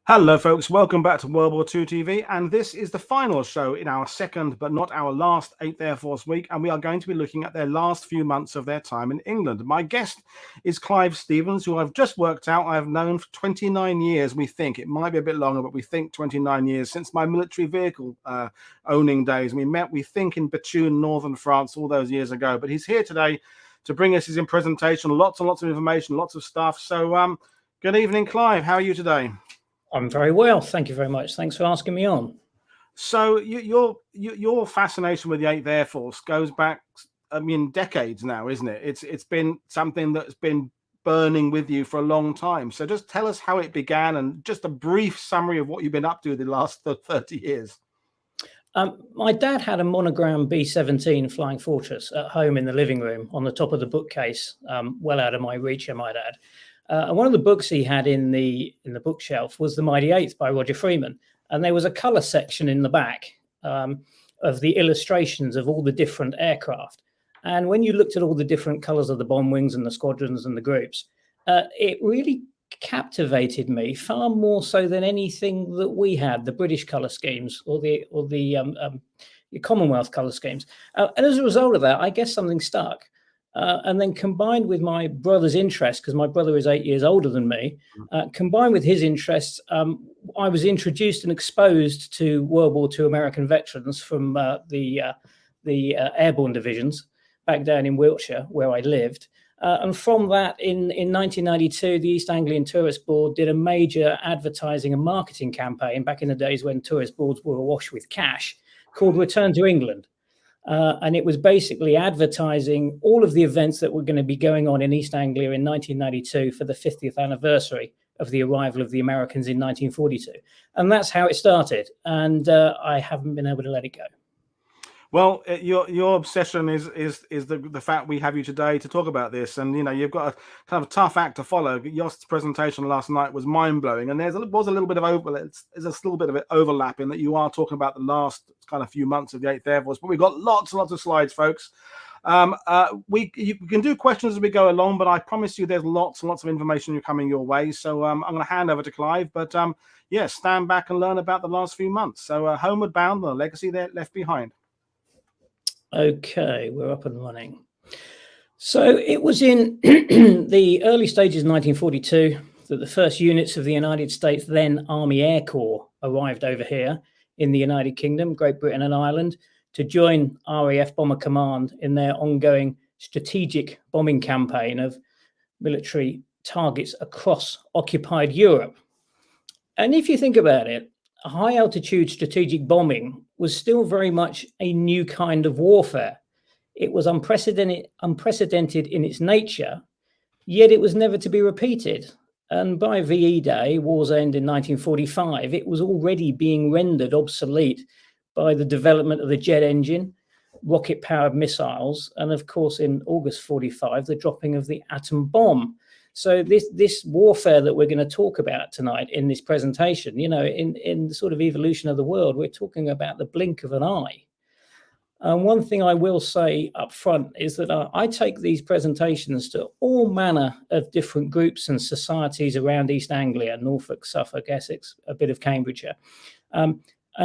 Hello, folks. Welcome back to World War II TV, and this is the final show in our second, but not our last 8th Air Force week, and we are going to be looking at their last few months of their time in England. My guest is Clive Stevens, who I've just worked out I have known for 29 years, we think. It might be a bit longer, but we think 29 years, since my military vehicle owning days. We met, we think, in Bethune, northern France, all those years ago, but he's here today to bring us his presentation, lots and lots of information, lots of stuff. So, good evening, Clive. How are you today? I'm very well, thank you very much. Thanks for asking me on. So your fascination with the 8th Air Force goes back, I mean, decades now, isn't it? It's been something that's been burning with you for a long time. So just tell us how it began and just a brief summary of what you've been up to the last 30 years. My dad had a monogram B-17 Flying Fortress at home in the living room on the top of the bookcase, well out of my reach, I might add. And one of the books he had in the bookshelf was The Mighty Eighth by Roger Freeman. And there was a colour section in the back of the illustrations of all the different aircraft. And when you looked at all the different colours of the bomb wings and the squadrons and the groups, it really captivated me far more so than anything that we had, the British colour schemes or the Commonwealth colour schemes. And as a result of that, I guess something stuck. And then combined with my brother's interest, because my brother is 8 years older than me, combined with his interests, I was introduced and exposed to World War II American veterans from the airborne divisions back down in Wiltshire, where I lived. And from that, in 1992, the East Anglian Tourist Board did a major advertising and marketing campaign back in the days when tourist boards were awash with cash, called Return to England. And it was basically advertising all of the events that were going to be going on in East Anglia in 1992 for the 50th anniversary of the arrival of the Americans in 1942. And that's how it started. And I haven't been able to let it go. Well, your obsession is the fact we have you today to talk about this, and you've got a kind of a tough act to follow. Your presentation last night was mind blowing, and there was a little bit of overlap in that you are talking about the last kind of few months of the 8th Air Force, but we've got lots and lots of slides, folks. You can do questions as we go along, but I promise you there's lots and lots of information coming your way. So I'm going to hand over to Clive, but yeah, stand back and learn about the last few months. So Homeward Bound, the legacy there left behind. Okay, we're up and running. So it was in the early stages of 1942 that the first units of the United States then Army Air Corps arrived over here in the United Kingdom, Great Britain and Ireland to join RAF Bomber Command in their ongoing strategic bombing campaign of military targets across occupied Europe. And if you think about it, high altitude strategic bombing was still very much a new kind of warfare. It was unprecedented in its nature, yet it was never to be repeated. And by VE Day, war's end in 1945, it was already being rendered obsolete by the development of the jet engine, rocket-powered missiles, and of course in August 45, the dropping of the atom bomb. So this warfare that we're going to talk about tonight in this presentation, in the sort of evolution of the world, we're talking about the blink of an eye. And one thing I will say up front is that I take these presentations to all manner of different groups and societies around East Anglia, Norfolk, Suffolk, Essex, a bit of Cambridgeshire. And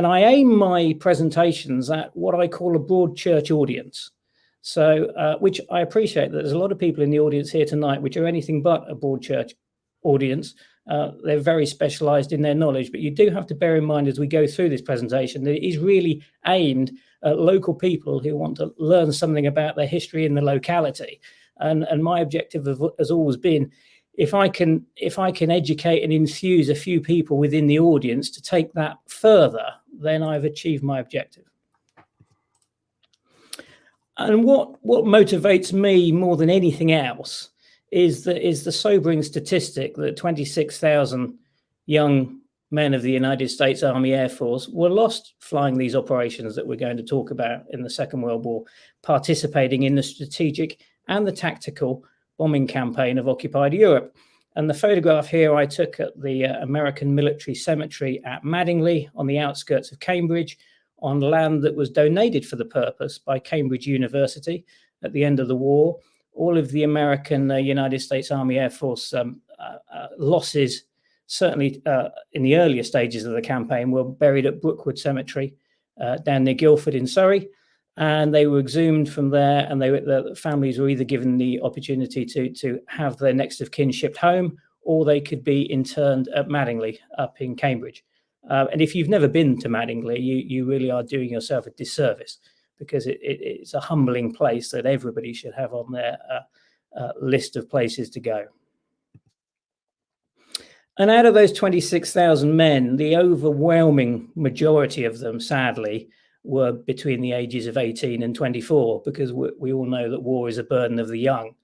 I aim my presentations at what I call a broad church audience. So, which I appreciate that there's a lot of people in the audience here tonight, which are anything but a broad church audience. They're very specialized in their knowledge, but you do have to bear in mind as we go through this presentation that it is really aimed at local people who want to learn something about their history in the locality. And my objective has always been, if I can educate and enthuse a few people within the audience to take that further, then I've achieved my objective. And what motivates me more than anything else is the sobering statistic that 26,000 young men of the United States Army Air Force were lost flying these operations that we're going to talk about in the Second World War, participating in the strategic and the tactical bombing campaign of occupied Europe. And the photograph here I took at the American Military Cemetery at Madingley on the outskirts of Cambridge, on land that was donated for the purpose by Cambridge University at the end of the war. All of the American United States Army Air Force losses certainly in the earlier stages of the campaign, were buried at Brookwood Cemetery down near Guildford in Surrey. And they were exhumed from there, and the families were either given the opportunity to have their next of kin shipped home, or they could be interned at Madingley up in Cambridge. And if you've never been to Madingley, you really are doing yourself a disservice, because it's a humbling place that everybody should have on their list of places to go. And out of those 26,000 men, the overwhelming majority of them, sadly, were between the ages of 18 and 24, because we all know that war is a burden of the young,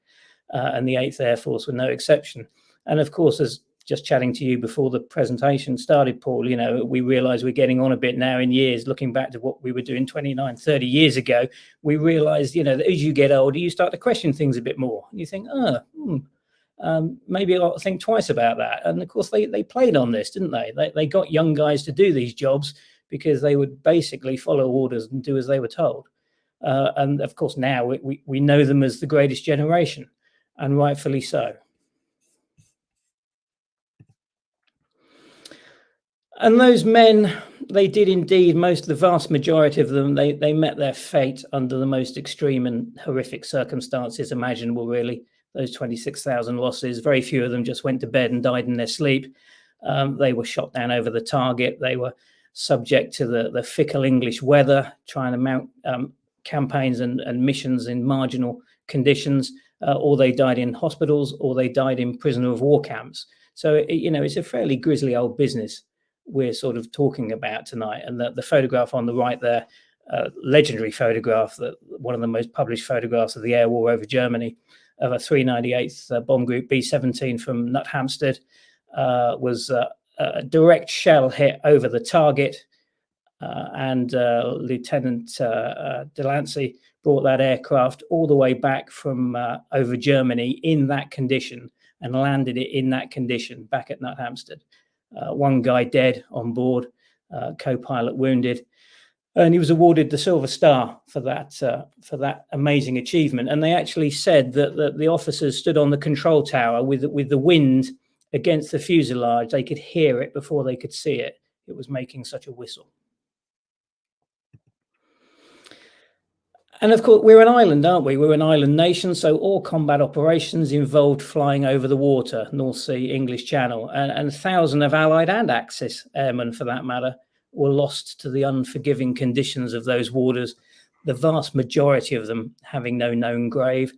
and the 8th Air Force were no exception. And of course, as just chatting to you before the presentation started, Paul, we realize we're getting on a bit now in years, looking back to what we were doing 29, 30 years ago. We realized, that as you get older, you start to question things a bit more. And you think, maybe I'll think twice about that. And of course, they played on this, didn't they? They got young guys to do these jobs because they would basically follow orders and do as they were told. And of course, now we know them as the greatest generation, and rightfully so. And those men, they did indeed, the vast majority of them, they met their fate under the most extreme and horrific circumstances imaginable, really. Those 26,000 losses, very few of them just went to bed and died in their sleep. They were shot down over the target. They were subject to the fickle English weather, trying to mount campaigns and missions in marginal conditions, or they died in hospitals, or they died in prisoner of war camps. So, it's a fairly grisly old business we're sort of talking about tonight. And the photograph on the right there, legendary photograph, one of the most published photographs of the air war over Germany, of a 398th Bomb Group B-17 from Nut Hampstead, was a direct shell hit over the target, and Lieutenant Delancey brought that aircraft all the way back from over Germany in that condition, and landed it in that condition back at Nut Hampstead. One guy dead on board, co-pilot wounded, and he was awarded the Silver Star for that amazing achievement. And they actually said that the officers stood on the control tower with the wind against the fuselage. They could hear it before they could see it. It was making such a whistle. And of course, we're an island, aren't we? We're an island nation, so all combat operations involved flying over the water, North Sea, English Channel, and thousands of Allied and Axis airmen, for that matter, were lost to the unforgiving conditions of those waters, the vast majority of them having no known grave.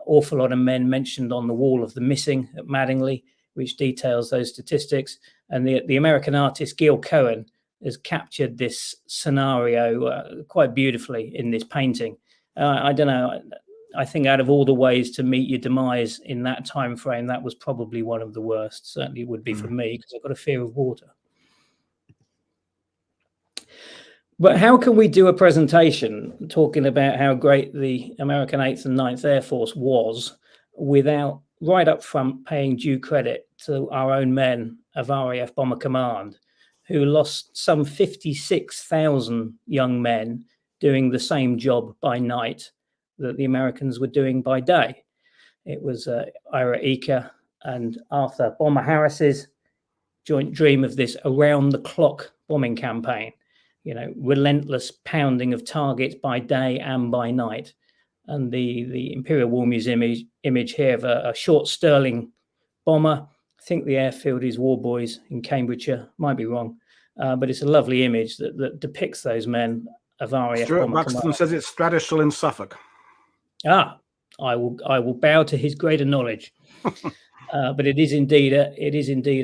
Awful lot of men mentioned on the wall of the missing at Madingley, which details those statistics. And the American artist Gil Cohen has captured this scenario quite beautifully in this painting. I don't know. I think out of all the ways to meet your demise in that time frame, that was probably one of the worst. Certainly it would be for me, because I've got a fear of water. But how can we do a presentation talking about how great the American 8th and 9th Air Force was without right up front paying due credit to our own men of RAF Bomber Command, who lost some 56,000 young men doing the same job by night that the Americans were doing by day? It was Ira Eaker and Arthur Bomber Harris's joint dream of this around-the-clock bombing campaign. Relentless pounding of targets by day and by night. And the Imperial War Museum image here of a short Sterling bomber. I think the Airfield is War Boys in Cambridgeshire. Might be wrong. But it's a lovely image that depicts those men of RAF. Stuart Buxton says it's Stradishall in Suffolk. I will bow to his greater knowledge. But it is indeed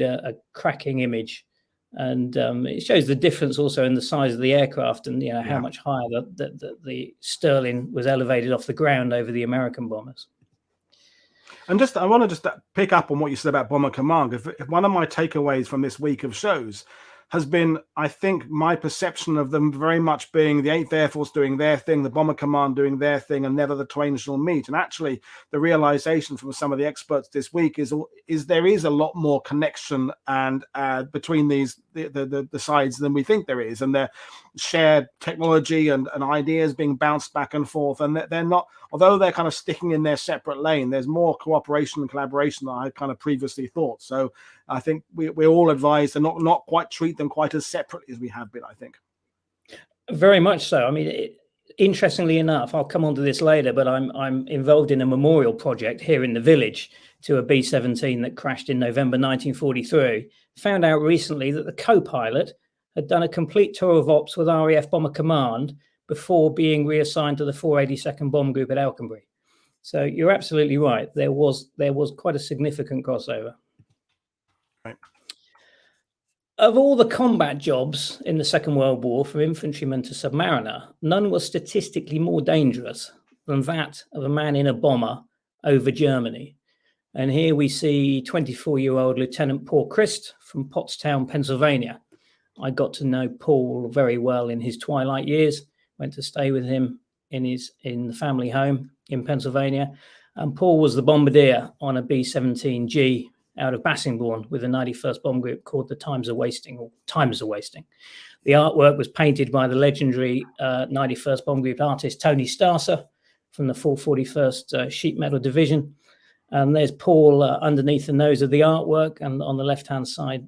a cracking image. And it shows the difference also in the size of the aircraft, and how much higher the Sterling was elevated off the ground over the American bombers. And I want to pick up on what you said about Bomber Command, because one of my takeaways from this week of shows has been, I think, my perception of them very much being the 8th Air Force doing their thing, the Bomber Command doing their thing, and never the twain shall meet. And actually, the realization from some of the experts this week is there is a lot more connection and between the sides than we think there is, and their shared technology and ideas being bounced back and forth. And they're not, although they're kind of sticking in their separate lane, there's more cooperation and collaboration than I kind of previously thought. So I think we're all advised to not quite treat them quite as separately as we have been, I think. Very much so. I mean, interestingly enough, I'll come on to this later, but I'm involved in a memorial project here in the village to a B-17 that crashed in November 1943. Found out recently that the co-pilot had done a complete tour of ops with RAF Bomber Command before being reassigned to the 482nd Bomb Group at Alconbury. So you're absolutely right. There was quite a significant crossover. Right. Of all the combat jobs in the Second World War, from infantryman to submariner, none was statistically more dangerous than that of a man in a bomber over Germany. And here we see 24-year-old Lieutenant Paul Christ from Pottstown, Pennsylvania. I got to know Paul very well in his twilight years, went to stay with him in the family home in Pennsylvania. And Paul was the bombardier on a B-17G out of Bassingbourn with the 91st Bomb Group called the Times of Wasting, or Times of Wasting. The artwork was painted by the legendary 91st Bomb Group artist Tony Stasser from the 441st Sheet Metal Division. And there's Paul underneath the nose of the artwork, and on the left-hand side,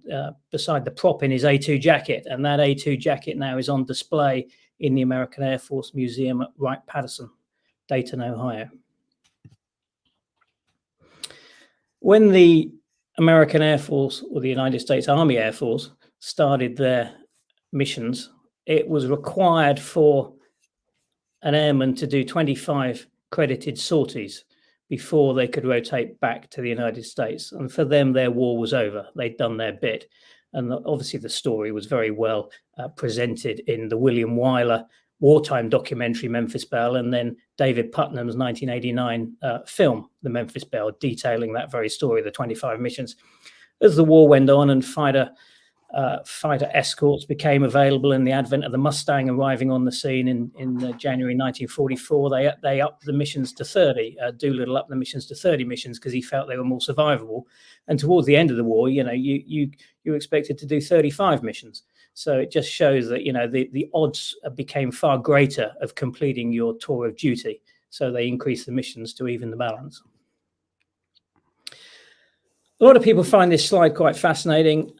beside the prop in his A2 jacket. And that A2 jacket now is on display in the American Air Force Museum at Wright-Patterson, Dayton, Ohio. When the American Air Force, or the United States Army Air Force, started their missions, it was required for an airman to do 25 credited sorties before they could rotate back to the United States. And for them, their war was over. They'd done their bit. And obviously the story was very well presented in the William Wyler wartime documentary, Memphis Belle, and then David Putnam's 1989 film, The Memphis Belle, detailing that very story, the 25 missions. As the war went on and fighter escorts became available, and the advent of the Mustang arriving on the scene in January 1944, they upped the missions to 30. Doolittle upped the missions to 30 missions because he felt they were more survivable. And towards the end of the war, you were expected to do 35 missions. So it just shows that, the odds became far greater of completing your tour of duty. So they increased the missions to even the balance. A lot of people find this slide quite fascinating.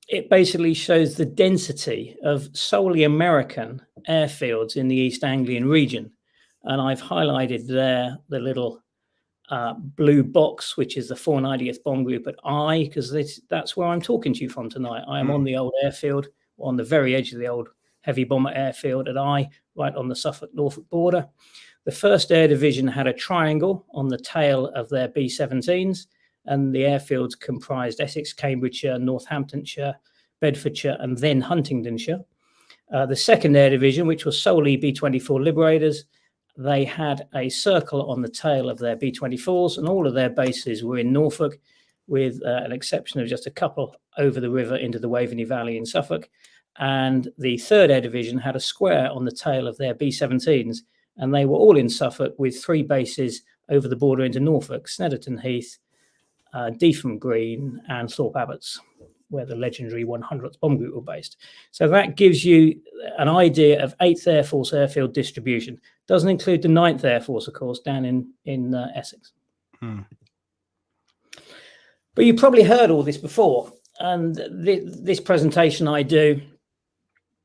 It basically shows the density of solely American airfields in the East Anglian region. And I've highlighted there the little blue box, which is the 490th Bomb Group at I, because that's where I'm talking to you from tonight. I am on the old airfield, on the very edge of the old heavy bomber airfield at I, right on the Suffolk-Norfolk border. The 1st Air Division had a triangle on the tail of their B-17s, and the airfields comprised Essex, Cambridgeshire, Northamptonshire, Bedfordshire, and then Huntingdonshire. The 2nd Air Division, which was solely B-24 Liberators, they had a circle on the tail of their B-24s, and all of their bases were in Norfolk, with an exception of just a couple over the river into the Waveney Valley in Suffolk. And the 3rd Air Division had a square on the tail of their B-17s, and they were all in Suffolk with 3 bases over the border into Norfolk: Snetterton Heath, Deetham Green, and Thorpe Abbots, where the legendary 100th Bomb Group were based. So that gives you an idea of 8th Air Force airfield distribution. Doesn't include the 9th Air Force, of course, down in Essex. But you probably heard all this before. And this presentation I do,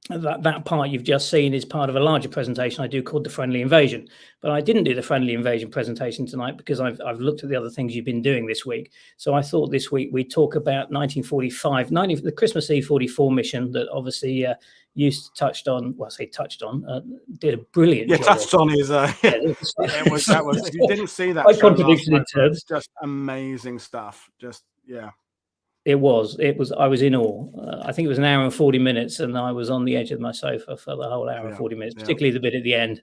that part you've just seen is part of a larger presentation I do called The Friendly Invasion. But I didn't do the Friendly Invasion presentation tonight because I've looked at the other things you've been doing this week. So I thought this week we'd talk about 1945, the Christmas Eve 44 mission that obviously touched on, did a brilliant job. Touched on is, it was, if you didn't see that, it's just amazing stuff. It was. I was in awe. I think it was an hour and 40 minutes, and I was on the edge of my sofa for the whole hour and 40 minutes, particularly the bit at the end.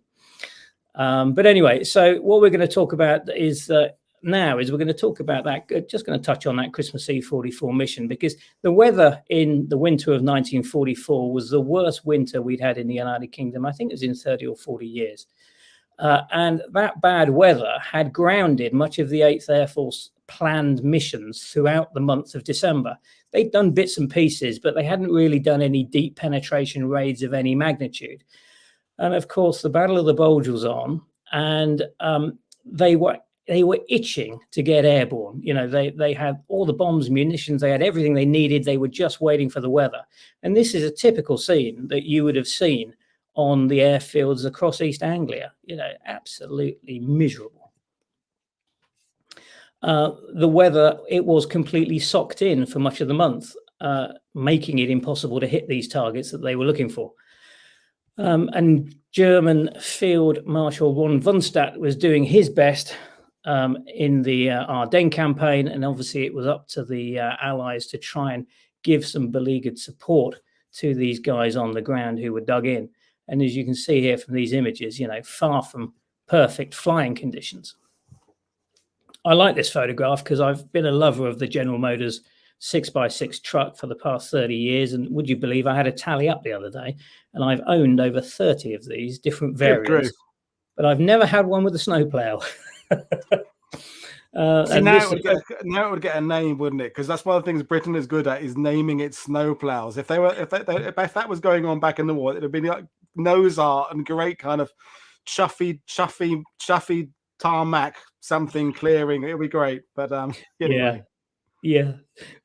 But anyway, so what we're going to talk about is now is we're going to talk about that. Just going to touch on that Christmas Eve 44 mission, because the weather in the winter of 1944 was the worst winter we'd had in the United Kingdom. I think it was in 30 or 40 years. And that bad weather had grounded much of the 8th Air Force planned missions throughout the month of December. They'd done bits and pieces, but they hadn't really done any deep penetration raids of any magnitude. And of course, the Battle of the Bulge was on, and they were itching to get airborne. You know, they had all the bombs, munitions, they had everything they needed. They were just waiting for the weather. And this is a typical scene that you would have seen on the airfields across East Anglia. You know, absolutely miserable. The weather, it was completely socked in for much of the month, making it impossible to hit these targets that they were looking for. And German Field Marshal von Wunstadt was doing his best in the Ardennes campaign, and obviously it was up to the Allies to try and give some beleaguered support to these guys on the ground who were dug in. And as you can see here from these images, you know, far from perfect flying conditions. I like this photograph because I've been a lover of the General Motors 6x6 truck for the past 30 years. And would you believe I had a tally up the other day, and I've owned over 30 of these different variants, but I've never had one with a snowplow. See, now it would get a name, wouldn't it? Because that's one of the things Britain is good at, is naming its snowplows. If that was going on back in the war, it'd have been like nose art and great kind of chuffy tarmac, something clearing. It'll be great. But anyway. Yeah,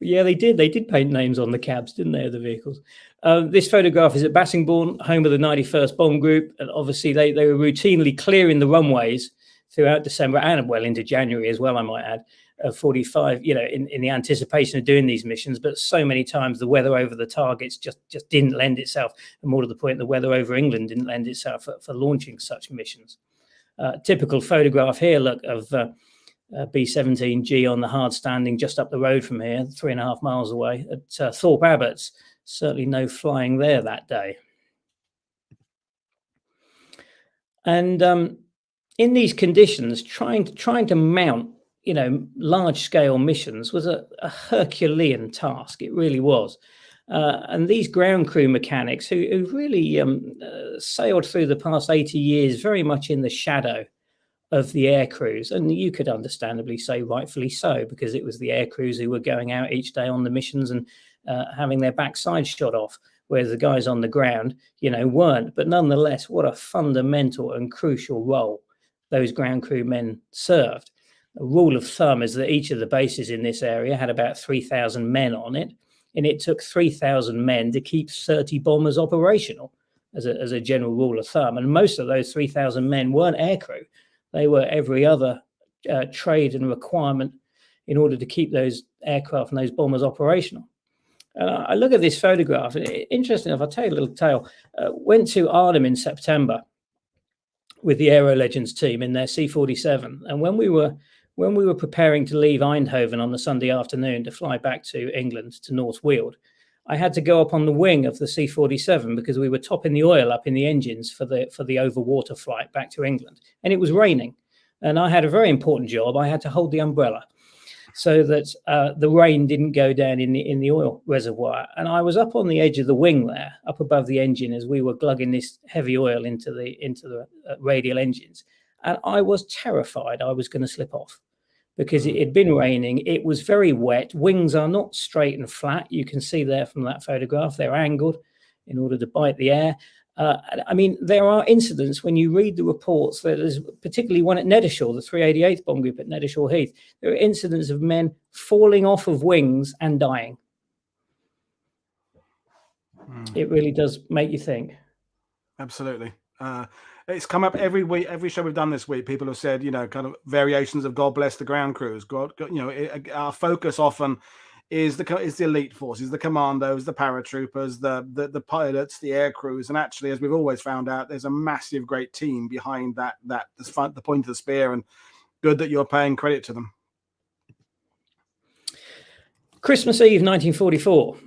they did paint names on the cabs, didn't they, of the vehicles? This photograph is at Bassingbourn, home of the 91st Bomb Group, and obviously they were routinely clearing the runways throughout December and well into January as well, I might add, 45, you know, in the anticipation of doing these missions. But so many times the weather over the targets just didn't lend itself, and more to the point, the weather over England didn't lend itself for launching such missions. Typical photograph here, look, of B-17G on the hard standing just up the road from here, 3.5 miles away at Thorpe Abbots. Certainly no flying there that day. And in these conditions, trying to mount, you know, large scale missions was a Herculean task. It really was. And these ground crew mechanics who really sailed through the past 80 years very much in the shadow of the air crews, and you could understandably say rightfully so, because it was the air crews who were going out each day on the missions and having their backside shot off, whereas the guys on the ground, you know, weren't. But nonetheless, what a fundamental and crucial role those ground crew men served. A rule of thumb is that each of the bases in this area had about 3,000 men on it, and it took 3,000 men to keep 30 bombers operational as a general rule of thumb. And most of those 3,000 men weren't aircrew. They were every other trade and requirement in order to keep those aircraft and those bombers operational. I look at this photograph, and interesting enough, I'll tell you a little tale. Went to Arnhem in September with the Aero Legends team in their C-47. And when we were preparing to leave Eindhoven on the Sunday afternoon to fly back to England, to North Weald, I had to go up on the wing of the C-47 because we were topping the oil up in the engines for the overwater flight back to England. And it was raining. And I had a very important job. I had to hold the umbrella so that the rain didn't go down in the oil reservoir. And I was up on the edge of the wing there, up above the engine, as we were glugging this heavy oil into the radial engines. And I was terrified I was going to slip off, because it had been raining. It was very wet. Wings are not straight and flat. You can see there from that photograph, they're angled in order to bite the air. I mean, there are incidents when you read the reports, that there's particularly one at Neddershall, the 388th Bomb Group at Neddershall Heath. There are incidents of men falling off of wings and dying. It really does make you think. Absolutely. It's come up every week, every show we've done this week. People have said, you know, kind of variations of God bless the ground crews. God, you know, our focus often is the elite forces, the commandos, the paratroopers, the pilots, the air crews, and actually, as we've always found out, there's a massive, great team behind the point of the spear, and good that you're paying credit to them. Christmas Eve, 1944.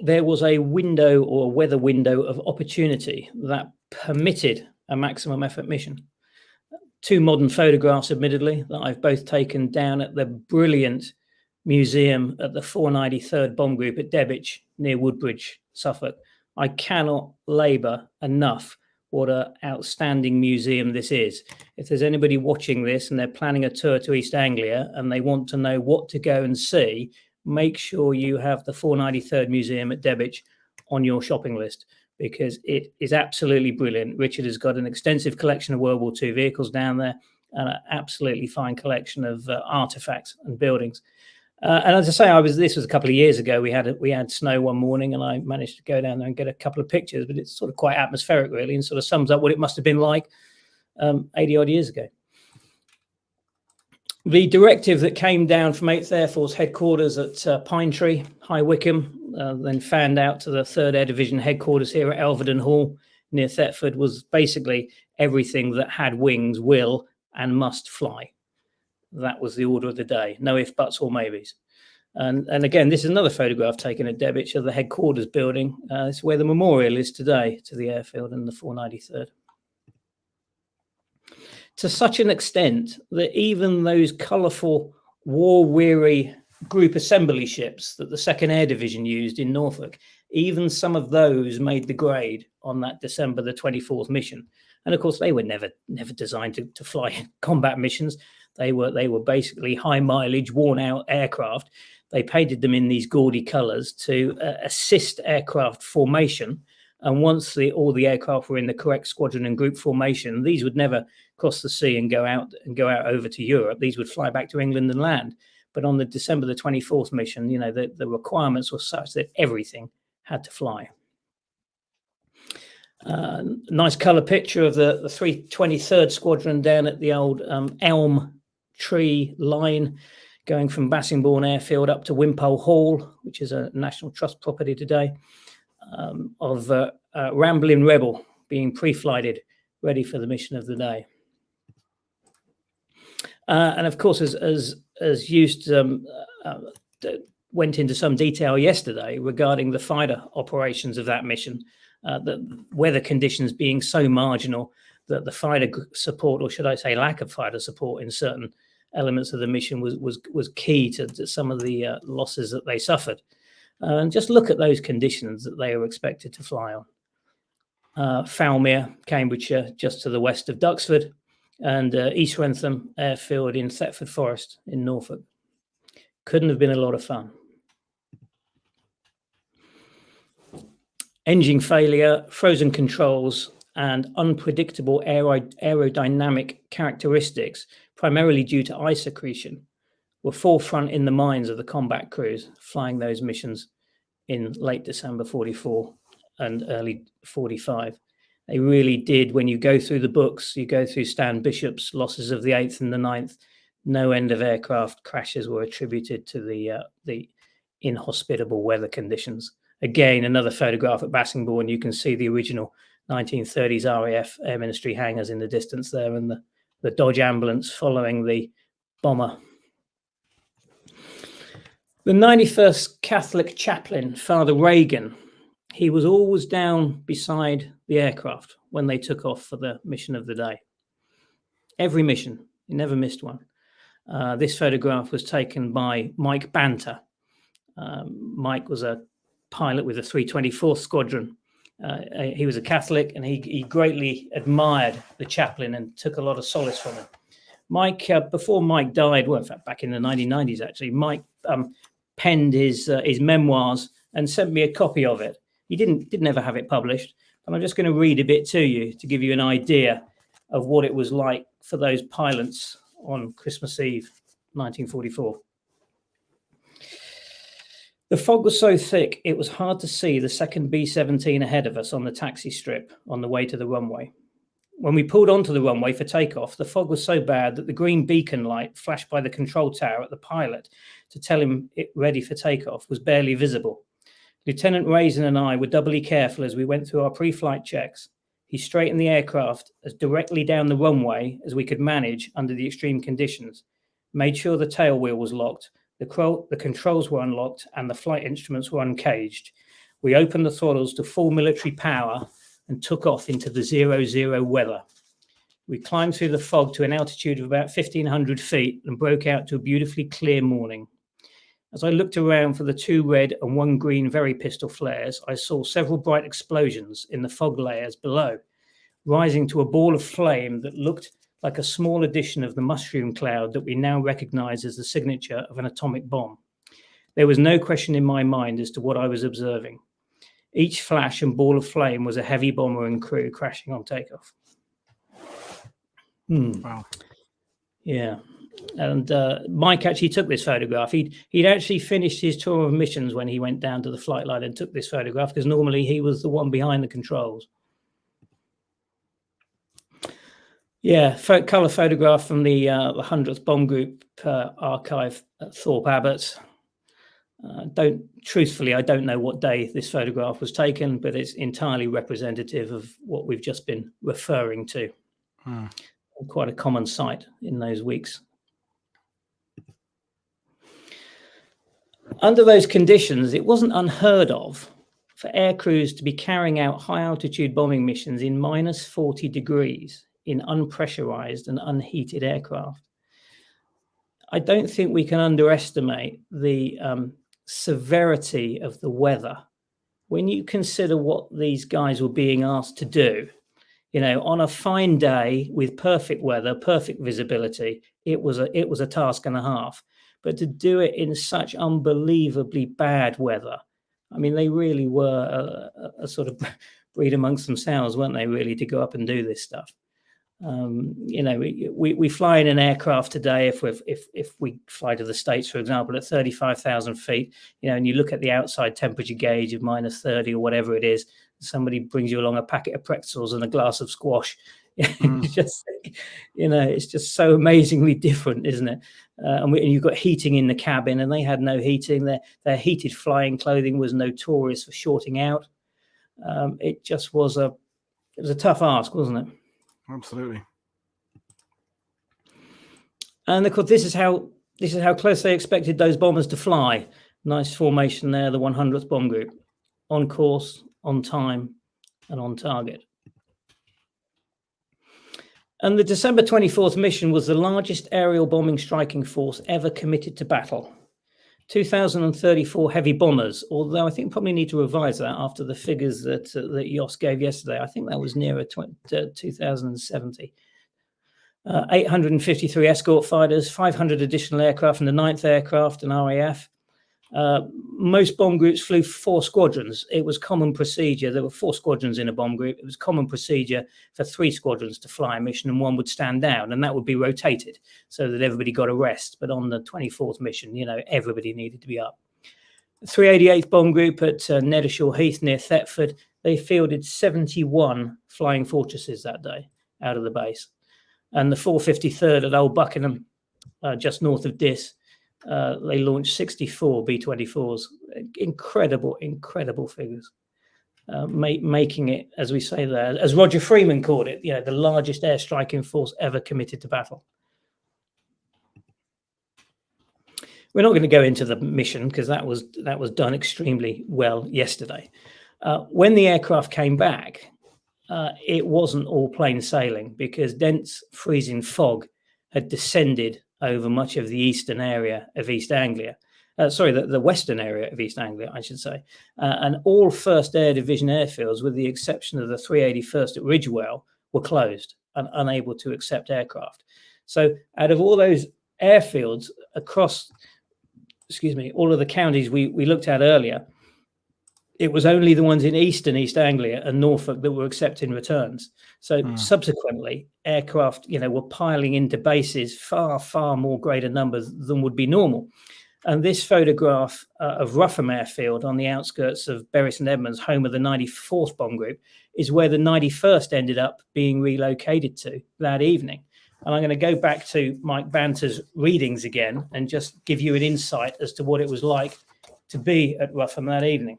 There was a window, or a weather window, of opportunity that permitted a maximum effort mission. two modern photographs, admittedly, that I've both taken down at the brilliant museum at the 493rd Bomb Group at Debwich near Woodbridge, Suffolk. I cannot labour enough what an outstanding museum this is. If there's anybody watching this and they're planning a tour to East Anglia and they want to know what to go and see, make sure you have the 493rd Museum at Debwich on your shopping list, because it is absolutely brilliant. Richard has got an extensive collection of World War II vehicles down there and an absolutely fine collection of artefacts and buildings. And as I say, this was a couple of years ago. We had snow one morning, and I managed to go down there and get a couple of pictures. But it's sort of quite atmospheric, really, and sort of sums up what it must have been like 80 odd years ago. The directive that came down from 8th Air Force headquarters at Pine Tree, High Wycombe, then fanned out to the 3rd Air Division headquarters here at Elvedon Hall near Thetford, was basically everything that had wings will and must fly. That was the order of the day. No ifs, buts, or maybes. And again, this is another photograph taken at Debwich of the headquarters building. It's where the memorial is today to the airfield and the 493rd. To such an extent that even those colourful, war-weary group assembly ships that the 2nd Air Division used in Norfolk, even some of those made the grade on that December the 24th mission. And of course, they were never designed to fly combat missions. They were basically high mileage, worn out aircraft. They painted them in these gaudy colours to assist aircraft formation. And once all the aircraft were in the correct squadron and group formation, these would never cross the sea and go out over to Europe. These would fly back to England and land. But on the December the 24th mission, the requirements were such that everything had to fly. Nice colour picture of the 323rd Squadron down at the old elm tree line, going from Bassingbourn Airfield up to Wimpole Hall, which is a National Trust property today, of Rambling Rebel being pre-flighted, ready for the mission of the day. And of course, as used, went into some detail yesterday regarding the fighter operations of that mission, the weather conditions being so marginal that the fighter support, or should I say lack of fighter support in certain elements of the mission was key to some of the losses that they suffered. And just look at those conditions that they were expected to fly on. Falmere, Cambridgeshire, just to the west of Duxford, and East Wrentham Airfield in Thetford Forest in Norfolk. Couldn't have been a lot of fun. Engine failure, frozen controls, and unpredictable aerodynamic characteristics, primarily due to ice accretion, were forefront in the minds of the combat crews flying those missions in late December 44 and early 45. They really did. When you go through the books, you go through Stan Bishop's losses of the 8th and the 9th, no end of aircraft crashes were attributed to the inhospitable weather conditions. Again, another photograph at Bassingbourn. You can see the original 1930s RAF Air Ministry hangars in the distance there, and the Dodge ambulance following the bomber. The 91st Catholic chaplain, Father Reagan, he was always down beside the aircraft when they took off for the mission of the day. Every mission, he never missed one. This photograph was taken by Mike Banter. Mike was a pilot with the 324th Squadron. He was a Catholic, and he greatly admired the chaplain and took a lot of solace from him. Mike, before Mike died, well, in fact, back in the 1990s, actually, Mike penned his memoirs and sent me a copy of it. He didn't ever have it published, and I'm just going to read a bit to you to give you an idea of what it was like for those pilots on Christmas Eve, 1944. The fog was so thick, it was hard to see the second B-17 ahead of us on the taxi strip on the way to the runway. When we pulled onto the runway for takeoff, the fog was so bad that the green beacon light flashed by the control tower at the pilot to tell him it ready for takeoff was barely visible. Lieutenant Raisin and I were doubly careful as we went through our pre-flight checks. He straightened the aircraft as directly down the runway as we could manage under the extreme conditions, made sure the tail wheel was locked, the controls were unlocked, and the flight instruments were uncaged. We opened the throttles to full military power and took off into the 00 weather. We climbed through the fog to an altitude of about 1,500 feet and broke out to a beautifully clear morning. As I looked around for the 2 red and 1 green very pistol flares, I saw several bright explosions in the fog layers below, rising to a ball of flame that looked like a small edition of the mushroom cloud that we now recognize as the signature of an atomic bomb. There was no question in my mind as to what I was observing. Each flash and ball of flame was a heavy bomber and crew crashing on takeoff. Wow. Yeah. And Mike actually took this photograph. He'd actually finished his tour of missions when he went down to the flight line and took this photograph, because normally he was the one behind the controls. Yeah, colour photograph from the 100th Bomb Group archive at Thorpe Abbott. Truthfully, I don't know what day this photograph was taken, but it's entirely representative of what we've just been referring to. Quite a common sight in those weeks. Under those conditions, it wasn't unheard of for air crews to be carrying out high-altitude bombing missions in minus 40 degrees in unpressurized and unheated aircraft. I don't think we can underestimate the severity of the weather when you consider what these guys were being asked to do. You know, on a fine day with perfect weather, perfect visibility, it was a task and a half. But to do it in such unbelievably bad weather, I mean, they really were a sort of breed amongst themselves, weren't they, really, to go up and do this stuff. You know, we fly in an aircraft today, if we fly to the States, for example, at 35,000 feet, you know, and you look at the outside temperature gauge of minus 30 or whatever it is, somebody brings you along a packet of pretzels and a glass of squash. Just, you know, it's just so amazingly different, isn't it? And you've got heating in the cabin, and they had no heating. Their heated flying clothing was notorious for shorting out. It just was a tough ask, wasn't it? Absolutely. And of course, this is how close they expected those bombers to fly. Nice formation there, the 100th Bomb Group, on course, on time, and on target. And the December 24th mission was the largest aerial bombing striking force ever committed to battle. 2,034 heavy bombers, although I think probably need to revise that after the figures that Jos gave yesterday. I think that was nearer 2,070. 853 escort fighters, 500 additional aircraft from the 9th Aircraft and RAF. Most bomb groups flew 4 squadrons. It was common procedure. There were 4 squadrons in a bomb group. It was common procedure for 3 squadrons to fly a mission, and 1 would stand down, and that would be rotated so that everybody got a rest. But on the 24th mission, you know, everybody needed to be up. The 388th Bomb Group at Neddershaw Heath near Thetford, they fielded 71 flying fortresses that day out of the base. And the 453rd at Old Buckingham, just north of Diss, they launched 64 B-24s. Incredible figures. Making it, as we say there, as Roger Freeman called it, you know, the largest air striking force ever committed to battle. We're not going to go into the mission because that was done extremely well yesterday. When the aircraft came back, it wasn't all plain sailing, because dense freezing fog had descended over much of the eastern area of East Anglia. The western area of East Anglia, I should say. And all 1st Air Division airfields, with the exception of the 381st at Ridgewell, were closed and unable to accept aircraft. So out of all those airfields across, all of the counties we looked at earlier, it was only the ones in eastern East Anglia and Norfolk that were accepting returns. So subsequently, aircraft, you know, were piling into bases far more greater numbers than would be normal. And this photograph of Rougham Airfield on the outskirts of Bury St Edmunds, home of the 94th Bomb Group, is where the 91st ended up being relocated to that evening. And I'm going to go back to Mike Banter's readings again and just give you an insight as to what it was like to be at Rougham that evening.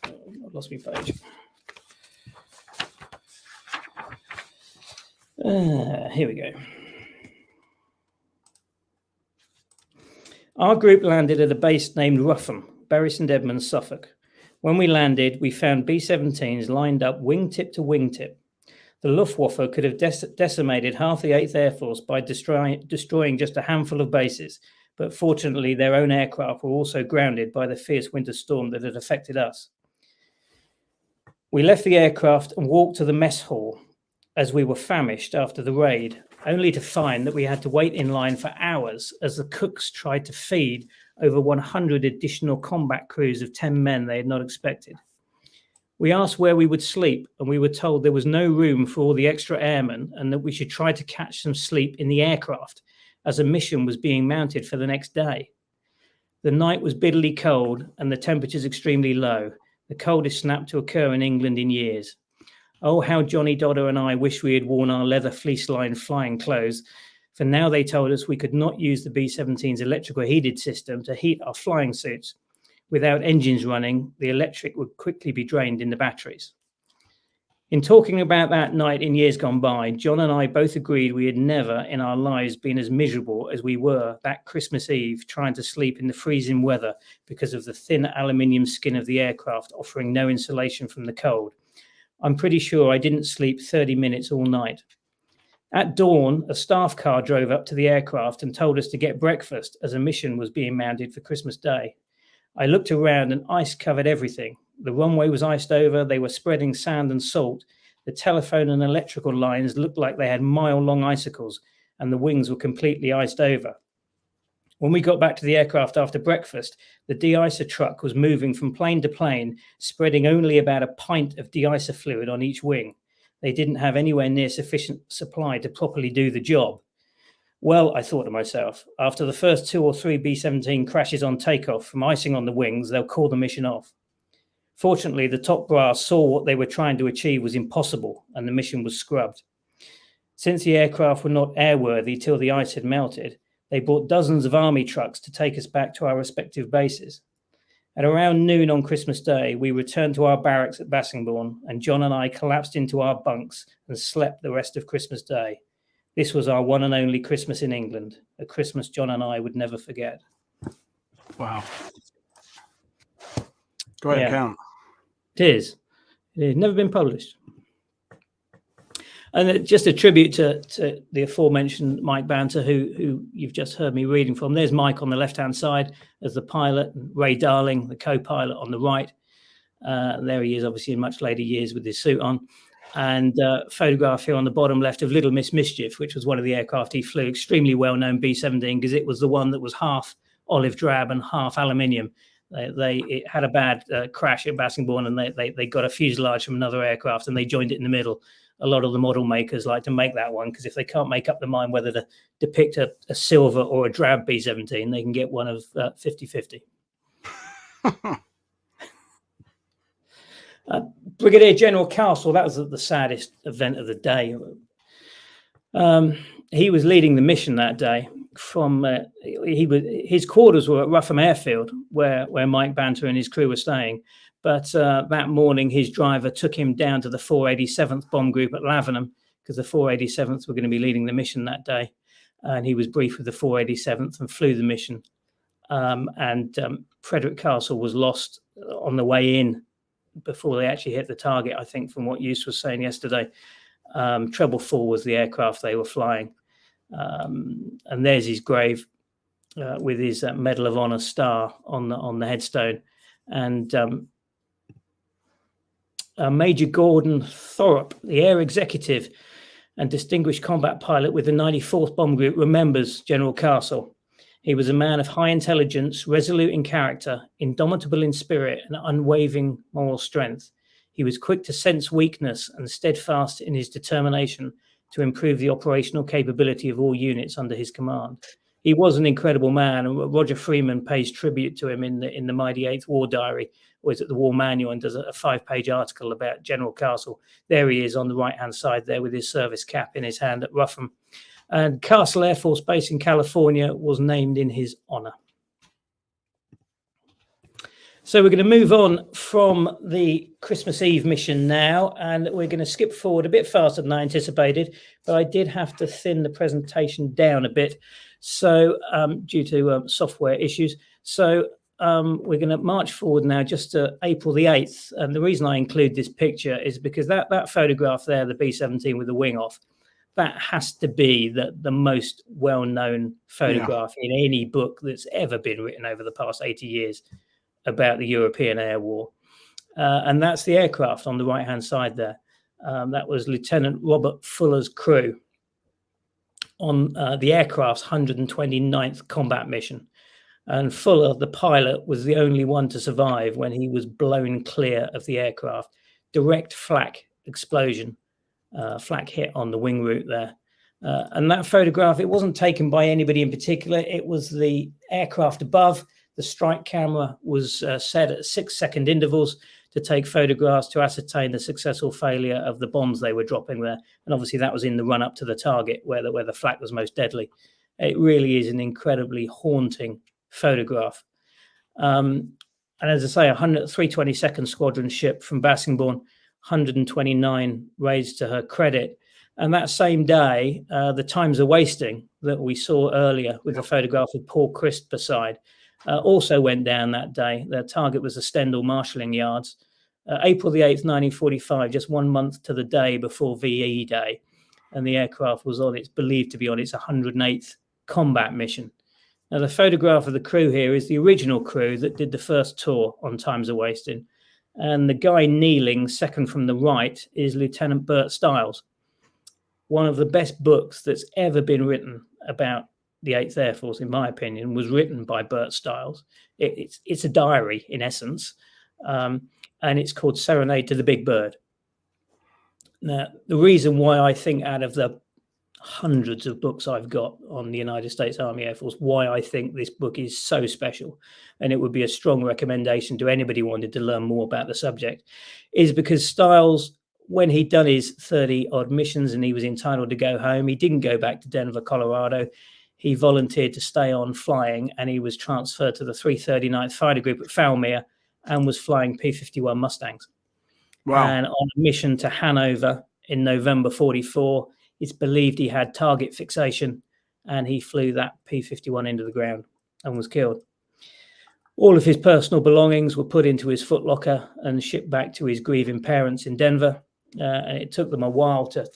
I've lost my page. Here we go. Our group landed at a base named Rougham, Bury St Edmunds, Suffolk. When we landed, we found B-17s lined up wingtip to wingtip. The Luftwaffe could have decimated half the 8th Air Force by destroying just a handful of bases, but fortunately their own aircraft were also grounded by the fierce winter storm that had affected us. We left the aircraft and walked to the mess hall as we were famished after the raid, only to find that we had to wait in line for hours as the cooks tried to feed over 100 additional combat crews of 10 men they had not expected. We asked where we would sleep, and we were told there was no room for all the extra airmen and that we should try to catch some sleep in the aircraft as a mission was being mounted for the next day. The night was bitterly cold and the temperatures extremely low, the coldest snap to occur in England in years. Oh, how Johnny Dodder and I wish we had worn our leather fleece-lined flying clothes, for now they told us we could not use the B-17's electrical heated system to heat our flying suits. Without engines running, the electric would quickly be drained in the batteries. In talking about that night in years gone by, John and I both agreed we had never in our lives been as miserable as we were that Christmas Eve trying to sleep in the freezing weather because of the thin aluminium skin of the aircraft offering no insulation from the cold. I'm pretty sure I didn't sleep 30 minutes all night. At dawn, a staff car drove up to the aircraft and told us to get breakfast as a mission was being mounted for Christmas Day. I looked around and ice covered everything. The runway was iced over, they were spreading sand and salt. The telephone and electrical lines looked like they had mile-long icicles, and the wings were completely iced over. When we got back to the aircraft after breakfast, the de-icer truck was moving from plane to plane, spreading only about a pint of de-icer fluid on each wing. They didn't have anywhere near sufficient supply to properly do the job. Well, I thought to myself, after the first 2 or 3 B-17 crashes on takeoff from icing on the wings, they'll call the mission off. Fortunately, the top brass saw what they were trying to achieve was impossible, and the mission was scrubbed. Since the aircraft were not airworthy till the ice had melted, they brought dozens of army trucks to take us back to our respective bases. At around noon on Christmas Day, we returned to our barracks at Bassingbourn, and John and I collapsed into our bunks and slept the rest of Christmas Day. This was our one and only Christmas in England, a Christmas John and I would never forget. Wow. Great account. It is. It has never been published. And just a tribute to the aforementioned Mike Banter, who you've just heard me reading from. There's Mike on the left-hand side as the pilot, and Ray Darling, the co-pilot, on the right. There he is, obviously, in much later years with his suit on. And photograph here on the bottom left of Little Miss Mischief, which was one of the aircraft he flew, extremely well-known B-17, because it was the one that was half olive drab and half aluminium. It had a bad crash at Bassingbourn, and they got a fuselage from another aircraft, and they joined it in the middle. A lot of the model makers like to make that one, because if they can't make up their mind whether to depict a silver or a drab B-17, they can get one of 50-50. Brigadier General Castle, that was the saddest event of the day. He was leading the mission that day. His quarters were at Rougham Airfield, where Mike Banter and his crew were staying. But that morning, his driver took him down to the 487th Bomb Group at Lavenham, because the 487th were going to be leading the mission that day. And he was briefed with the 487th and flew the mission. Frederick Castle was lost on the way in before they actually hit the target, I think, from what Eust was saying yesterday. Treble 4 was the aircraft they were flying. And there's his grave with his Medal of Honor star on the headstone. And Major Gordon Thorpe, the air executive and distinguished combat pilot with the 94th Bomb Group, remembers General Castle. He was a man of high intelligence, resolute in character, indomitable in spirit, and unwavering moral strength. He was quick to sense weakness and steadfast in his determination to improve the operational capability of all units under his command. He was an incredible man, and Roger Freeman pays tribute to him in the Mighty Eighth War Diary, or is it the War Manual, and does a 5-page article about General Castle. There he is on the right-hand side there with his service cap in his hand at Rougham. And Castle Air Force Base in California was named in his honor. So we're going to move on from the Christmas Eve mission now, and we're going to skip forward a bit faster than I anticipated, but I did have to thin the presentation down a bit, so due to software issues. So we're going to march forward now just to April the 8th. And the reason I include this picture is because that photograph there, the B-17 with the wing off, that has to be the most well-known photograph in any book that's ever been written over the past 80 years about the European Air War. And that's the aircraft on the right-hand side there. That was Lieutenant Robert Fuller's crew on the aircraft's 129th combat mission. And Fuller, the pilot, was the only one to survive when he was blown clear of the aircraft. Direct flak explosion, flak hit on the wing root there. And that photograph, it wasn't taken by anybody in particular. It was the aircraft above. The strike camera was set at 6-second intervals to take photographs to ascertain the successful failure of the bombs they were dropping there. And obviously that was in the run up to the target where the flak was most deadly. It really is an incredibly haunting photograph. And as I say, 322nd Squadron ship from Bassingbourn, 129 raids to her credit. And that same day, the Times of Wasting that we saw earlier with the photograph of Paul Christ beside also went down that day. Their target was the Stendhal Marshalling Yards. April the 8th, 1945, just 1 month to the day before VE Day. And the aircraft was believed to be on its 108th combat mission. Now, the photograph of the crew here is the original crew that did the first tour on Times of Wasting. And the guy kneeling second from the right is Lieutenant Bert Stiles. One of the best books that's ever been written about the 8th Air Force, in my opinion, was written by Bert Stiles. It's a diary, in essence, and it's called Serenade to the Big Bird. Now, the reason why I think out of the hundreds of books I've got on the United States Army Air Force, why I think this book is so special, and it would be a strong recommendation to anybody who wanted to learn more about the subject, is because Stiles, when he'd done his 30-odd missions and he was entitled to go home, he didn't go back to Denver, Colorado. He volunteered to stay on flying, and he was transferred to the 339th Fighter Group at Falmere and was flying P-51 Mustangs. Wow. And on a mission to Hanover in November 44, it's believed he had target fixation, and he flew that P-51 into the ground and was killed. All of his personal belongings were put into his footlocker and shipped back to his grieving parents in Denver. And it took them a while to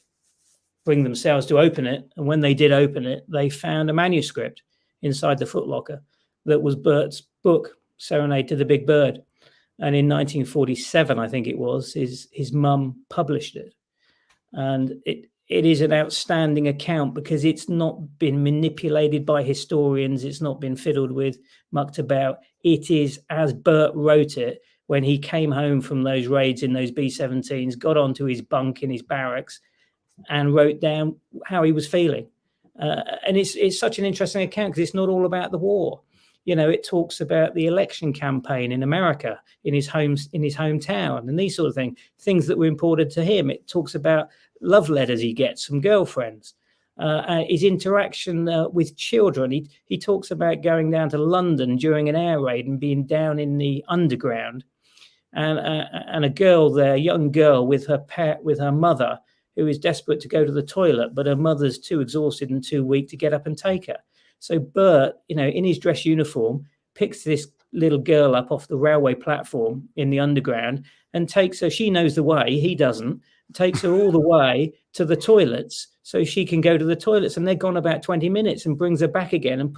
bring themselves to open it. And when they did open it, they found a manuscript inside the footlocker that was Bert's book, Serenade to the Big Bird. And in 1947, I think it was, his mum published it. And it is an outstanding account because it's not been manipulated by historians. It's not been fiddled with, mucked about. It is as Bert wrote it when he came home from those raids in those B-17s, got onto his bunk in his barracks and wrote down how he was feeling. And it's such an interesting account because it's not all about the war. You know, it talks about the election campaign in America, in his hometown, and these sort of things that were important to him. It talks about love letters he gets from girlfriends, his interaction with children. He talks about going down to London during an air raid and being down in the underground, and a girl there, a young girl with her mother, who is desperate to go to the toilet, but her mother's too exhausted and too weak to get up and take her. So Bert, you know, in his dress uniform, picks this little girl up off the railway platform in the underground and takes her. She knows the way, he doesn't. Takes her all the way to the toilets so she can go to the toilets. And they're gone about 20 minutes and brings her back again and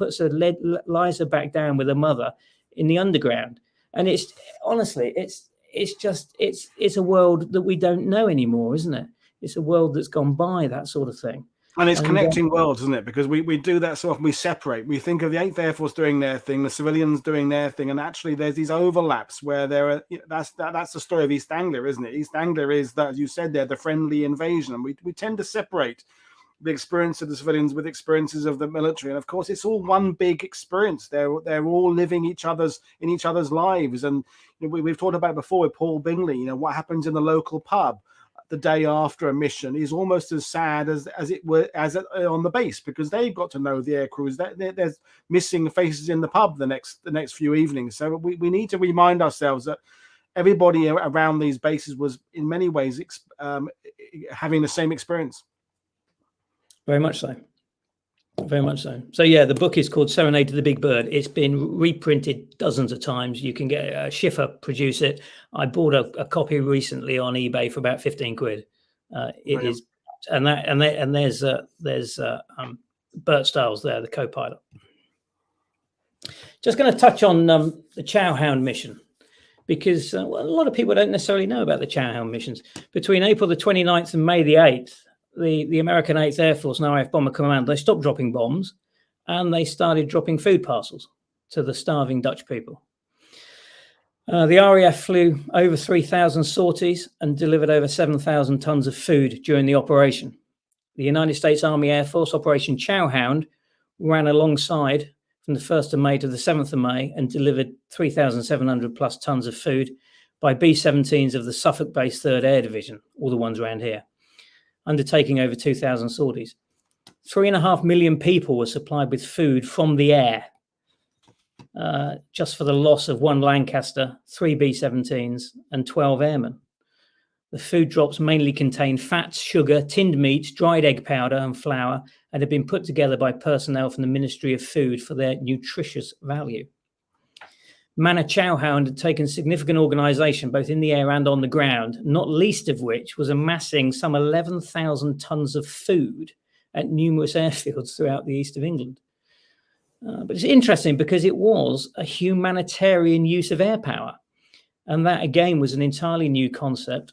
lies her back down with her mother in the underground. And it's honestly, it's a world that we don't know anymore, isn't it? It's a world that's gone by, that sort of thing. And it's connecting worlds, isn't it? Because we do that so often, we separate. We think of the 8th Air Force doing their thing, the civilians doing their thing, and actually there's these overlaps where there are. That's the story of East Anglia, isn't it? East Anglia is that, as you said there, the friendly invasion, and we tend to separate the experience of the civilians with experiences of the military, and of course it's all one big experience. They're all living in each other's lives, and you know, we've talked about before with Paul Bingley. You know what happens in the local pub the day after a mission is almost as sad as it were on the base, because they've got to know the air crews. There's missing faces in the pub the next few evenings. So we need to remind ourselves that everybody around these bases was in many ways having the same experience. Very much so. Very much so. So yeah, the book is called Serenade to the Big Bird. It's been reprinted dozens of times. You can get Schiffer produce it. I bought a copy recently on eBay for about 15 quid. It is, and there's Bert Stiles there, the co-pilot. Just going to touch on the Chowhound mission, because a lot of people don't necessarily know about the Chowhound missions. Between April the 29th and May the 8th, the American 8th Air Force and RAF Bomber Command, they stopped dropping bombs and they started dropping food parcels to the starving Dutch people. The RAF flew over 3,000 sorties and delivered over 7,000 tons of food during the operation. The United States Army Air Force Operation Chowhound ran alongside from the 1st of May to the 7th of May and delivered 3,700 plus tons of food by B-17s of the Suffolk-based 3rd Air Division, all the ones around here, undertaking over 2,000 sorties. 3.5 million people were supplied with food from the air, just for the loss of 1 Lancaster, 3 B-17s and 12 airmen. The food drops mainly contained fats, sugar, tinned meats, dried egg powder and flour, and had been put together by personnel from the Ministry of Food for their nutritious value. Manna Chowhound had taken significant organisation both in the air and on the ground, not least of which was amassing some 11,000 tons of food at numerous airfields throughout the east of England. But it's interesting because it was a humanitarian use of air power. And that, again, was an entirely new concept.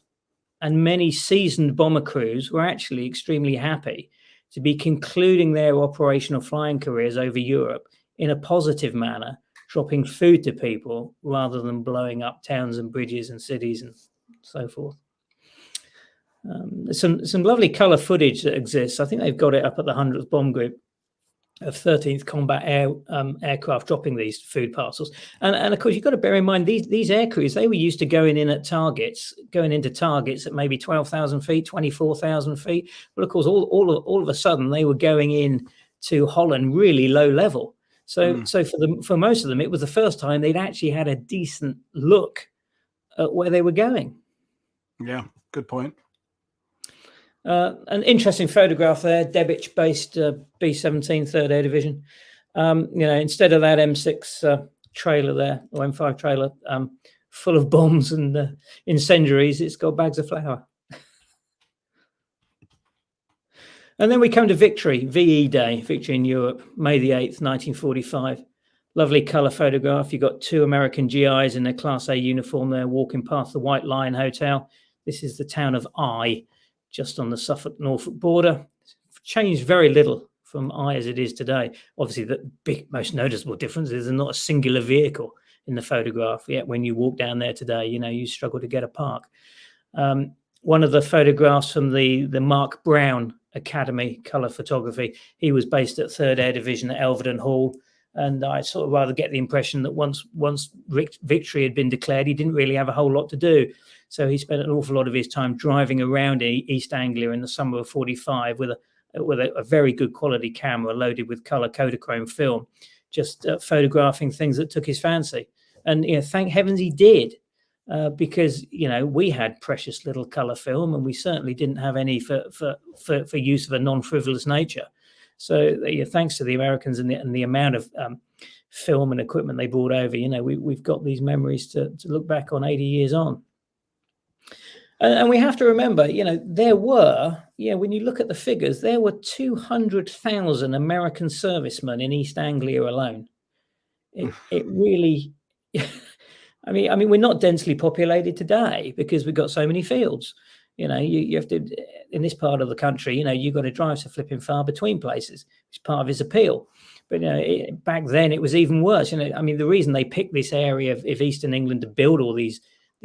And many seasoned bomber crews were actually extremely happy to be concluding their operational flying careers over Europe in a positive manner, dropping food to people rather than blowing up towns and bridges and cities and so forth. There's some lovely colour footage that exists. I think they've got it up at the 100th Bomb Group of 13th Combat Aircraft dropping these food parcels. And of course, you've got to bear in mind, these air crews, they were used to going into targets at maybe 12,000 feet, 24,000 feet. But of course, all of a sudden, they were going in to Holland really low level. So for most of them, it was the first time they'd actually had a decent look at where they were going. Yeah, good point. An interesting photograph there, Debich-based B-17 3rd Air Division. Instead of that M6 trailer there, or M5 trailer, full of bombs and incendiaries, it's got bags of flour. And then we come to Victory, VE Day, Victory in Europe, May the 8th, 1945. Lovely colour photograph. You've got 2 American GIs in their Class A uniform there walking past the White Lion Hotel. This is the town of Eye, just on the Suffolk-Norfolk border. It's changed very little from Eye as it is today. Obviously, the most noticeable difference is there's not a singular vehicle in the photograph. Yet when you walk down there today, you struggle to get a park. One of the photographs from the Mark Brown Academy colour photography, he was based at 3rd Air Division at Elvedon Hall. And I sort of rather get the impression that once victory had been declared, he didn't really have a whole lot to do. So he spent an awful lot of his time driving around East Anglia in the summer of 45 with a very good quality camera loaded with colour Kodachrome film, just photographing things that took his fancy. And thank heavens he did, because we had precious little colour film, and we certainly didn't have any for use of a non-frivolous nature. So thanks to the Americans and the amount of film and equipment they brought over, we've got these memories to look back on 80 years on. And we have to remember, there were, when you look at the figures, there were 200,000 American servicemen in East Anglia alone. It really, I mean, we're not densely populated today because we've got so many fields. You have to, in this part of the country, you've got to drive so flipping far between places, which is part of his appeal. But, back then it was even worse. The reason they picked this area of Eastern England to build all these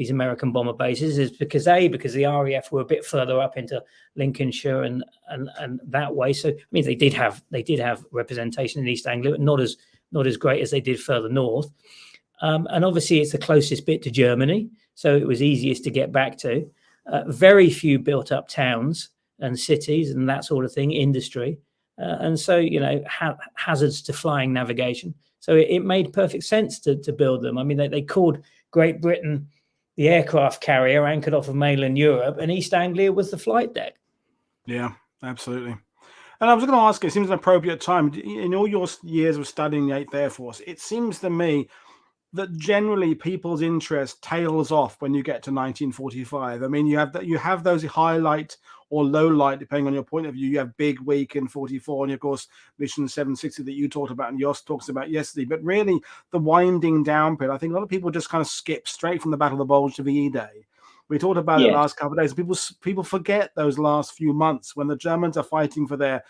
American bomber bases is because the RAF were a bit further up into Lincolnshire and that way. So, they did have representation in East Anglia, but not as great as they did further north. And obviously it's the closest bit to Germany, so it was easiest to get back to. Very few built up towns and cities and that sort of thing, industry. And so, hazards to flying navigation. So it made perfect sense to build them. They called Great Britain the aircraft carrier anchored off of mainland Europe, and East Anglia was the flight deck. Yeah, absolutely. And I was going to ask, it seems an appropriate time in all your years of studying the 8th Air Force. It seems to me that generally people's interest tails off when you get to 1945. I mean, you have those highlight or low light, depending on your point of view. You have Big Week in 44, and of course Mission 760 that you talked about and Yost talks about yesterday. But really, the winding down period, I think a lot of people just kind of skip straight from the Battle of the Bulge to VE Day. We talked about it last couple of days. People forget those last few months when the Germans are fighting for their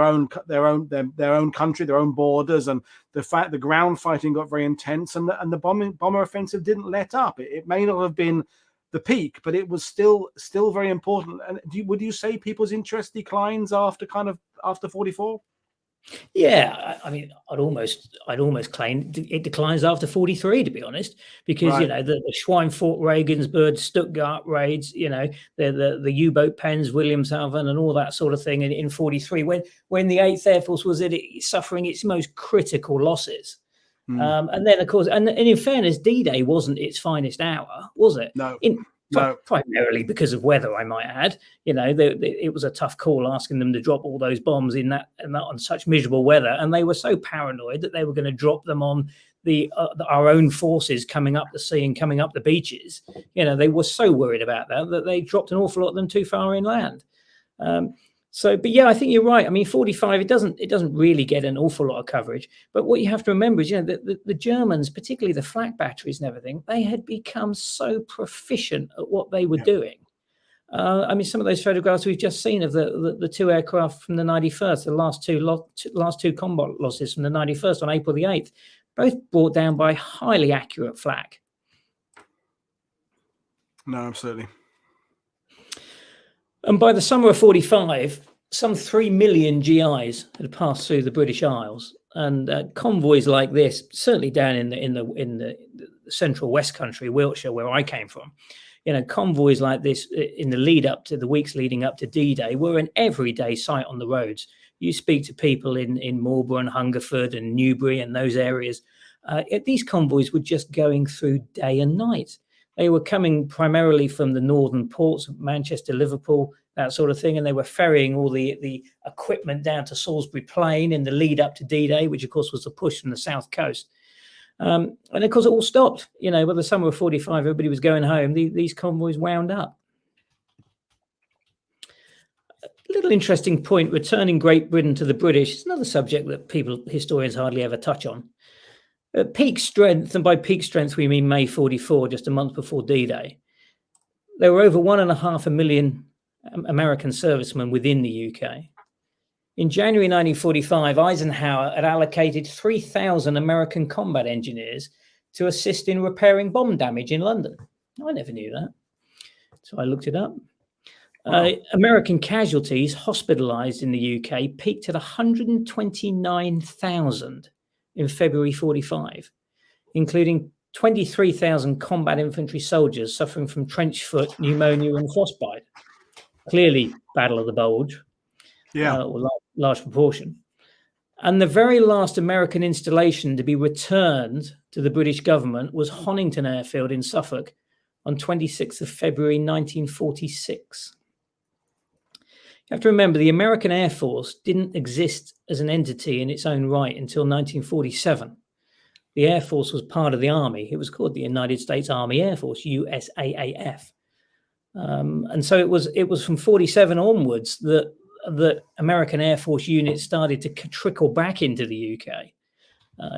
own country, their own borders, and the ground fighting got very intense, and the bomber offensive didn't let up. It may not have been the peak, but it was still very important. And would you say people's interest declines after 44? Yeah, I mean, I'd almost claim it declines after 43, to be honest, because Right. the Schweinfurt, Regensburg, Stuttgart raids, the U-boat pens, Wilhelmshaven, and all that sort of thing in 43, when the 8th Air Force was suffering its most critical losses. And then, of course, and in fairness, D-Day wasn't its finest hour, was it? No. Primarily because of weather, I might add. It was a tough call asking them to drop all those bombs in that on such miserable weather, and they were so paranoid that they were going to drop them on our own forces coming up the sea and coming up the beaches. They were so worried about that they dropped an awful lot of them too far inland. But yeah, I think you're right. I mean, 45, it doesn't really get an awful lot of coverage. But what you have to remember is, the Germans, particularly the flak batteries and everything, they had become so proficient at what they were doing. I mean, some of those photographs we've just seen of the two aircraft from the 91st, the last two combat losses from the 91st on April the 8th, both brought down by highly accurate flak. No, absolutely. And by the summer of 45, some 3 million GIs had passed through the British Isles, and convoys like this, certainly down in the central West Country, Wiltshire, where I came from, convoys like this in the weeks leading up to D-Day were an everyday sight on the roads. You speak to people in Marlborough and Hungerford and Newbury and those areas. These convoys were just going through day and night. They were coming primarily from the northern ports of Manchester, Liverpool, that sort of thing, and they were ferrying all the equipment down to Salisbury Plain in the lead up to D-Day, which of course was the push from the south coast. And of course it all stopped. By the summer of 45, everybody was going home. These convoys wound up. A little interesting point, returning Great Britain to the British, is another subject that historians hardly ever touch on. At peak strength, and by peak strength we mean May 44, just a month before D-Day, there were over 1.5 million American servicemen within the UK. In January 1945, Eisenhower had allocated 3,000 American combat engineers to assist in repairing bomb damage in London. I never knew that, so I looked it up. Wow. American casualties hospitalized in the UK peaked at 129,000 in February 45, including 23,000 combat infantry soldiers suffering from trench foot, pneumonia, and frostbite. Clearly, Battle of the Bulge, or large proportion. And the very last American installation to be returned to the British government was Honington Airfield in Suffolk on 26th of February 1946. You have to remember, the American Air Force didn't exist as an entity in its own right until 1947. The Air Force was part of the Army. It was called the United States Army Air Force, USAAF. And so it was from 47 onwards that American Air Force units started to trickle back into the UK.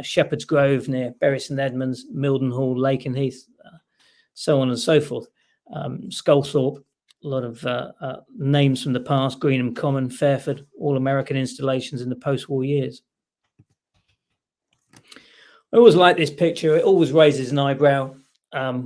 Shepherd's Grove near Bury St Edmunds, Mildenhall, Lakenheath, so on and so forth. Sculthorpe, a lot of names from the past, Greenham Common, Fairford, all American installations in the post-war years. I always like this picture. It always raises an eyebrow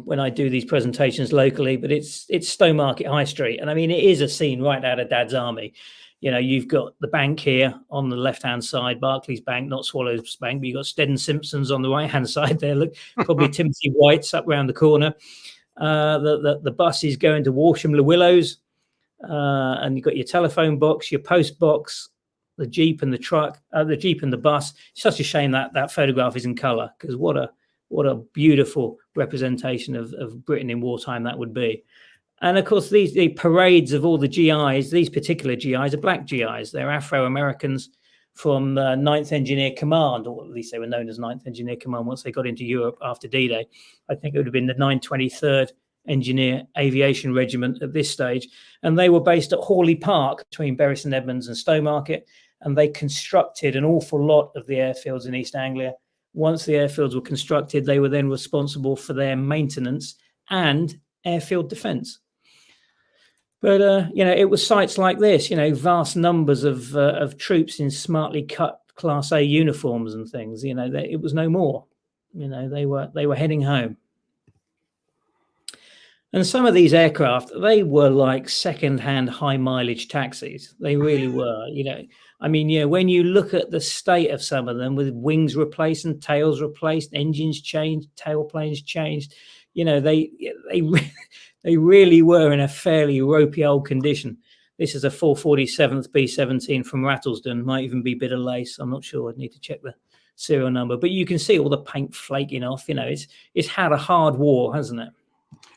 when I do these presentations locally, but it's Stowmarket High Street. And I mean, it is a scene right out of Dad's Army. You've got the bank here on the left-hand side, Barclays Bank, not Swallows Bank, but you've got Stead & Simpsons on the right-hand side there. Look, probably Timothy White's up round the corner. The bus is going to Walsham-le-Willows, and you've got your telephone box, your post box, the Jeep and the truck, the Jeep and the bus. It's such a shame that photograph is in colour, because what a beautiful representation of Britain in wartime that would be. And of course, the parades of all the GIs, these particular GIs are black GIs. They're Afro-Americans from 9th Engineer Command, or at least they were known as 9th Engineer Command once they got into Europe after D-Day. I think it would have been the 923rd Engineer Aviation Regiment at this stage. And they were based at Hawley Park between Bury St Edmunds and Stowmarket. And they constructed an awful lot of the airfields in East Anglia. Once the airfields were constructed, they were then responsible for their maintenance and airfield defence. But, it was sites like this, vast numbers of troops in smartly cut Class A uniforms and things, it was no more. They were heading home. And some of these aircraft, they were like second-hand high-mileage taxis. They really were, when you look at the state of some of them with wings replaced and tails replaced, engines changed, tailplanes changed, they really were in a fairly ropey old condition. This is a 447th B-17 from Rattlesden. Might even be bit of lace. I'm not sure. I'd need to check the serial number. But you can see all the paint flaking off. It's had a hard war, hasn't it?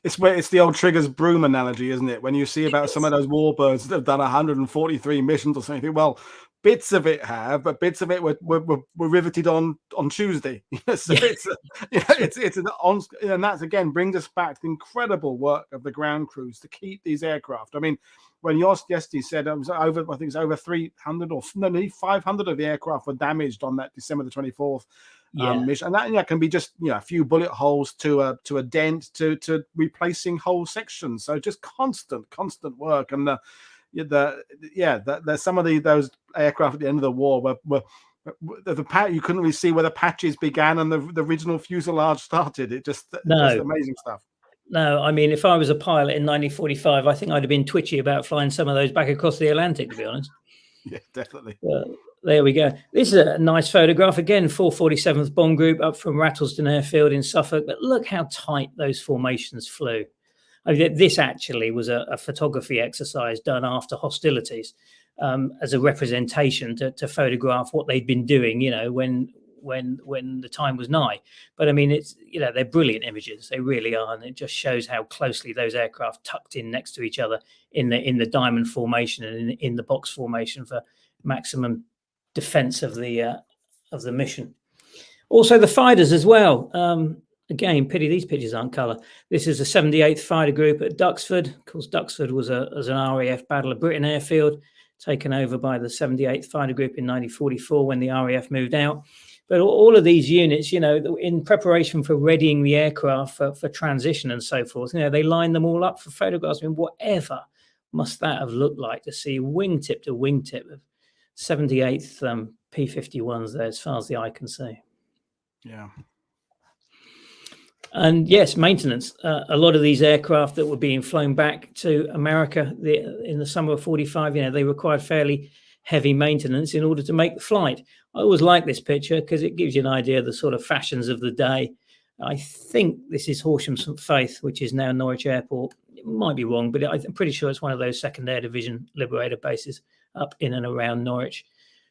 It's the old Trigger's broom analogy, isn't it? When you see about some of those warbirds that have done 143 missions or something, well, bits of it have, but bits of it were riveted on Tuesday. So it's an on, and that's again brings us back to the incredible work of the ground crews to keep these aircraft. I mean, when yesterday said it was over, I think it's over 300 or nearly 500 of the aircraft were damaged on that December the 24th. Mission, and that can be just a few bullet holes to a dent to replacing whole sections. So just constant work. And there's some of those aircraft at the end of the war were you couldn't really see where the patches began and the original fuselage started. Just amazing stuff. No, I mean, if I was a pilot in 1945, I think I'd have been twitchy about flying some of those back across the Atlantic, to be honest. Yeah, definitely. There we go. This is a nice photograph. Again, 447th Bomb Group up from Rattlesden Airfield in Suffolk. But look how tight those formations flew. I mean, this actually was a photography exercise done after hostilities as a representation to photograph what they'd been doing, when the time was nigh. But I mean, it's they're brilliant images. They really are, and it just shows how closely those aircraft tucked in next to each other in the diamond formation and in the box formation for maximum defense of the mission. Also the fighters as well. Again, pity these pictures aren't colour. This is the 78th Fighter Group at Duxford. Of course, Duxford was an RAF Battle of Britain airfield taken over by the 78th Fighter Group in 1944 when the RAF moved out. But all of these units, in preparation for readying the aircraft for transition and so forth, they lined them all up for photographs. I mean, whatever must that have looked like to see wingtip to wingtip of 78th P-51s there as far as the eye can see. Yeah. And yes, maintenance. A lot of these aircraft that were being flown back to America in the summer of 45, they required fairly heavy maintenance in order to make the flight. I always like this picture because it gives you an idea of the sort of fashions of the day. I think this is Horsham St Faith, which is now Norwich Airport. It might be wrong, but I'm pretty sure it's one of those 2nd Air Division Liberator bases up in and around Norwich.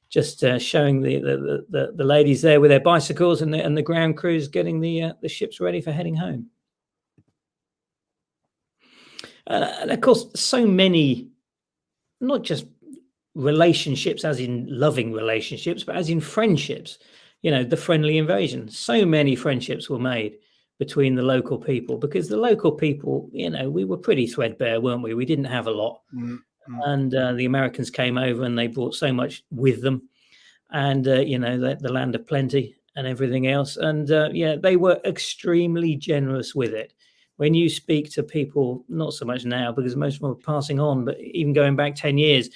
Just showing the ladies there with their bicycles and the ground crews getting the ships ready for heading home. And of course, so many, not just relationships as in loving relationships, but as in friendships, the friendly invasion. So many friendships were made between the local people because the local people, we were pretty threadbare, weren't we? We didn't have a lot. Mm-hmm. And the Americans came over and they brought so much with them and, the land of plenty and everything else. And, they were extremely generous with it. When you speak to people, not so much now because most of them are passing on, but even going back 10 years,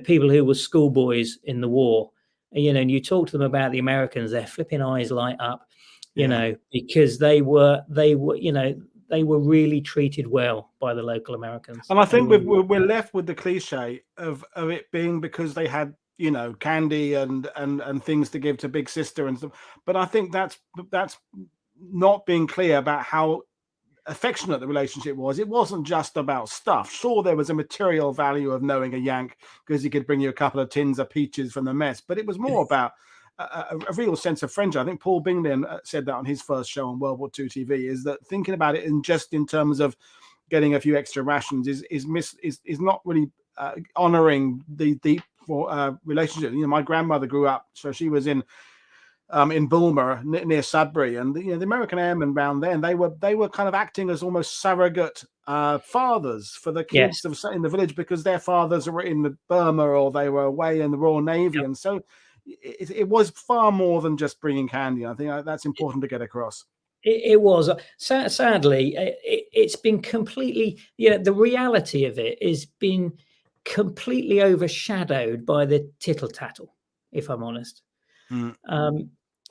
people who were schoolboys in the war, and you talk to them about the Americans, their flipping eyes light up, because they were really treated well by the local Americans. And I think we're left with the cliche of it being because they had, candy and things to give to big sister and stuff. But I think that's not being clear about how affectionate the relationship was. It wasn't just about stuff. Sure, there was a material value of knowing a Yank because he could bring you a couple of tins of peaches from the mess, but it was more about a real sense of friendship. I think Paul Bingley said that on his first show on World War II TV, is that thinking about it in terms of getting a few extra rations is not really honouring the deep relationship. My grandmother grew up, so she was in Bulmer near Sudbury, and the American airmen around then they were kind of acting as almost surrogate fathers for the kids in the village, because their fathers were in the Burma or they were away in the Royal Navy, and so it was far more than just bringing candy. I think that's important to get across. It was. Sadly, it's been completely, the reality of it has been completely overshadowed by the tittle tattle, if I'm honest.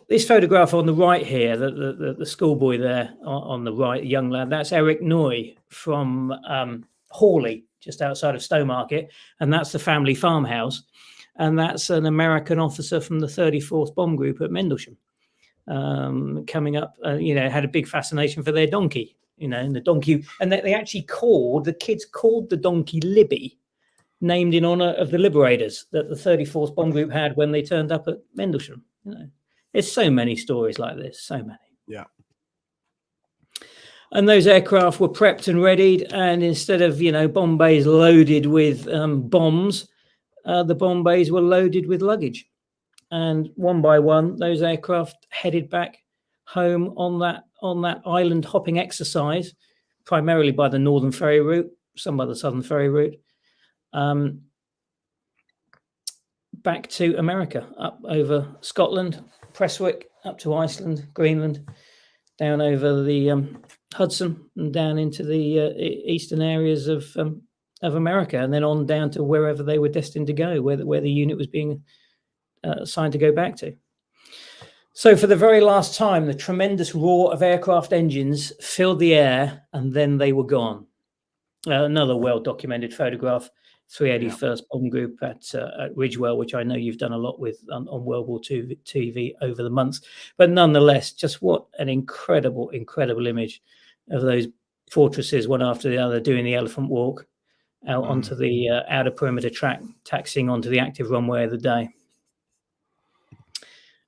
This photograph on the right here, the schoolboy there on the right, the young lad, that's Eric Noy from Hawley, just outside of Stowmarket, and that's the family farmhouse, and that's an American officer from the 34th Bomb Group at Mendlesham. Coming up, had a big fascination for their donkey, and the donkey, and they actually the kids called the donkey Libby, named in honor of the liberators that the 34th Bomb Group had when they turned up at Mendlesham. There's so many stories like this, so many. Yeah. And those aircraft were prepped and readied, and instead of bomb bays loaded with bombs, the bomb bays were loaded with luggage. And one by one, those aircraft headed back home on that island hopping exercise, primarily by the Northern Ferry route, some by the Southern Ferry route, back to America, up over Scotland, Prestwick, up to Iceland, Greenland, down over the Hudson, and down into the eastern areas of America, and then on down to wherever they were destined to go, where the unit was being assigned to go back to. So for the very last time, the tremendous roar of aircraft engines filled the air, and then they were gone. Another well-documented photograph, 381st Bomb Group at Ridgewell, which I know you've done a lot with on World War II TV over the months. But nonetheless, just what an incredible, incredible image of those fortresses, one after the other, doing the elephant walk out onto the outer perimeter track, taxiing onto the active runway of the day.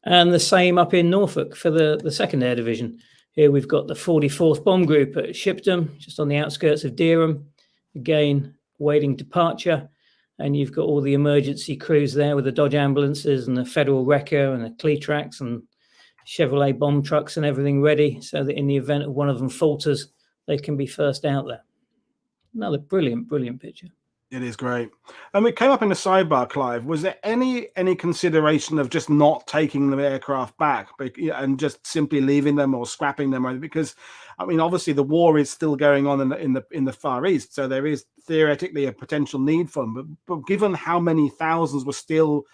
And the same up in Norfolk for the 2nd Air Division. Here we've got the 44th Bomb Group at Shipdham, just on the outskirts of Dereham, again waiting departure. And you've got all the emergency crews there with the Dodge ambulances and the Federal Wrecker and the Cletrax and Chevrolet bomb trucks and everything ready, so that in the event of one of them falters, they can be first out there. Another brilliant, brilliant picture. It is great. And it came up in the sidebar, Clive. Was there any consideration of just not taking the aircraft back and just simply leaving them or scrapping them? Because, I mean, obviously the war is still going on in the Far East, so there is theoretically a potential need for them. But given how many thousands were still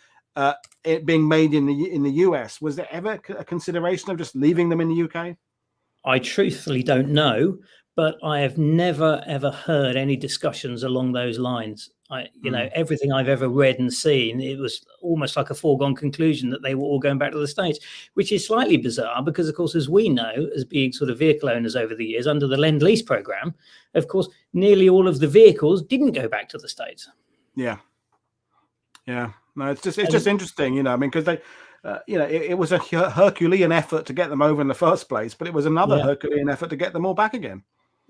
being made in the US, was there ever a consideration of just leaving them in the UK? I truthfully don't know. But I have never, ever heard any discussions along those lines. Everything I've ever read and seen, it was almost like a foregone conclusion that they were all going back to the States, which is slightly bizarre because, of course, as we know, as being sort of vehicle owners over the years under the Lend-Lease program, of course, nearly all of the vehicles didn't go back to the States. Yeah. No, it's just interesting, I mean, because they. It was a Herculean effort to get them over in the first place, but it was another Herculean effort to get them all back again.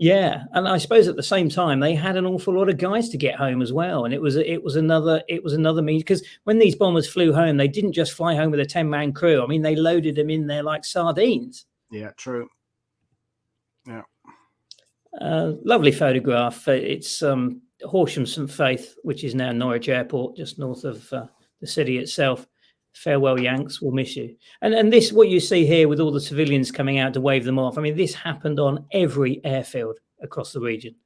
Yeah, and I suppose at the same time they had an awful lot of guys to get home as well, and it was another means, because when these bombers flew home, they didn't just fly home with a 10-man crew. I mean, they loaded them in there like sardines. Yeah, true. Yeah, lovely photograph. It's Horsham St Faith, which is now Norwich Airport, just north of the city itself. Farewell, Yanks, we'll miss you. And this, what you see here with all the civilians coming out to wave them off, I mean, this happened on every airfield across the region.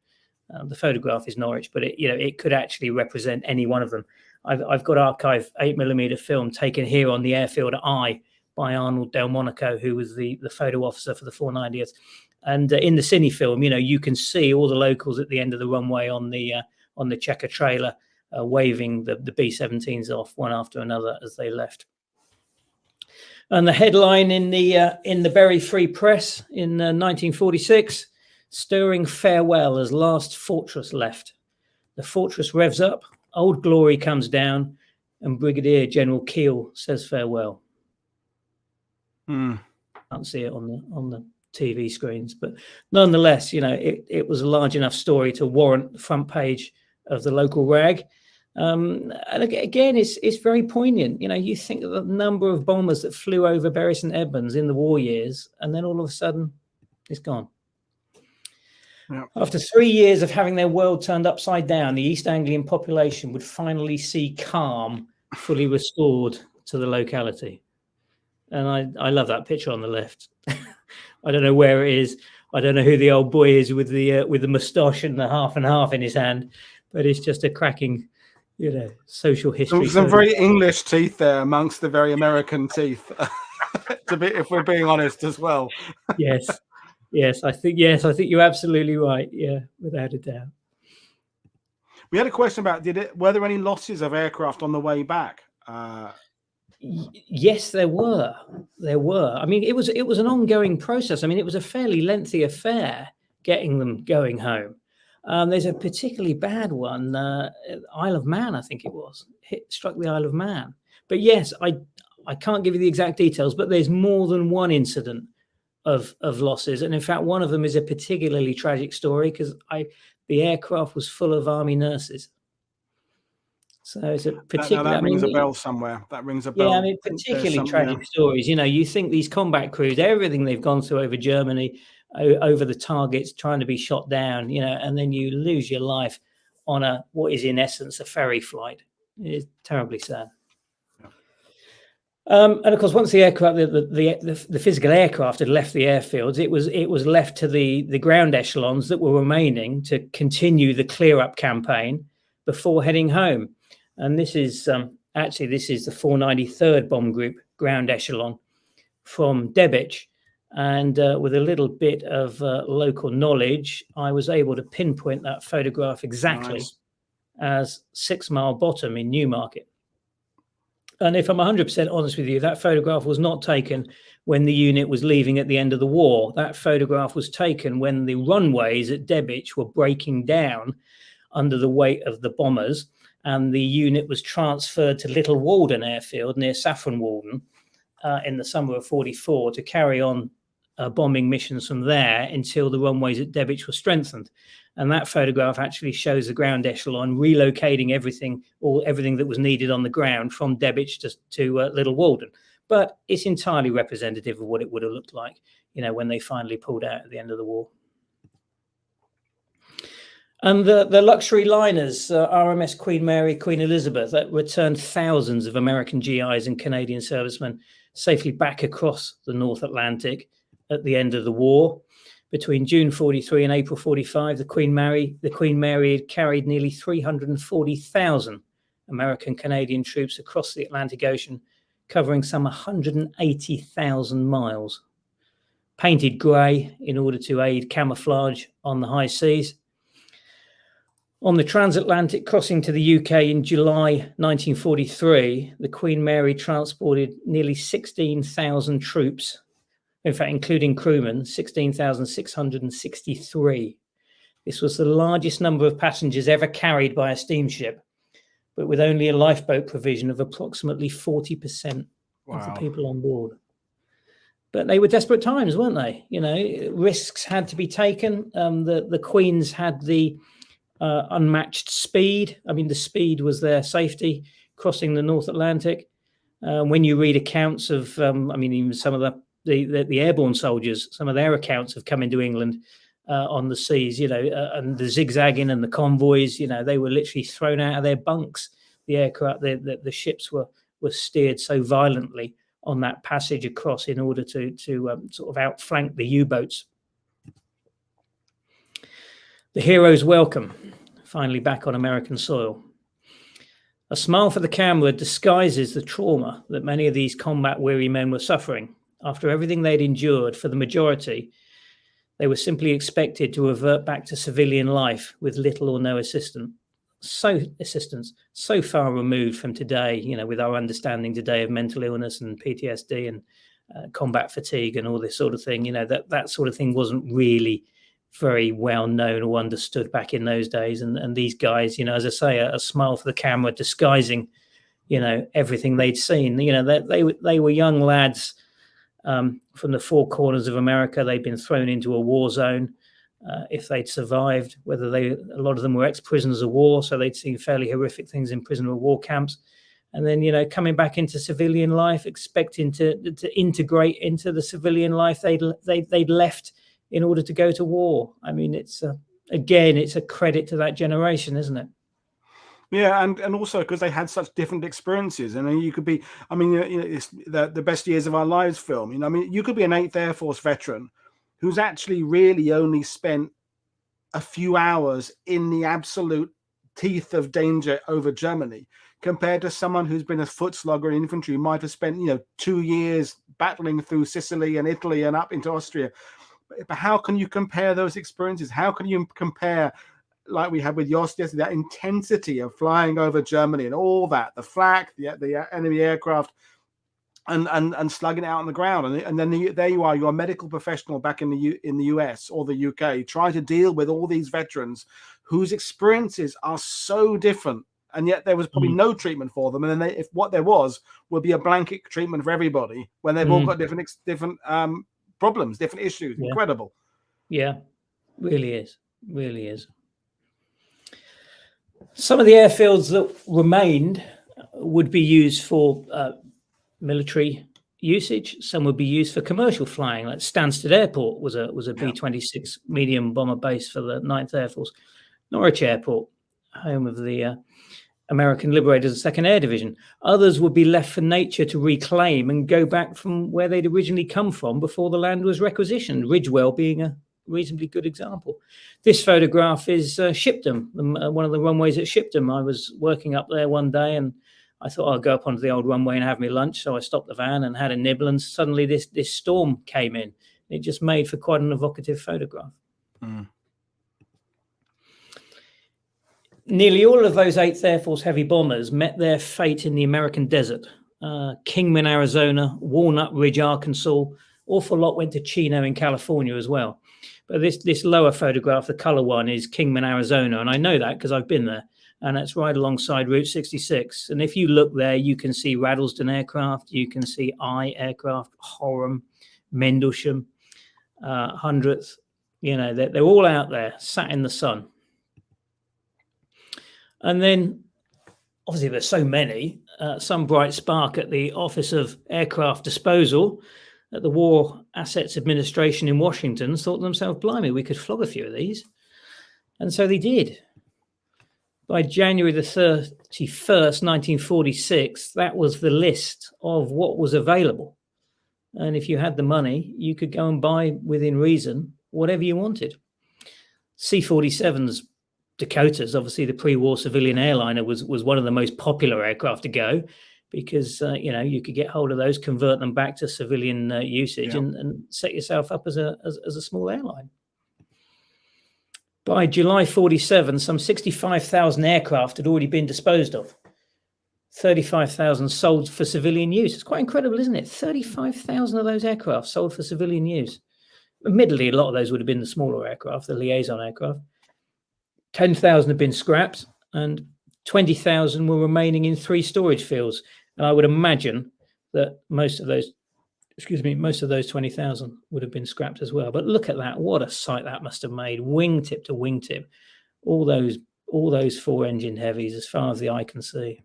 The photograph is Norwich, but it could actually represent any one of them. I've got archive 8mm film taken here on the airfield I by Arnold Delmonico, who was the photo officer for the 490th. And in the cine film, you can see all the locals at the end of the runway on the checker trailer, waving the B-17s off one after another as they left. And the headline in the Bury Free Press in 1946, stirring farewell as last fortress left. The fortress revs up, Old Glory comes down, and Brigadier General Keel says farewell. Can't see it on the TV screens. But nonetheless, it was a large enough story to warrant the front page of the local rag. And again, it's very poignant. You think of the number of bombers that flew over Bury St Edmunds in the war years, and then all of a sudden, it's gone. Yeah. After 3 years of having their world turned upside down, the East Anglian population would finally see calm fully restored to the locality. And I love that picture on the left. I don't know where it is. I don't know who the old boy is with the moustache and the half and half in his hand, but it's just a cracking, social history. Some very English teeth there amongst the very American teeth, if we're being honest as well. Yes, I think you're absolutely right. Yeah, without a doubt. We had a question about were there any losses of aircraft on the way back? Yes, there were. I mean, it was an ongoing process. I mean, it was a fairly lengthy affair getting them going home. There's a particularly bad one, Isle of Man, I think it was. Struck the Isle of Man. But yes, I can't give you the exact details, but there's more than one incident of losses. And in fact, one of them is a particularly tragic story because the aircraft was full of army nurses. So it's a particular. That rings a bell somewhere. That rings a bell. Yeah, I mean, particularly tragic stories. You think these combat crews, everything they've gone through over Germany, over the targets, trying to be shot down, and then you lose your life on what is in essence a ferry flight. It's terribly sad. And of course, once the aircraft, the physical aircraft had left the airfields, it was left to the ground echelons that were remaining to continue the clear up campaign before heading home. And this is the 493rd Bomb Group ground echelon from Debich. And with a little bit of local knowledge, I was able to pinpoint that photograph exactly as 6 Mile Bottom in Newmarket. And if I'm 100% honest with you, that photograph was not taken when the unit was leaving at the end of the war. That photograph was taken when the runways at Debich were breaking down under the weight of the bombers, and the unit was transferred to Little Walden Airfield near Saffron Walden in the summer of 44 to carry on bombing missions from there until the runways at Debich were strengthened. And that photograph actually shows the ground echelon relocating everything that was needed on the ground from Debich to Little Walden. But it's entirely representative of what it would have looked like, when they finally pulled out at the end of the war. And the luxury liners, RMS Queen Mary, Queen Elizabeth, that returned thousands of American GIs and Canadian servicemen safely back across the North Atlantic at the end of the war. Between June 43 and April 45, the Queen Mary had carried nearly 340,000 American Canadian troops across the Atlantic Ocean, covering some 180,000 miles. Painted grey in order to aid camouflage on the high seas. On the transatlantic crossing to the UK in July 1943, the Queen Mary transported nearly 16,000 troops. In fact, including crewmen, 16,663. This was the largest number of passengers ever carried by a steamship, but with only a lifeboat provision of approximately 40% of the people on board. But they were desperate times, weren't they? Risks had to be taken. The Queens had the unmatched speed. I mean, the speed was their safety crossing the North Atlantic. When you read accounts of, even some of the airborne soldiers, some of their accounts have come into England on the seas, and the zigzagging and the convoys, they were literally thrown out of their bunks. The aircraft, the ships were steered so violently on that passage across in order to sort of outflank the U-boats. The hero's welcome, finally back on American soil. A smile for the camera disguises the trauma that many of these combat-weary men were suffering. After everything they'd endured, for the majority, they were simply expected to revert back to civilian life with little or no assistance. So far removed from today, with our understanding today of mental illness and PTSD and combat fatigue and all this sort of thing, that sort of thing wasn't really very well known or understood back in those days. And these guys, as I say, a smile for the camera disguising, everything they'd seen. They were young lads from the four corners of America. They'd been thrown into a war zone. If they'd survived, a lot of them were ex-prisoners of war, so they'd seen fairly horrific things in prisoner of war camps. And then, coming back into civilian life, expecting to integrate into the civilian life they'd left in order to go to war. I mean, it's a credit to that generation, isn't it? Yeah, and also because they had such different experiences, and you could be, I mean, it's the Best Years of Our Lives film. I mean, you could be an 8th Air Force veteran who's actually really only spent a few hours in the absolute teeth of danger over Germany, compared to someone who's been a foot slugger in infantry, might have spent 2 years battling through Sicily and Italy and up into Austria. But how can you compare those experiences? How can you compare, like we had with Yost yesterday, that intensity of flying over Germany and all that, the flak, the enemy aircraft, and slugging it out on the ground, and then there you are, you're a medical professional back in the US or the UK, trying to deal with all these veterans whose experiences are so different, and yet there was probably no treatment for them, and then if what there was would be a blanket treatment for everybody when they've all got different problems, different issues. Yeah. Incredible. Yeah, really is. Some of the airfields that remained would be used for military usage. Some would be used for commercial flying, like Stansted Airport was a B-26 medium bomber base for the 9th Air Force. Norwich Airport, home of the American Liberators and 2nd Air Division. Others would be left for nature to reclaim and go back from where they'd originally come from before the land was requisitioned, Ridgewell being a reasonably good example. This photograph is Shipdham, one of the runways at Shipdham. I was working up there one day and I thought I'd go up onto the old runway and have me lunch. So I stopped the van and had a nibble, and suddenly this storm came in. It just made for quite an evocative photograph. Nearly all of those 8th Air Force heavy bombers met their fate in the American desert. Kingman, Arizona, Walnut Ridge, Arkansas. Awful lot went to Chino in California as well. But this lower photograph, the color one, is Kingman, Arizona. And I know that because I've been there. And that's right alongside Route 66. And if you look there, you can see Raddleston aircraft. You can see I aircraft, Horham, Mendlesham, 100th. They're all out there, sat in the sun. And then, obviously, there's so many. Some bright spark at the Office of Aircraft Disposal at the War Assets Administration in Washington thought to themselves, blimey, we could flog a few of these. And so they did. By January the 31st, 1946, that was the list of what was available. And if you had the money, you could go and buy, within reason, whatever you wanted. C-47s, Dakotas, obviously the pre-war civilian airliner, was one of the most popular aircraft to go because, you could get hold of those, convert them back to civilian usage and set yourself up as a small airline. By July 47, some 65,000 aircraft had already been disposed of. 35,000 sold for civilian use. It's quite incredible, isn't it? 35,000 of those aircraft sold for civilian use. Admittedly, a lot of those would have been the smaller aircraft, the liaison aircraft. 10,000 had been scrapped and 20,000 were remaining in 3 storage fields. And I would imagine that most of those 20,000 would have been scrapped as well. But look at that. What a sight that must have made. Wingtip to wingtip. All those 4-engine heavies as far as the eye can see.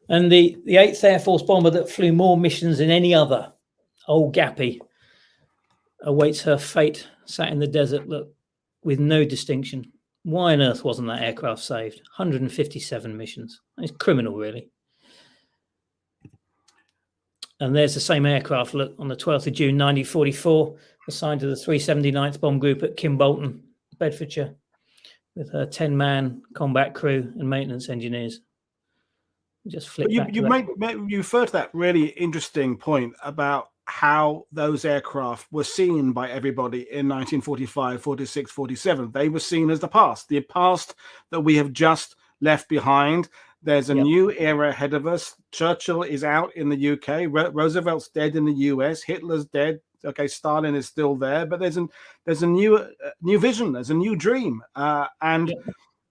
And the 8th Air Force bomber that flew more missions than any other, Old Gappy, awaits her fate, sat in the desert, look, with no distinction. Why on earth wasn't that aircraft saved? 157 missions. It's criminal, really. And there's the same aircraft, look, on the 12th of June, 1944, assigned to the 379th Bomb Group at Kimbolton, Bedfordshire, with her 10-man combat crew and maintenance engineers. Just flip back. You refer to that really interesting point about how those aircraft were seen by everybody in 1945, 46, 47. They were seen as the past that we have just left behind. There's a new era ahead of us. Churchill is out in the UK. Roosevelt's dead in the US. Hitler's dead. Okay, Stalin is still there, but there's a new vision. There's a new dream.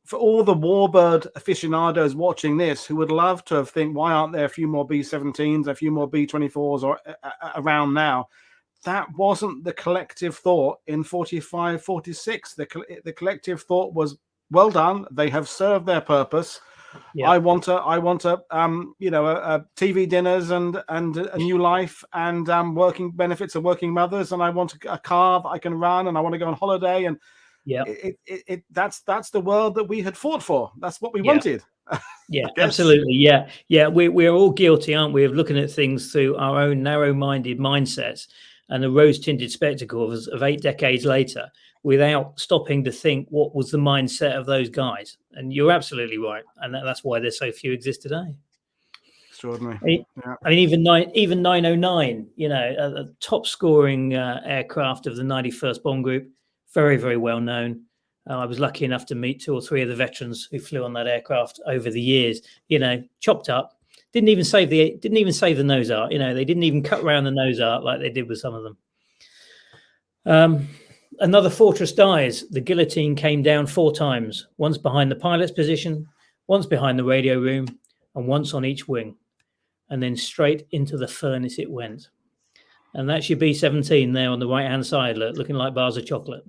for all the warbird aficionados watching this who would love to have think, why aren't there a few more B-17s, a few more B-24s or around now? That wasn't the collective thought in 45, 46. The collective thought was, well done. They have served their purpose. Yep. I want a TV dinners and a new life and working benefits of working mothers, and I want a car that I can run, and I want to go on holiday, and that's the world that we had fought for. That's what we wanted. Yeah, absolutely. Yeah. We're all guilty, aren't we, of looking at things through our own narrow-minded mindsets and the rose-tinted spectacles of 8 decades later, without stopping to think what was the mindset of those guys. And you're absolutely right, and that's why there's so few exist today. Extraordinary. I mean, even 909, a top-scoring aircraft of the 91st Bomb Group, very, very well known. I was lucky enough to meet 2 or 3 of the veterans who flew on that aircraft over the years. Chopped up. Didn't even save the nose art. They didn't even cut around the nose art like they did with some of them. Another fortress dies. The guillotine came down 4 times, once behind the pilot's position, once behind the radio room, and once on each wing. And then straight into the furnace it went. And that's your B-17 there on the right-hand side, looking like bars of chocolate.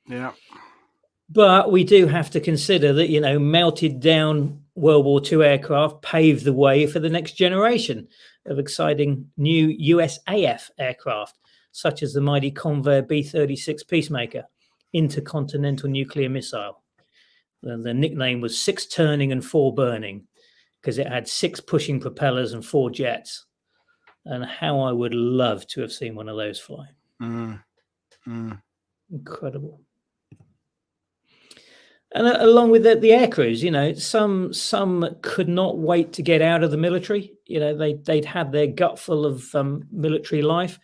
Yeah. But we do have to consider that, melted down World War II aircraft paved the way for the next generation of exciting new USAF aircraft, such as the mighty Convair B-36 Peacemaker intercontinental nuclear missile. The nickname was 6 turning and 4 burning, because it had 6 pushing propellers and 4 jets. And how I would love to have seen one of those fly. Incredible. And along with the air crews, some could not wait to get out of the military. They'd had their gut full of military life.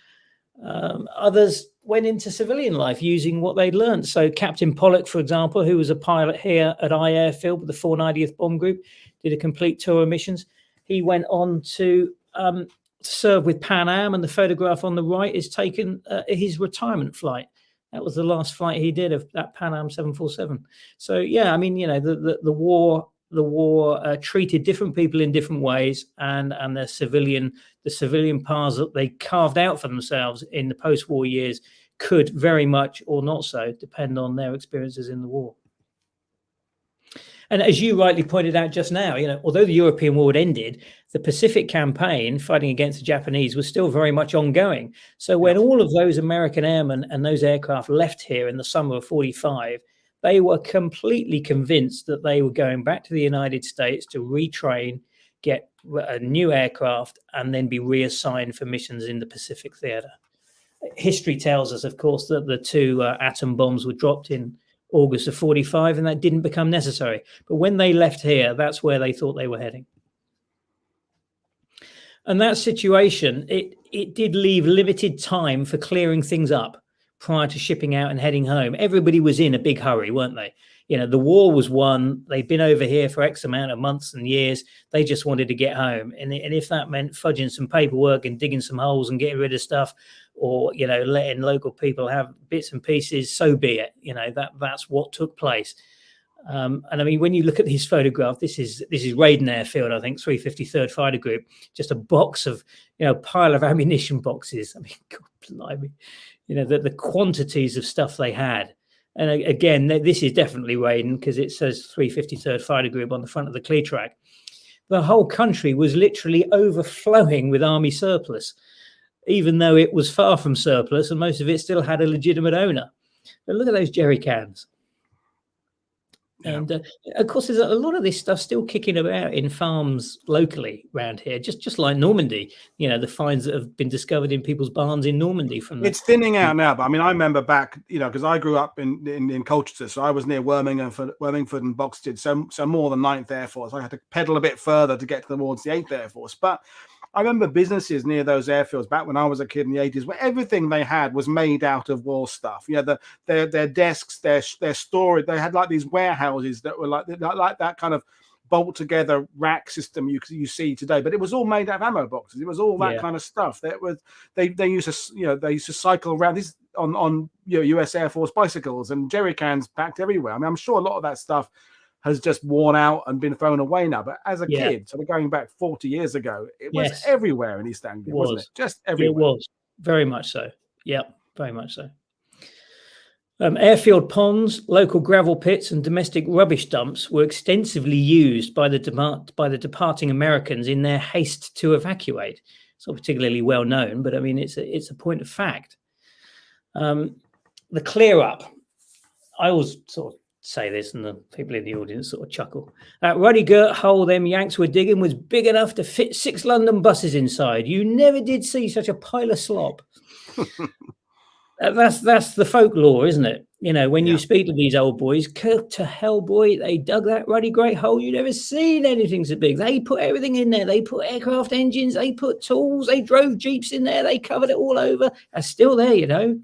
Others went into civilian life using what they'd learned. So Captain Pollock, for example, who was a pilot here at Airfield with the 490th Bomb Group, did a complete tour of missions. He went on to serve with Pan Am, and the photograph on the right is taken his retirement flight. That was the last flight he did of that Pan Am 747. So yeah, I mean, the war treated different people in different ways, and the civilian paths that they carved out for themselves in the post-war years could very much, or not so, depend on their experiences in the war. And as you rightly pointed out just now, although the European war had ended, the Pacific campaign fighting against the Japanese was still very much ongoing. So when all of those American airmen and those aircraft left here in the summer of 45, they were completely convinced that they were going back to the United States to retrain, get a new aircraft, and then be reassigned for missions in the Pacific theater. History tells us, of course, that the 2 atom bombs were dropped in August of 45, and that didn't become necessary. But when they left here, that's where they thought they were heading. And that situation, it did leave limited time for clearing things up prior to shipping out and heading home. Everybody was in a big hurry, weren't they? The war was won. They'd been over here for X amount of months and years. They just wanted to get home. And if that meant fudging some paperwork and digging some holes and getting rid of stuff, or, letting local people have bits and pieces, so be it. That's what took place. And I mean, when you look at this photograph, this is Raiden Airfield, I think, 353rd Fighter Group, just a box of, pile of ammunition boxes. I mean, God blimey, the quantities of stuff they had. And again, this is definitely Raiden, because it says 353rd Fighter Group on the front of the clear track. The whole country was literally overflowing with army surplus, even though it was far from surplus and most of it still had a legitimate owner. But look at those jerry cans. Yeah. And of course, there's a lot of this stuff still kicking about in farms locally around here, just like Normandy. The finds that have been discovered in people's barns in Normandy. It's thinning out now, but I mean, I remember back, because I grew up in Colchester, so I was near Wormingford and Boxted, so more than 9th Air Force. I had to pedal a bit further to get towards the 8th Air Force, but I remember businesses near those airfields back when I was a kid in the 80s, where everything they had was made out of war stuff. Their desks, their storage. They had like these warehouses that were like that kind of bolt together rack system you see today, but it was all made out of ammo boxes. It was all that kind of stuff. That was they used to they used to cycle around. on US Air Force bicycles and jerry cans packed everywhere. I mean, I'm sure a lot of that stuff has just worn out and been thrown away now. But as a kid, sort of going back 40 years ago, it was everywhere in East Anglia, wasn't it? Just everywhere. It was very much so. Yeah, very much so. Airfield ponds, local gravel pits, and domestic rubbish dumps were extensively used by the departing Americans in their haste to evacuate. It's not particularly well known, but I mean, it's a point of fact. The clear up. I always sort of say this, and the people in the audience sort of chuckle. That ruddy girt hole them Yanks were digging was big enough to fit 6 London buses inside. You never did see such a pile of slop. That's the folklore, isn't it? When you speak to these old boys, to hell, boy, they dug that ruddy great hole. You never seen anything so big. They put everything in there. They put aircraft engines. They put tools. They drove jeeps in there. They covered it all over. It's still there,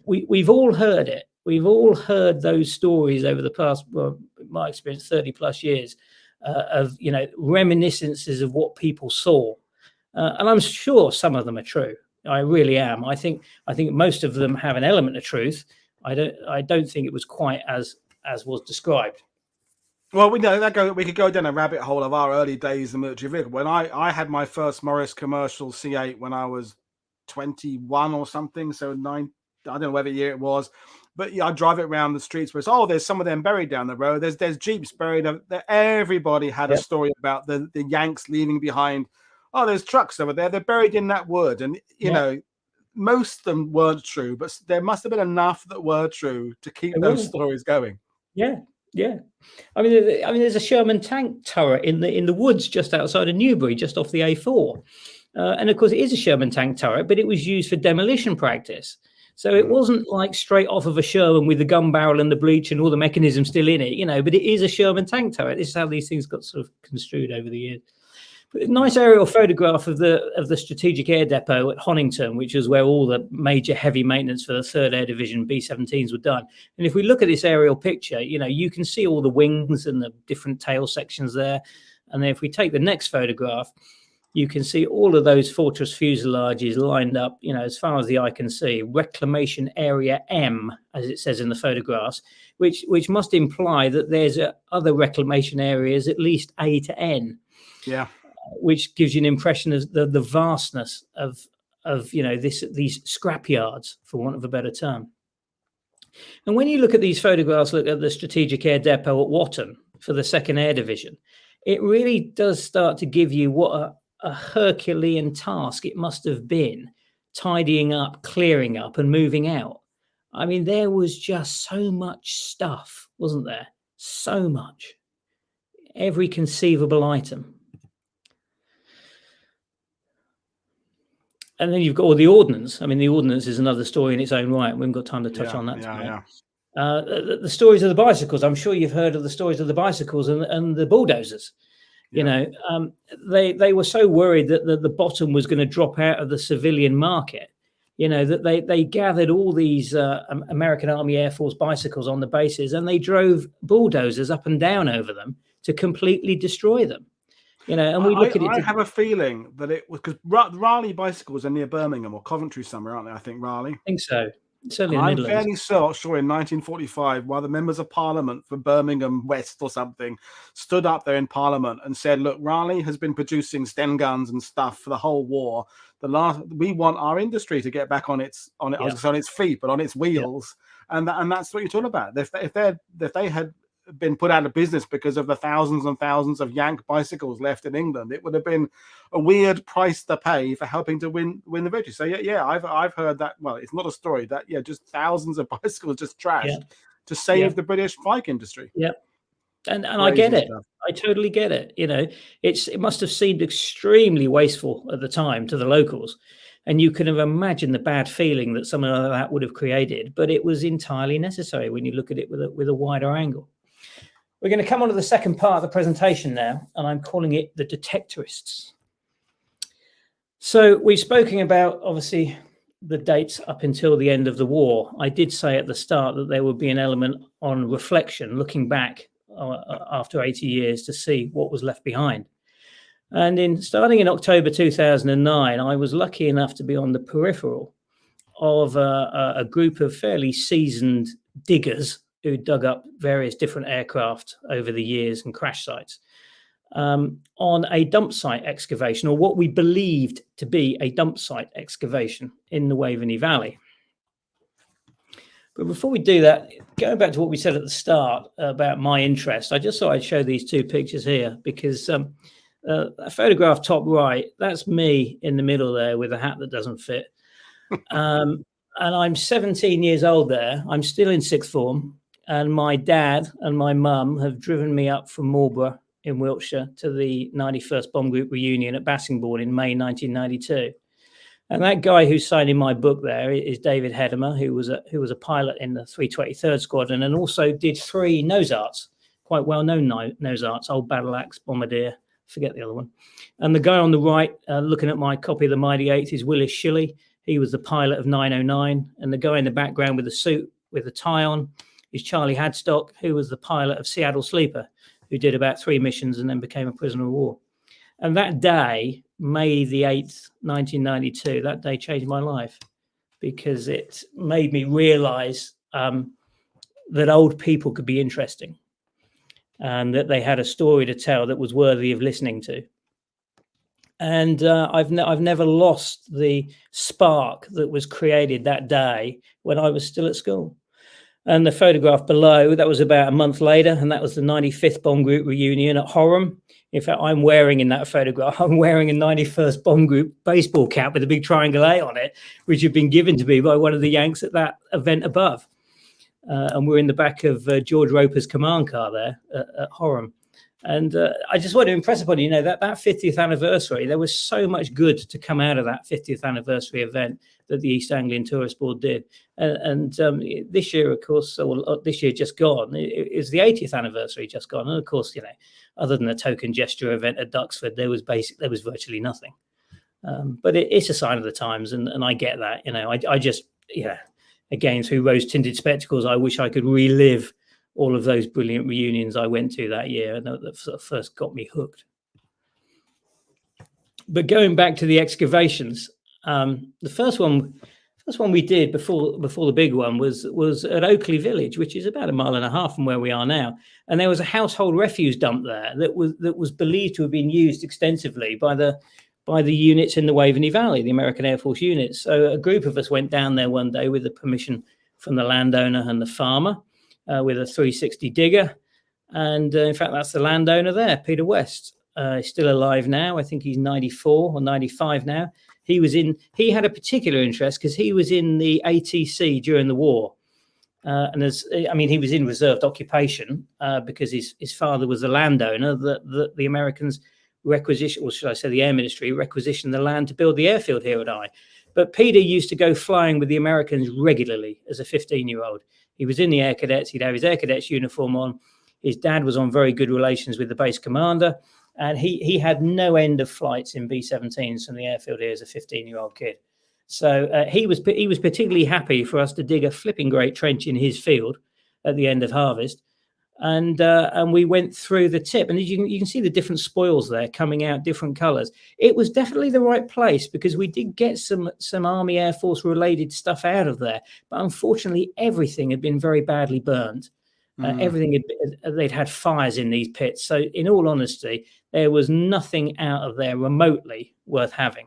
We've all heard it. We've all heard those stories over the past, well, in my experience, 30 plus years of, reminiscences of what people saw. And I'm sure some of them are true. I really am. I think most of them have an element of truth. I don't think it was quite as was described. Well, we could go down a rabbit hole of our early days in the military vehicle. When I had my first Morris commercial C8 when I was 21 or something, so I don't know whether year it was, but I drive it around the streets where it's, there's some of them buried down the road. There's jeeps buried. Everybody had a story about the Yanks leaving behind. There's trucks over there. They're buried in that wood. And, most of them weren't true, but there must have been enough that were true to keep those stories going. Yeah. Yeah. I mean, there's a Sherman tank turret in the woods just outside of Newbury, just off the A4. And, of course, it is a Sherman tank turret, but it was used for demolition practice. So it wasn't like straight off of a Sherman with the gun barrel and the breech and all the mechanism still in it, but it is a Sherman tank turret. This is how these things got sort of construed over the years. But a nice aerial photograph of the strategic air depot at Honington, which is where all the major heavy maintenance for the 3rd Air Division B-17s were done. And if we look at this aerial picture, you can see all the wings and the different tail sections there. And then if we take the next photograph, you can see all of those Fortress fuselages lined up, as far as the eye can see. Reclamation Area M, as it says in the photographs, which must imply that there's other reclamation areas, at least A to N. Yeah. Which gives you an impression of the vastness of these scrapyards, for want of a better term. And when you look at these photographs, look at the Strategic Air Depot at Watton for the 2nd Air Division, it really does start to give you what a Herculean task it must have been, tidying up, clearing up, and moving out. I mean, there was just so much stuff, wasn't there? So much. Every conceivable item. And then you've got all the ordnance. I mean, the ordnance is another story in its own right. We haven't got time to touch on that tonight. The stories of the bicycles. I'm sure you've heard of the stories of the bicycles and the bulldozers. They were so worried that the bottom was going to drop out of the civilian market, that they gathered all these American Army Air Force bicycles on the bases, and they drove bulldozers up and down over them to completely destroy them. And we look at it. I have a feeling that it was because Raleigh bicycles are near Birmingham or Coventry somewhere, aren't they? I think Raleigh. I think so. Certainly in the Midlands. I'm fairly sure in 1945, while the members of Parliament for Birmingham West or something stood up there in Parliament and said, "Look, Raleigh has been producing Sten guns and stuff for the whole war. We want our industry to get back on its feet, but on its wheels." And that's what you're talking about. If they had been put out of business because of the thousands and thousands of Yank bicycles left in England, it would have been a weird price to pay for helping to win the victory. So I've heard that. Well, it's not a story that just thousands of bicycles just trashed to save the British bike industry. Yeah, and I get it. Stuff. I totally get it. It must have seemed extremely wasteful at the time to the locals, and you can have imagined the bad feeling that something like that would have created. But it was entirely necessary when you look at it with a wider angle. We're going to come on to the second part of the presentation now, and I'm calling it the detectorists. So we've spoken about, obviously, the dates up until the end of the war. I did say at the start that there would be an element on reflection, looking back after 80 years to see what was left behind. And starting in October 2009, I was lucky enough to be on the peripheral of a group of fairly seasoned diggers who dug up various different aircraft over the years and crash sites on a dump site excavation, or what we believed to be a dump site excavation in the Waveney Valley. But before we do that, going back to what we said at the start about my interest, I just thought I'd show these two pictures here, because a photograph top right, that's me in the middle there with a hat that doesn't fit. And I'm 17 years old there. I'm still in sixth form. And my dad and my mum have driven me up from Marlborough in Wiltshire to the 91st Bomb Group reunion at Bassingbourn in May 1992. And that guy who's signing my book there is David Hedimer, who was a pilot in the 323rd Squadron and also did 3 nose arts, quite well-known nose arts, Old Battle Axe, Bombardier, forget the other one. And the guy on the right, looking at my copy of the Mighty Eight, is Willis Shilley. He was the pilot of 909. And the guy in the background with the suit, with the tie on, is Charlie Hadstock, who was the pilot of Seattle Sleeper, who did about 3 missions and then became a prisoner of war. And that day, May the 8th, 1992, that day changed my life, because it made me realize that old people could be interesting and that they had a story to tell that was worthy of listening to. And I've never lost the spark that was created that day when I was still at school. And the photograph below, that was about a month later, and that was the 95th Bomb Group reunion at Horham. In fact, I'm wearing in that photograph, I'm wearing a 91st Bomb Group baseball cap with a big triangle A on it, which had been given to me by one of the Yanks at that event above. And we're in the back of George Roper's command car there at Horham. And I just want to impress upon you, that 50th anniversary, there was so much good to come out of that 50th anniversary event that the East Anglian Tourist Board did. And this year, of course, this year just gone, it is the 80th anniversary just gone. And of course, other than a token gesture event at Duxford, there was virtually nothing. But it's a sign of the times, and I get that. I just, again, through rose-tinted spectacles, I wish I could relive all of those brilliant reunions I went to that year, and that first got me hooked. But going back to the excavations, the first one we did before the big one was at Oakley Village, which is about 1.5 miles from where we are now. And there was a household refuse dump there that was believed to have been used extensively by the units in the Waveney Valley, the American Air Force units. So a group of us went down there one day with the permission from the landowner and the farmer, with a 360 digger. And in fact, that's the landowner there, Peter West. He's still alive now. I think he's 94 or 95 now. He had a particular interest because he was in the ATC during the war. He was in reserved occupation because his father was the landowner that the Americans requisitioned, or should I say the Air Ministry requisitioned the land to build the airfield here at I. But Peter used to go flying with the Americans regularly as a 15-year-old. He was in the Air Cadets. He'd have his Air Cadets uniform on. His dad was on very good relations with the base commander. And he had no end of flights in B-17s from the airfield here as a 15-year-old kid. So he was particularly happy for us to dig a flipping great trench in his field at the end of harvest. And we went through the tip. And you can see the different spoils there coming out, different colours. It was definitely the right place because we did get some Army Air Force related stuff out of there. But unfortunately, everything had been very badly burned. They'd had fires in these pits. So in all honesty, there was nothing out of there remotely worth having.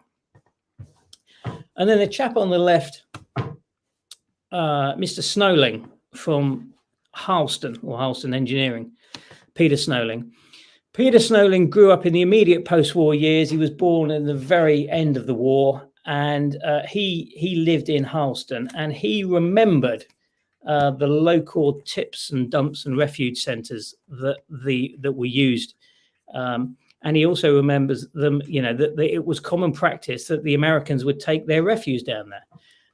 And then the chap on the left, Mr. Snowling from Harleston Engineering, Peter Snowling. Peter Snowling grew up in the immediate post-war years. He was born in the very end of the war, and he lived in Harleston, and he remembered the local tips and dumps and refuge centres that were used. And he also remembers them, that it was common practice that the Americans would take their refuse down there.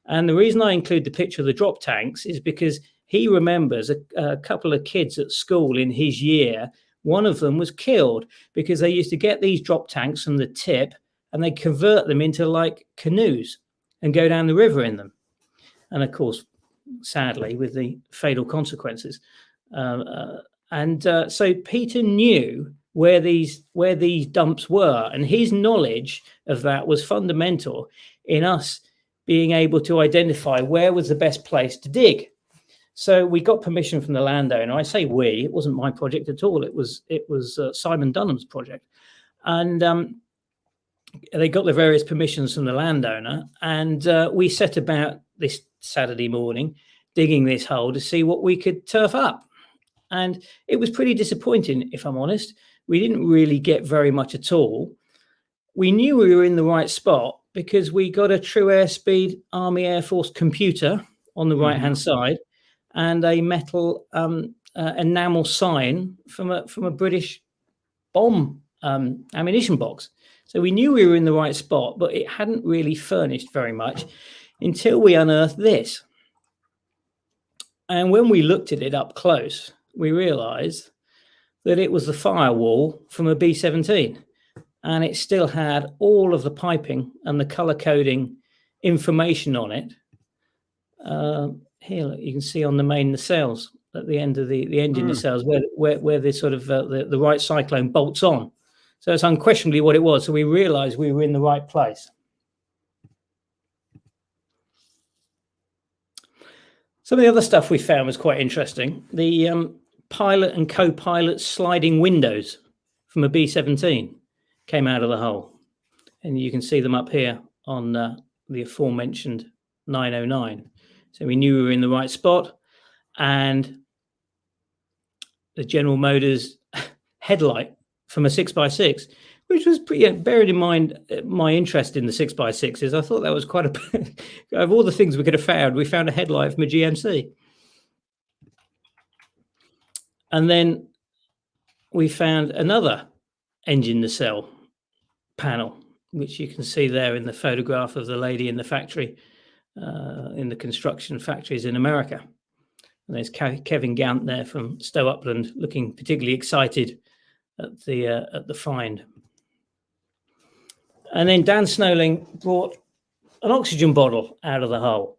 And the reason I include the picture of the drop tanks is because he remembers a couple of kids at school in his year. One of them was killed because they used to get these drop tanks from the tip and they convert them into like canoes and go down the river in them. And of course, sadly, with the fatal consequences. So Peter knew where these dumps were, and his knowledge of that was fundamental in us being able to identify where was the best place to dig. So we got permission from the landowner. I say we, it wasn't my project at all. It was Simon Dunham's project. And they got the various permissions from the landowner. And we set about this Saturday morning digging this hole to see what we could turf up. And it was pretty disappointing, if I'm honest. We didn't really get very much at all. We knew we were in the right spot because we got a true airspeed Army Air Force computer on the right-hand side and a metal enamel sign from a British bomb ammunition box. So we knew we were in the right spot, but it hadn't really furnished very much until we unearthed this. And when we looked at it up close, we realized that it was the firewall from a B-17. And it still had all of the piping and the color coding information on it. Here, look, you can see on the main nacelles at the end of the engine nacelles where the sort of the right cyclone bolts on. So it's unquestionably what it was. So we realized we were in the right place. Some of the other stuff we found was quite interesting. The pilot and co-pilot sliding windows from a B-17 came out of the hole. And you can see them up here on the aforementioned 909. So we knew we were in the right spot. And the General Motors headlight from a 6x6, which was pretty, bearing in mind my interest in the 6x6s, I thought that was quite a, of all the things we could have found, we found a headlight from a GMC. And then we found another engine nacelle panel, which you can see there in the photograph of the lady in the factory, in the construction factories in America. And there's Kevin Gant there from Stow Upland, looking particularly excited at the find. And then Dan Snowling brought an oxygen bottle out of the hole.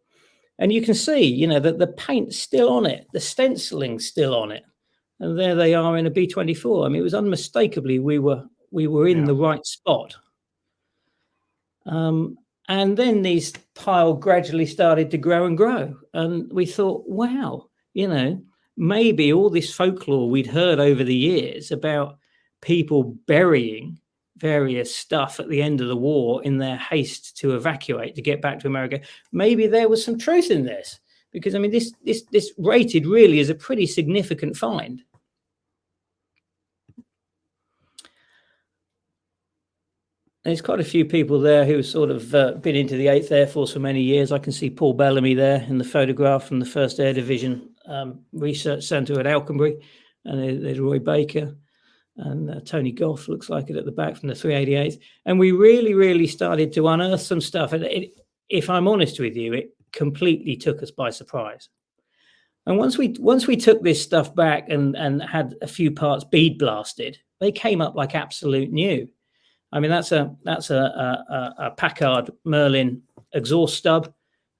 And you can see, you know, that the paint's still on it, the stenciling's still on it. And there they are in a B-24. I mean, it was unmistakably we were in the right spot. And then these pile gradually started to grow and grow. And we thought, wow, you know, maybe all this folklore we'd heard over the years about people burying various stuff at the end of the war in their haste to evacuate to get back to America, maybe there was some truth in this. Because, I mean, this rated really as a pretty significant find. There's quite a few people there who sort of been into the 8th Air Force for many years. I can see Paul Bellamy there in the photograph from the 1st Air Division Research Centre at Alconbury. And there's Roy Baker and Tony Goff looks like it at the back from the 388th. And we really, really started to unearth some stuff. And if I'm honest with you, it completely took us by surprise. And once we took this stuff back and had a few parts bead blasted, they came up like absolute new. I mean, that's a Packard Merlin exhaust stub,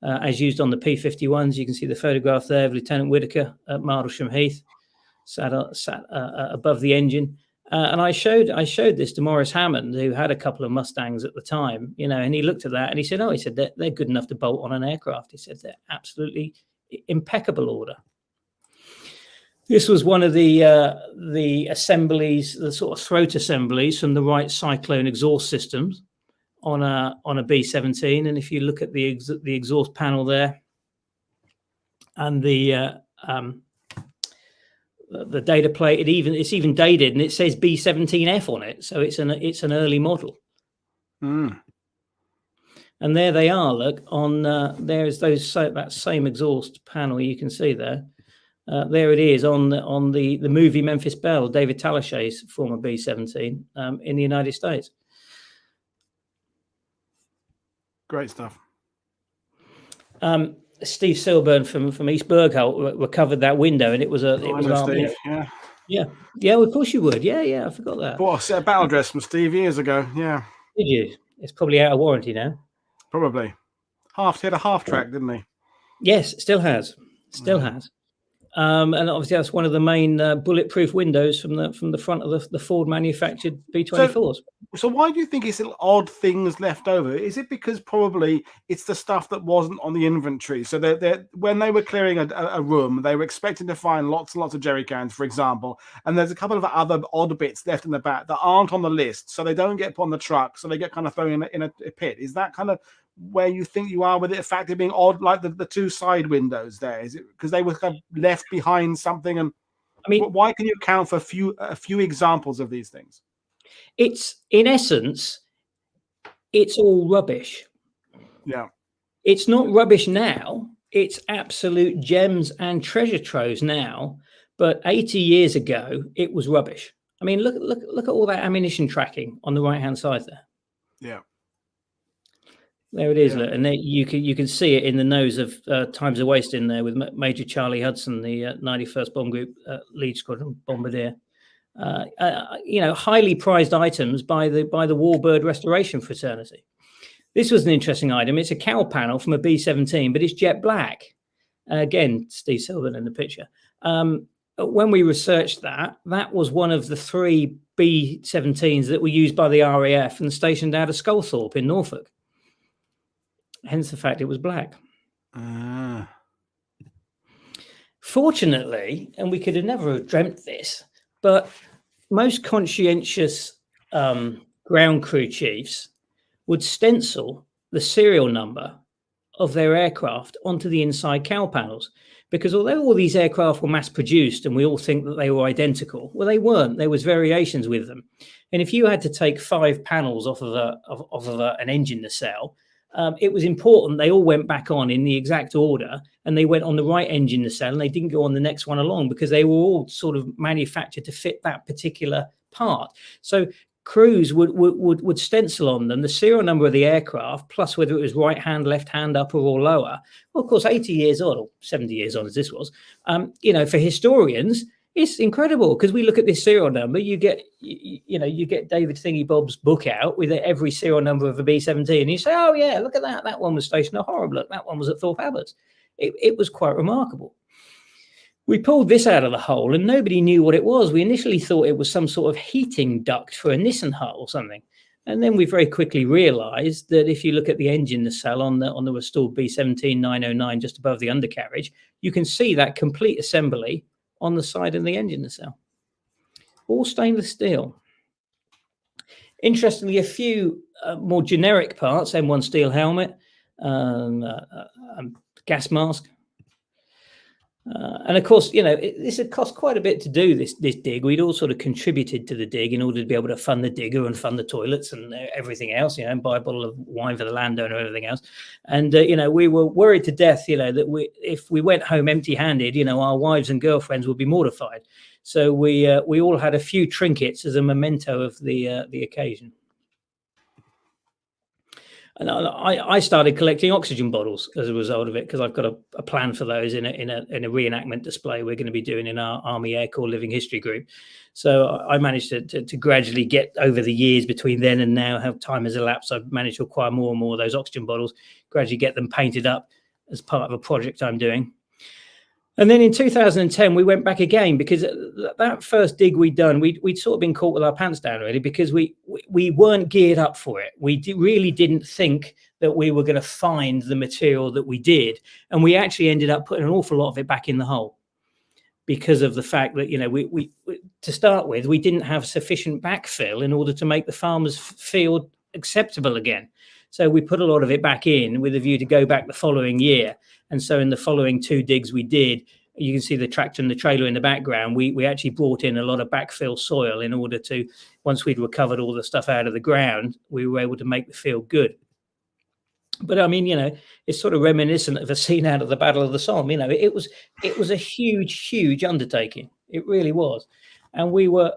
as used on the P-51s. You can see the photograph there of Lieutenant Whitaker at Martlesham Heath, sat above the engine. And I showed this to Maurice Hammond, who had a couple of Mustangs at the time, you know, and he looked at that and he said, they're good enough to bolt on an aircraft. He said, they're absolutely impeccable order. This was one of the assemblies, the sort of throat assemblies from the Wright Cyclone exhaust systems on a B-17. And if you look at the exhaust panel there and the data plate, it's even dated and it says B-17F on it, so it's an early model. And there they are. Look on there's that same exhaust panel you can see there. There it is on the movie Memphis Belle, David Talashe's former B-17 in the United States. Great stuff. Steve Silburn from East Bergholt recovered that window, and it was Steve, yeah. Of course you would. Yeah. I forgot that. Bought a set of battle dress from Steve years ago. Yeah. Did you? It's probably out of warranty now. Probably. He had a half track, didn't he? Yes, still has. Still has. And obviously that's one of the main bulletproof windows from the front of the Ford manufactured B-24s. So why do you think it's odd things left over? Is it because probably it's the stuff that wasn't on the inventory? So when they were clearing a room, they were expecting to find lots and lots of jerry cans, for example, and there's a couple of other odd bits left in the back that aren't on the list, so they don't get put on the truck, so they get kind of thrown in a pit. Is that kind of where you think you are with it, the fact of being odd, like the two side windows there? Is it because they were kind of left behind something? And I mean, why can you account for a few examples of these things? It's, in essence, it's all rubbish. Yeah. It's not rubbish now. It's absolute gems and treasure troves now. But 80 years ago, it was rubbish. I mean, look at all that ammunition tracking on the right-hand side there. Yeah. There it is, and there you can see it in the nose of Times of Waste in there with Major Charlie Hudson, the 91st Bomb Group Lead Squadron Bombardier. Highly prized items by the Warbird Restoration Fraternity. This was an interesting item. It's a cowl panel from a B-17, but it's jet black. Again, Steve Silverman in the picture. When we researched that was one of the 3 B-17s that were used by the RAF and stationed out of Sculthorpe in Norfolk. Hence the fact it was black. Fortunately, and we could have never have dreamt this, but most conscientious ground crew chiefs would stencil the serial number of their aircraft onto the inside cowl panels, because although all these aircraft were mass produced and we all think that they were identical, well, they weren't. There was variations with them. And if you had to take 5 panels off of an engine nacelle, it was important they all went back on in the exact order, and they went on the right engine nacelle and they didn't go on the next one along, because they were all sort of manufactured to fit that particular part. So crews would stencil on them the serial number of the aircraft, plus whether it was right hand, left hand, upper or lower. Well, of course, 80 years on, or 70 years on as this was, for historians, it's incredible, because we look at this serial number. You get David Thingy Bob's book out with every serial number of a B-17, and you say, "Oh yeah, look at that! That one was stationed at Horriblook. That one was at Thorpe Abbotts." It was quite remarkable. We pulled this out of the hole, and nobody knew what it was. We initially thought it was some sort of heating duct for a Nissan hut or something, and then we very quickly realised that if you look at the engine nacelle on the restored B-17-909 just above the undercarriage, you can see that complete assembly on the side of the engine nacelle, all stainless steel. Interestingly, a few more generic parts: M1 steel helmet, gas mask, and of course, this had cost quite a bit to do this dig. We'd all sort of contributed to the dig in order to be able to fund the digger and fund the toilets and everything else, and buy a bottle of wine for the landowner and everything else. And we were worried to death, that if we went home empty-handed, our wives and girlfriends would be mortified. So we all had a few trinkets as a memento of the occasion. And I started collecting oxygen bottles as a result of it, because I've got a plan for those in a reenactment display we're going to be doing in our Army Air Corps Living History group. So I managed to gradually get, over the years between then and now, how time has elapsed, I've managed to acquire more and more of those oxygen bottles, gradually get them painted up as part of a project I'm doing. And then in 2010, we went back again, because that first dig we'd done, we'd sort of been caught with our pants down, really, because we weren't geared up for it. We really didn't think that we were going to find the material that we did. And we actually ended up putting an awful lot of it back in the hole, because of the fact that, we to start with, we didn't have sufficient backfill in order to make the farmer's field acceptable again. So we put a lot of it back in with a view to go back the following year. And so in the following 2 digs we did, you can see the tractor and the trailer in the background. We actually brought in a lot of backfill soil in order to, once we'd recovered all the stuff out of the ground, we were able to make the field good. But I mean, it's sort of reminiscent of a scene out of the Battle of the Somme. It was a huge undertaking. It really was. And we were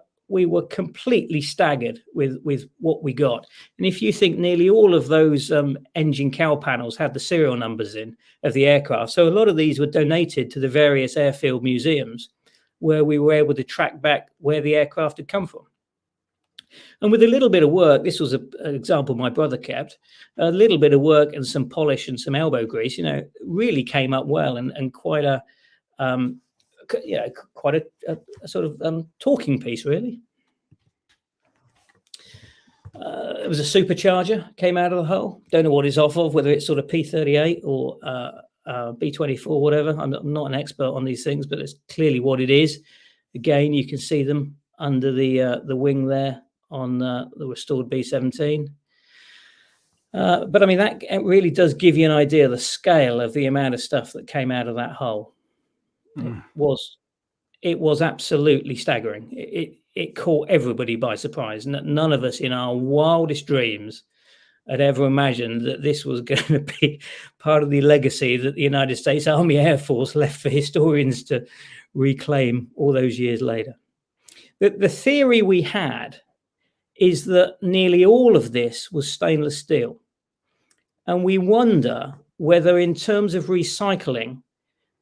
completely staggered with what we got. And if you think nearly all of those engine cowl panels had the serial numbers in of the aircraft, so a lot of these were donated to the various airfield museums, where we were able to track back where the aircraft had come from. And with a little bit of work, this was an example my brother kept, a little bit of work and some polish and some elbow grease, really came up well, and quite a quite a sort of talking piece, really. It was a supercharger, came out of the hull. Don't know what it's off of, whether it's sort of P38 or B24, whatever. I'm not an expert on these things, but it's clearly what it is. Again, you can see them under the wing there on the restored B17. But I mean, that really does give you an idea of the scale of the amount of stuff that came out of that hull. It was absolutely staggering. It caught everybody by surprise. None of us in our wildest dreams had ever imagined that this was going to be part of the legacy that the United States Army Air Force left for historians to reclaim all those years later. The theory we had is that nearly all of this was stainless steel. And we wonder whether, in terms of recycling,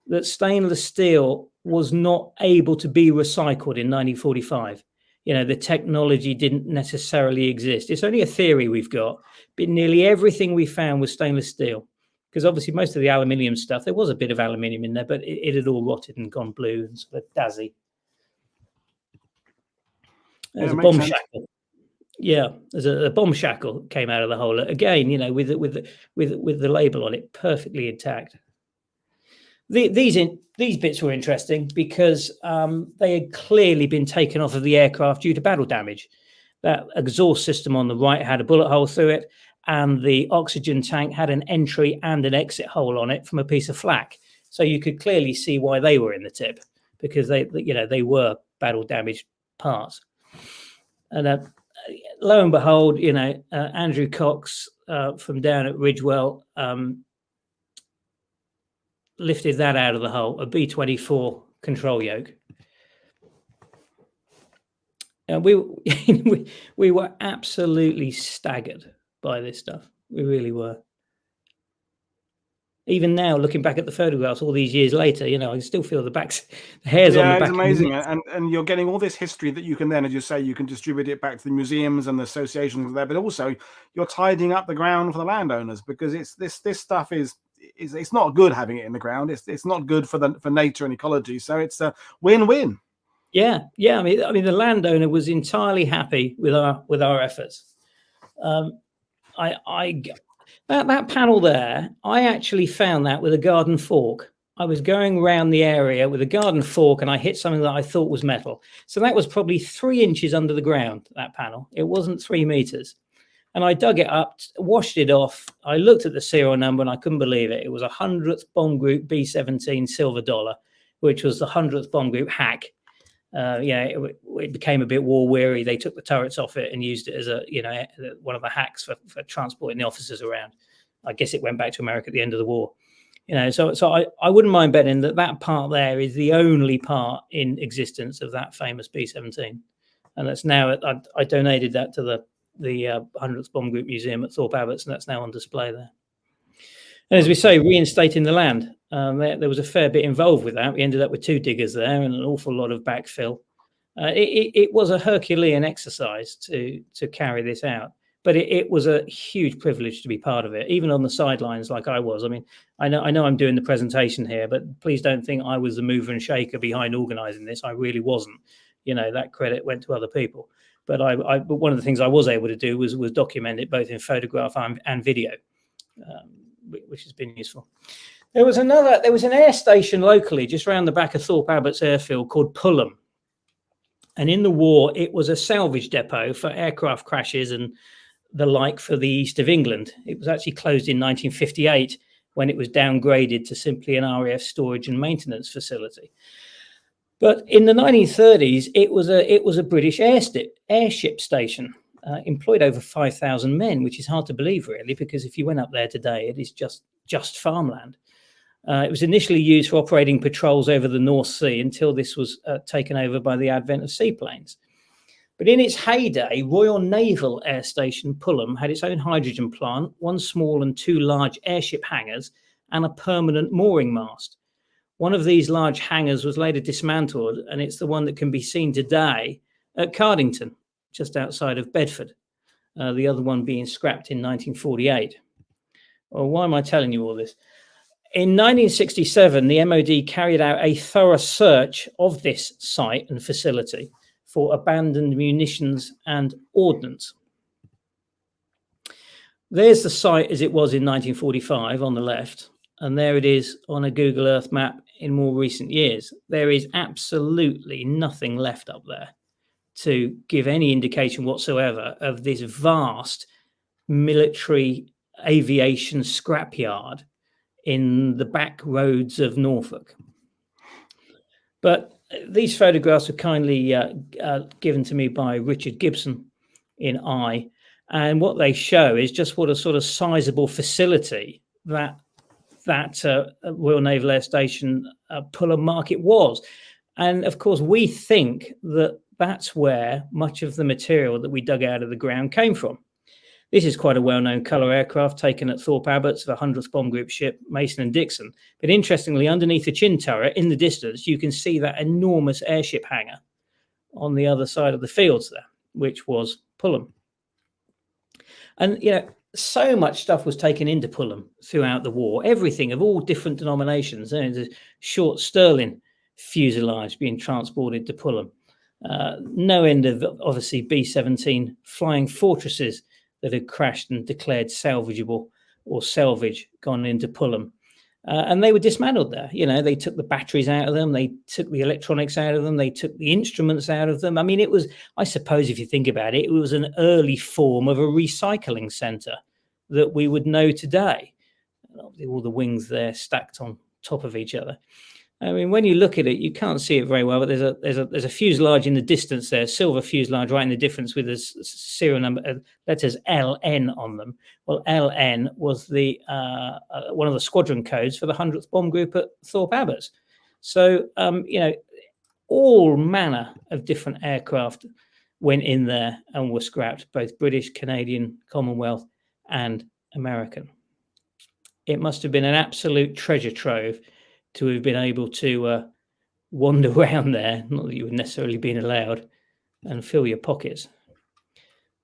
that stainless steel was not able to be recycled in 1945. The technology didn't necessarily exist. It's only a theory we've got, but nearly everything we found was stainless steel, because obviously most of the aluminium stuff, there was a bit of aluminium in there, but it had all rotted and gone blue and sort of dazzy. There's a bomb shackle. Yeah, there's a bomb shackle came out of the hole again. With the label on it, perfectly intact. These bits were interesting because they had clearly been taken off of the aircraft due to battle damage. That exhaust system on the right had a bullet hole through it, and the oxygen tank had an entry and an exit hole on it from a piece of flak. So you could clearly see why they were in the tip, because they were battle damaged parts. And lo and behold, Andrew Cox from down at Ridgewell lifted that out of the hull, a B-24 control yoke. And we were absolutely staggered by this stuff. We really were. Even now, looking back at the photographs all these years later, I can still feel the hairs on the back. Yeah, it's amazing. And you're getting all this history that you can then, as you say, you can distribute it back to the museums and the associations there, but also you're tidying up the ground for the landowners, because it's this stuff is it's not good having it in the ground. It's not good for nature and ecology. So it's a win-win. Yeah. I mean, the landowner was entirely happy with our efforts. That panel there, I actually found that with a garden fork. I was going around the area with a garden fork and I hit something that I thought was metal. So that was probably 3 inches under the ground, that panel. It wasn't 3 meters. And I dug it up, washed it off. I looked at the serial number and I couldn't believe it. It was a 100th Bomb Group B-17 silver dollar, which was the 100th Bomb Group hack. It became a bit war weary. They took the turrets off it and used it as one of the hacks for transporting the officers around. I guess it went back to America at the end of the war. So I wouldn't mind betting that part there is the only part in existence of that famous B-17. And that's now, I donated that to the 100th Bomb Group Museum at Thorpe Abbots, and that's now on display there. And as we say, reinstating the land. There was a fair bit involved with that. We ended up with 2 diggers there and an awful lot of backfill. It was a Herculean exercise to carry this out, but it was a huge privilege to be part of it, even on the sidelines like I was. I mean, I know I'm doing the presentation here, but please don't think I was the mover and shaker behind organising this. I really wasn't. That credit went to other people. But but one of the things I was able to do was document it both in photograph and video, which has been useful. There was an air station locally just around the back of Thorpe Abbots Airfield called Pulham. And in the war, it was a salvage depot for aircraft crashes and the like for the East of England. It was actually closed in 1958 when it was downgraded to simply an RAF storage and maintenance facility. But in the 1930s, it was a British airship station, employed over 5,000 men, which is hard to believe, really, because if you went up there today, it is just farmland. It was initially used for operating patrols over the North Sea until this was taken over by the advent of seaplanes. But in its heyday, Royal Naval Air Station Pulham had its own hydrogen plant, 1 small and 2 large airship hangars, and a permanent mooring mast. One of these large hangars was later dismantled, and it's the one that can be seen today at Cardington, just outside of Bedford, the other one being scrapped in 1948. Well, why am I telling you all this? In 1967, the MOD carried out a thorough search of this site and facility for abandoned munitions and ordnance. There's the site as it was in 1945 on the left, and there it is on a Google Earth map in more recent years. There is absolutely nothing left up there to give any indication whatsoever of this vast military aviation scrapyard in the back roads of Norfolk. But these photographs were kindly given to me by Richard Gibson in I, and what they show is just what a sort of sizable facility that Royal Naval Air Station Puller Market was. And of course, we think that that's where much of the material that we dug out of the ground came from. This is quite a well-known colour aircraft taken at Thorpe Abbotts, the 100th Bomb Group ship, Mason and Dixon. But interestingly, underneath the chin turret in the distance, you can see that enormous airship hangar on the other side of the fields there, which was Pulham. And, you know, so much stuff was taken into Pulham throughout the war, everything of all different denominations. There's a short Sterling fuselage being transported to Pulham. No end of, obviously, B-17 flying fortresses that had crashed and declared salvageable or salvage gone into Pulham. And they were dismantled there. You know, they took the batteries out of them. They took the electronics out of them. They took the instruments out of them. I mean, it was, I suppose, if you think about it, it was an early form of a recycling centre that we would know today. All the wings there stacked on top of each other. I mean, when you look at it, you can't see it very well, but there's a fuselage in the distance there, silver fuselage right in the difference with the serial number, letters LN on them. Well, LN was the one of the squadron codes for the 100th Bomb Group at Thorpe Abbotts. So, you know, all manner of different aircraft went in there and were scrapped, both British, Canadian, Commonwealth, and American. It must have been an absolute treasure trove to have been able to wander around there, not that you would necessarily been allowed, and fill your pockets.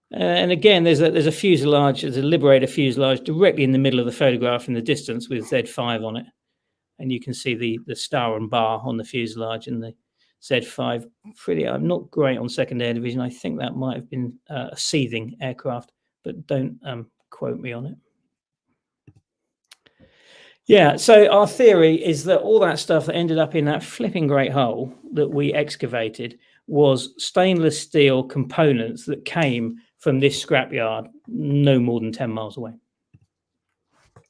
And again, there's a fuselage, there's a Liberator fuselage directly in the middle of the photograph in the distance with Z5 on it. And you can see the star and bar on the fuselage and the Z5. I'm not great on Second Air Division. I think that might have been a seething aircraft, but don't quote me on it. Yeah, so our theory is that all that stuff that ended up in that flipping great hole that we excavated was stainless steel components that came from this scrapyard no more than 10 miles away.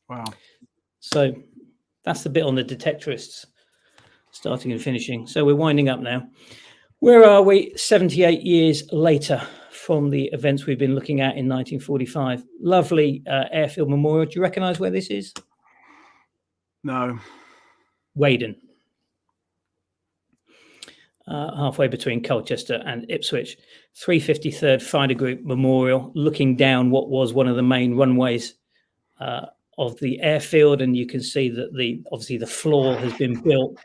Wow. So that's the bit on the detectorists, starting and finishing. So we're winding up now. Where are we 78 years later from the events we've been looking at in 1945? Lovely Airfield Memorial. Do you recognise where this is? No. Weydon. Halfway between Colchester and Ipswich. 353rd Fighter Group Memorial, looking down what was one of the main runways of the airfield, and you can see that obviously the floor has been built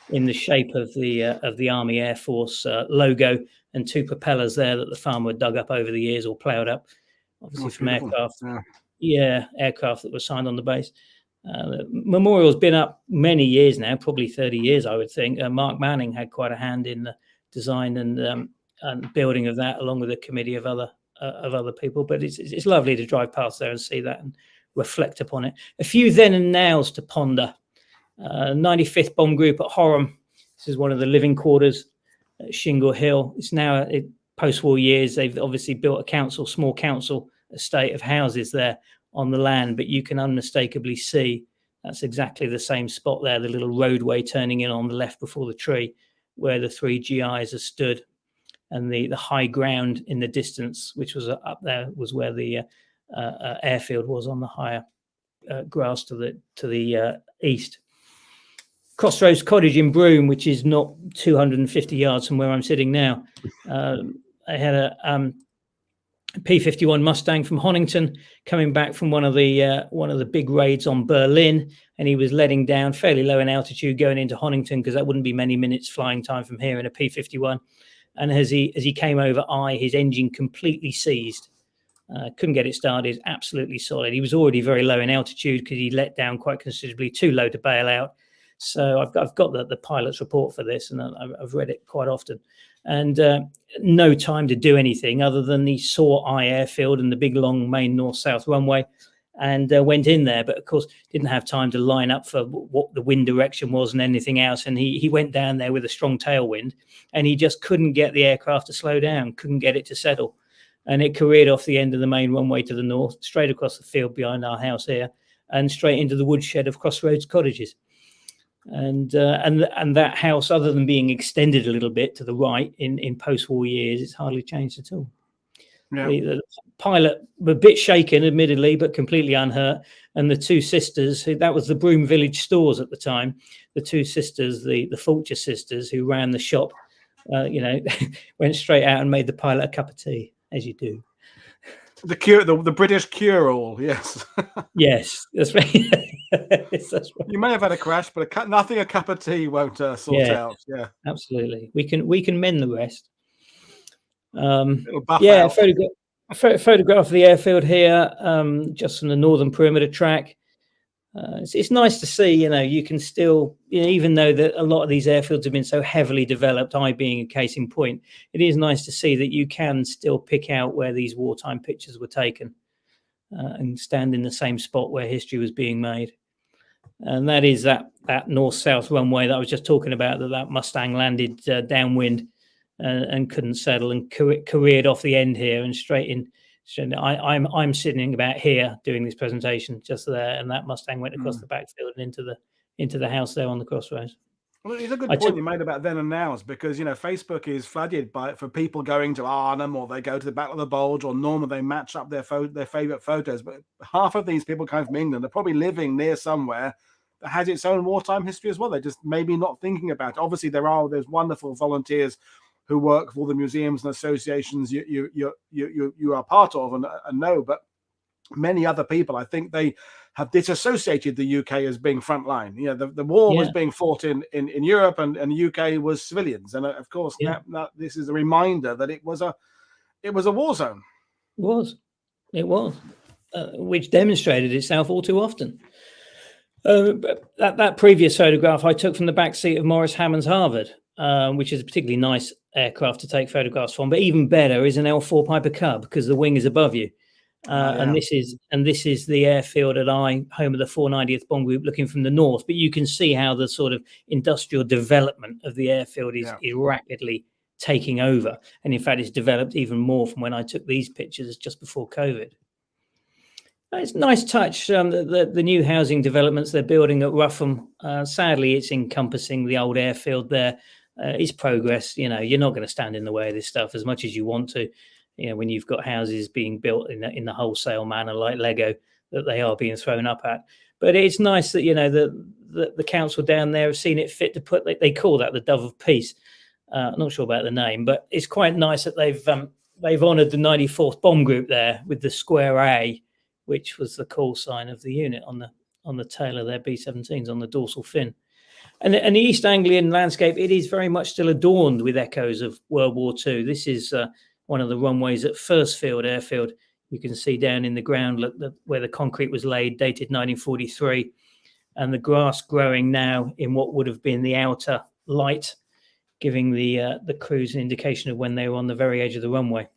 in the shape of the Army Air Force logo, and two propellers there that the farmer dug up over the years or ploughed up, obviously from aircraft. Yeah, aircraft that were signed on the base. The memorial's been up many years now, probably 30 years, I would think. Mark Manning had quite a hand in the design and building of that, along with a committee of other people. But it's lovely to drive past there and see that and reflect upon it. A few then and nows to ponder. 95th Bomb Group at Horham. This is one of the living quarters at Shingle Hill. It's now post-war years. They've obviously built a small council estate of houses there on the land, but you can unmistakably see that's exactly the same spot there, the little roadway turning in on the left before the tree where the three GIs are stood, and the high ground in the distance, which was up there, was where the airfield was on the higher grass to the east. Crossroads Cottage in Broome, which is not 250 yards from where I'm sitting now. I had a P-51 Mustang from Honington coming back from one of the big raids on Berlin, and he was letting down fairly low in altitude going into Honington, because that wouldn't be many minutes flying time from here in a P-51. And as he came over his engine completely seized. Couldn't get it started. Absolutely solid. He was already very low in altitude because he let down quite considerably, too low to bail out. So I've got the pilot's report for this, and I've read it quite often. And no time to do anything other than the WWII airfield and the big long main north-south runway, and went in there. But of course, didn't have time to line up for what the wind direction was and anything else. And he went down there with a strong tailwind, and he just couldn't get the aircraft to slow down, couldn't get it to settle. And it careered off the end of the main runway to the north, straight across the field behind our house here, and straight into the woodshed of Crossroads Cottages. And that house, other than being extended a little bit to the right in post-war years, it's hardly changed at all. Yeah. The pilot, a bit shaken, admittedly, but completely unhurt. And the two sisters, that was the Broome Village stores at the time, the two sisters, the Fulcher sisters, who ran the shop, went straight out and made the pilot a cup of tea, as you do. The British cure-all, yes. Yes, that's right. That's right. You may have had a crash, but nothing a cup of tea won't sort out. Yeah, absolutely. We can mend the rest. Photograph of the airfield here, just from the northern perimeter track. It's nice to see, you can still, even though that a lot of these airfields have been so heavily developed, I being a case in point, it is nice to see that you can still pick out where these wartime pictures were taken and stand in the same spot where history was being made. And that is that north-south runway that I was just talking about, that Mustang landed downwind and couldn't settle and careered off the end here and straight in. I'm sitting about here doing this presentation, just there, and that Mustang went across the backfield and into the house there on the crossroads. Well, it's a good point you made about then and nows, because Facebook is flooded for people going to Arnhem, or they go to the Battle of the Bulge, or Normandy. They match up their favorite photos. But half of these people coming from England are probably living near somewhere that has its own wartime history as well. They're just maybe not thinking about it. Obviously, there's wonderful volunteers who work for the museums and associations you are part of and know, but many other people, I think they have disassociated the UK as being frontline. The war was being fought in Europe, and the UK was civilians, and of course this is a reminder that it was a war zone. It was, which demonstrated itself all too often. That previous photograph I took from the back seat of Morris Hammond's Harvard, which is a particularly nice aircraft to take photographs from, but even better is an L4 Piper Cub, because the wing is above you. And this is the airfield at home of the 490th Bomb Group, looking from the north. But you can see how the sort of industrial development of the airfield is rapidly taking over, and in fact, it's developed even more from when I took these pictures just before COVID. It's a nice touch. The new housing developments they're building at Rougham. Sadly, it's encompassing the old airfield there. It's progress. You're not going to stand in the way of this stuff as much as you want to. When you've got houses being built in the wholesale manner like Lego that they are being thrown up at. But it's nice that the council down there have seen it fit to put. They call that the Dove of Peace. I'm not sure about the name, but it's quite nice that they've honoured the 94th Bomb Group there with the square A, which was the call sign of the unit on the tail of their B-17s on the dorsal fin. And the East Anglian landscape, it is very much still adorned with echoes of World War II. This is one of the runways at Firstfield Airfield. You can see down in the ground where the concrete was laid, dated 1943, and the grass growing now in what would have been the outer light, giving the crews an indication of when they were on the very edge of the runway.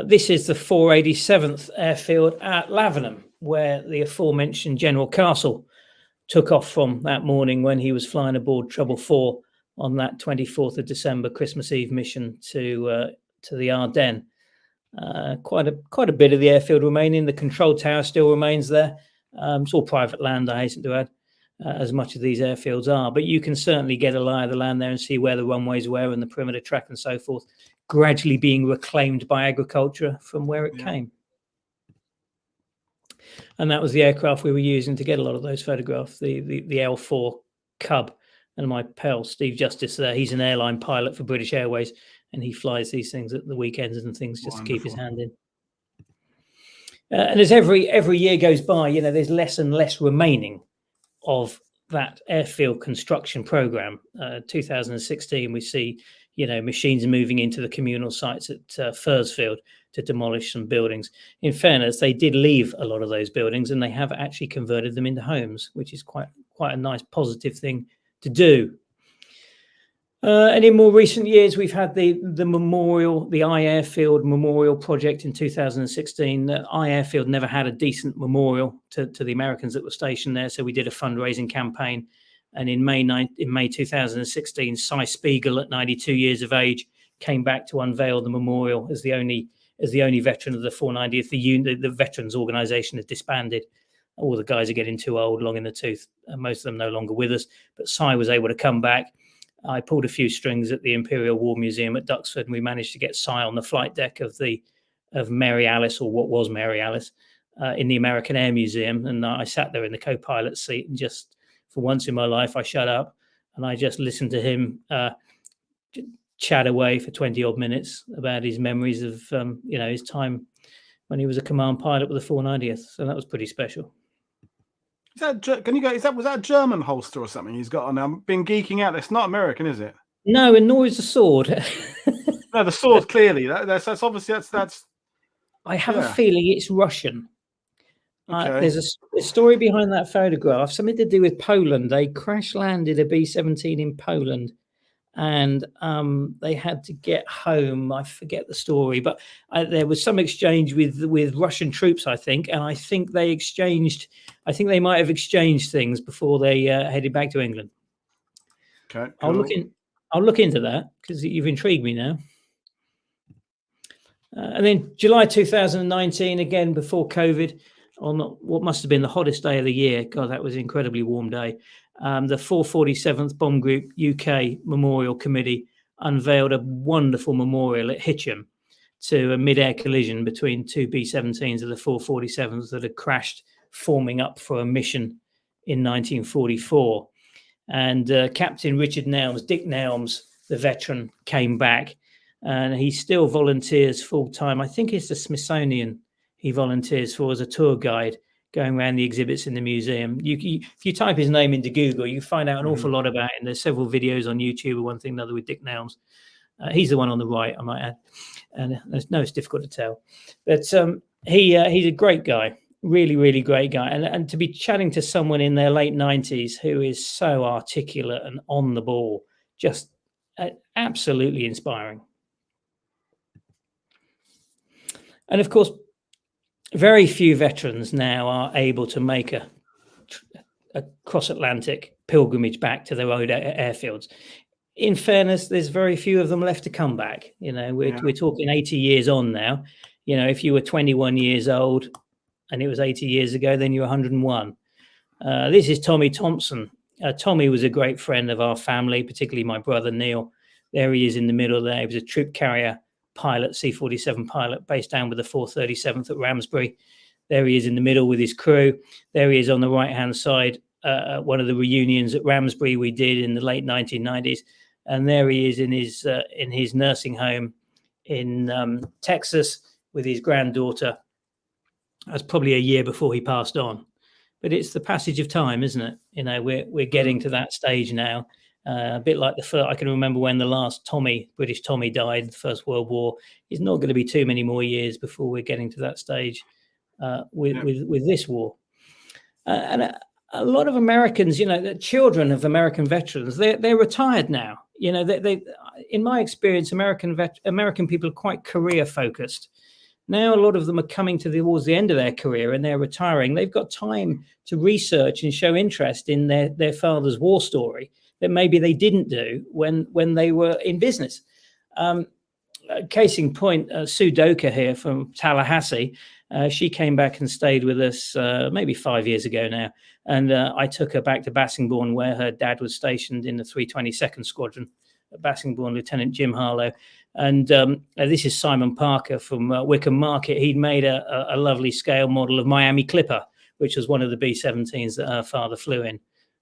This is the 487th Airfield at Lavenham, where the aforementioned General Castle took off from that morning when he was flying aboard Trouble 4 on that 24th of December Christmas Eve mission to the Ardennes. Quite a bit of the airfield remaining. The control tower still remains there. It's all private land, I hasten to add, as much of these airfields are. But you can certainly get a lie of the land there and see where the runways were and the perimeter track and so forth, gradually being reclaimed by agriculture from where it came. And that was the aircraft we were using to get a lot of those photographs, the L4 Cub. And my pal, Steve Justice, there, he's an airline pilot for British Airways, and he flies these things at the weekends and things just to keep his hand in. And as every year goes by, there's less and less remaining of that airfield construction program. 2016, we see, machines moving into the communal sites at Fursfield to demolish some buildings. In fairness, they did leave a lot of those buildings, and they have actually converted them into homes, which is quite a nice positive thing to do. And in more recent years, we've had the memorial, the Airfield memorial project in 2016. Airfield never had a decent memorial to the Americans that were stationed there, so we did a fundraising campaign. And in May 2016, Cy Spiegel, at 92 years of age, came back to unveil the memorial as the only veteran of the 490th. The veterans organisation had disbanded. All the guys are getting too old, long in the tooth. Most of them no longer with us. But Cy was able to come back. I pulled a few strings at the Imperial War Museum at Duxford, and we managed to get Cy on the flight deck of Mary Alice, or what was Mary Alice, in the American Air Museum. And I sat there in the co-pilot seat, and just for once in my life, I shut up and I just listened to him chat away for 20 odd minutes about his memories of his time when he was a command pilot with the 490th. So that was pretty special. Is that was that a German holster or something he's got on? I've been geeking out. It's not American, is it? No, and nor is the sword. No, the sword clearly. That's obviously that's. I have a feeling it's Russian. Okay. There's a story behind that photograph, something to do with Poland. They crash landed a B-17 in Poland, and they had to get home. I forget the story, but there was some exchange with Russian troops, I think, and I think they might have exchanged things before they headed back to England. Okay, cool. I'll look into that because you've intrigued me now. And then July 2019, again before COVID, on what must have been the hottest day of the year. God, that was an incredibly warm day. The 447th Bomb Group UK Memorial Committee unveiled a wonderful memorial at Hitcham to a mid-air collision between two B-17s of the 447s that had crashed, forming up for a mission in 1944. And Captain Richard Nelms, Dick Nelms, the veteran, came back, and he still volunteers full-time. I think it's the Smithsonian he volunteers for as a tour guide, going around the exhibits in the museum. If you type his name into Google, you find out an awful lot about him. There's several videos on YouTube or one thing or another with Dick Nelms. He's the one on the right, I might add. And it's difficult to tell. But he's a great guy, really, really great guy. And to be chatting to someone in their late 90s who is so articulate and on the ball, just absolutely inspiring. And of course, very few veterans now are able to make a cross-Atlantic pilgrimage back to their own airfields. In fairness, there's very few of them left to come back. We're talking 80 years on now. If you were 21 years old and it was 80 years ago, then you're 101. This is Tommy Thompson. Tommy was a great friend of our family, particularly my brother Neil. There he is in the middle there. He was a troop carrier pilot, C-47 pilot, based down with the 437th at Ramsbury. There he is in the middle with his crew. There he is on the right-hand side, one of the reunions at Ramsbury we did in the late 1990s. And there he is in his nursing home in Texas with his granddaughter. That's probably a year before he passed on. But it's the passage of time, isn't it? We're getting to that stage now. A bit like I can remember when the last British Tommy died in the First World War. It's not going to be too many more years before we're getting to that stage with this war. And a lot of Americans, the children of American veterans, they're retired now. They in my experience, American people are quite career focused. Now a lot of them are coming towards the end of their career and they're retiring. They've got time to research and show interest in their father's war story that maybe they didn't do when they were in business. Case in point, Sue Doka here from Tallahassee, she came back and stayed with us maybe 5 years ago now. And I took her back to Bassingbourn, where her dad was stationed in the 322nd Squadron at Bassingbourn, Lieutenant Jim Harlow. And this is Simon Parker from Wickham Market. He'd made a lovely scale model of Miami Clipper, which was one of the B-17s that her father flew in,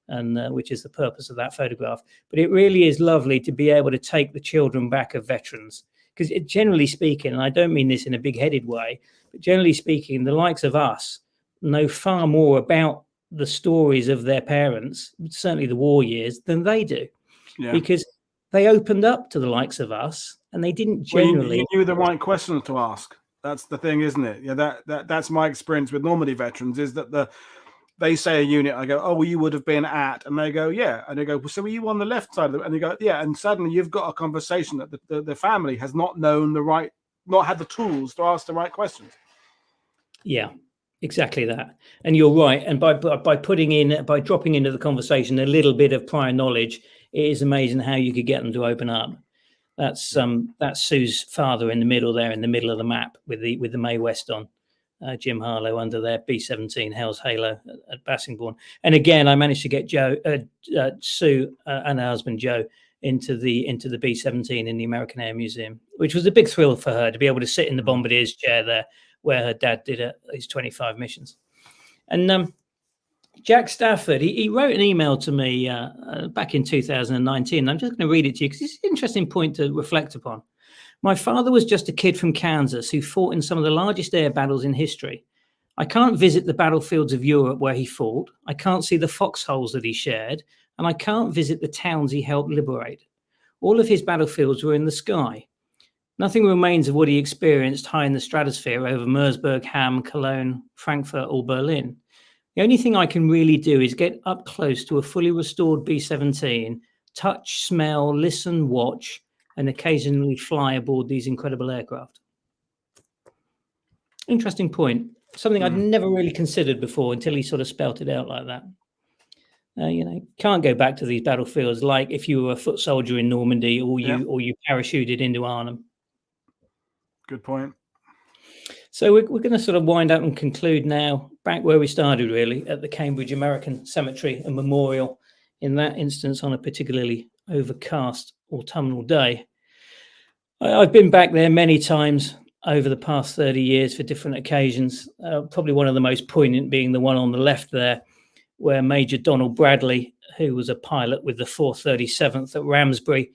and which is the purpose of that photograph. But it really is lovely to be able to take the children back of veterans, because generally speaking, and I don't mean this in a big-headed way, but generally speaking, the likes of us know far more about the stories of their parents, certainly the war years, than they do. Yeah. Because they opened up to the likes of us, and they didn't Well, generally. you knew the right questions to ask. That's the thing, isn't it? Yeah, that's my experience with Normandy veterans, is that they say a unit, I go, oh, well, you would have been at, and they go, yeah, and they go, well, so were you on the left side of it? And they go, yeah, and suddenly you've got a conversation that the family has not known not had the tools to ask the right questions. Yeah, exactly that. And you're right. And by dropping into the conversation a little bit of prior knowledge, it is amazing how you could get them to open up. That's Sue's father in the middle there, in the middle of the map with the May West on, Jim Harlow under their B-17 Hell's Halo at Bassingbourn. And again, I managed to get Sue and her husband Joe into the B-17 in the American Air Museum, which was a big thrill for her to be able to sit in the bombardier's chair there, where her dad did his 25 missions. And Jack Stafford, he wrote an email to me back in 2019. I'm just going to read it to you because it's an interesting point to reflect upon. My father was just a kid from Kansas who fought in some of the largest air battles in history. I can't visit the battlefields of Europe where he fought. I can't see the foxholes that he shared. And I can't visit the towns he helped liberate. All of his battlefields were in the sky. Nothing remains of what he experienced high in the stratosphere over Mersburg, Hamm, Cologne, Frankfurt, or Berlin. The only thing I can really do is get up close to a fully restored B-17, touch, smell, listen, watch, and occasionally fly aboard these incredible aircraft. Interesting point. Something I'd never really considered before until he sort of spelt it out like that. Can't go back to these battlefields like if you were a foot soldier in Normandy or you parachuted into Arnhem. Good point. So we're going to sort of wind up and conclude now back where we started, really, at the Cambridge American Cemetery and Memorial, in that instance on a particularly overcast autumnal day. I've been back there many times over the past 30 years for different occasions, probably one of the most poignant being the one on the left there, where Major Donald Bradley, who was a pilot with the 437th at Ramsbury,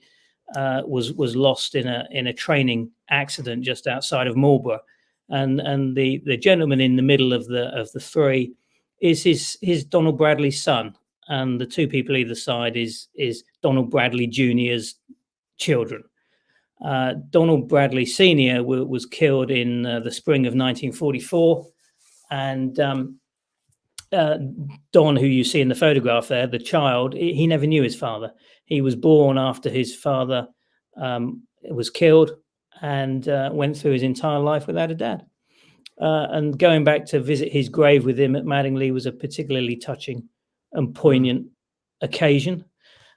was lost in a training accident just outside of Marlborough, and the gentleman in the middle of the three is his Donald Bradley's son, and the two people either side is Donald Bradley Jr.'s children. Donald Bradley Sr. was killed in the spring of 1944, and Don, who you see in the photograph there, the child, he never knew his father. He was born after his father was killed and went through his entire life without a dad. And going back to visit his grave with him at Madingley was a particularly touching and poignant occasion.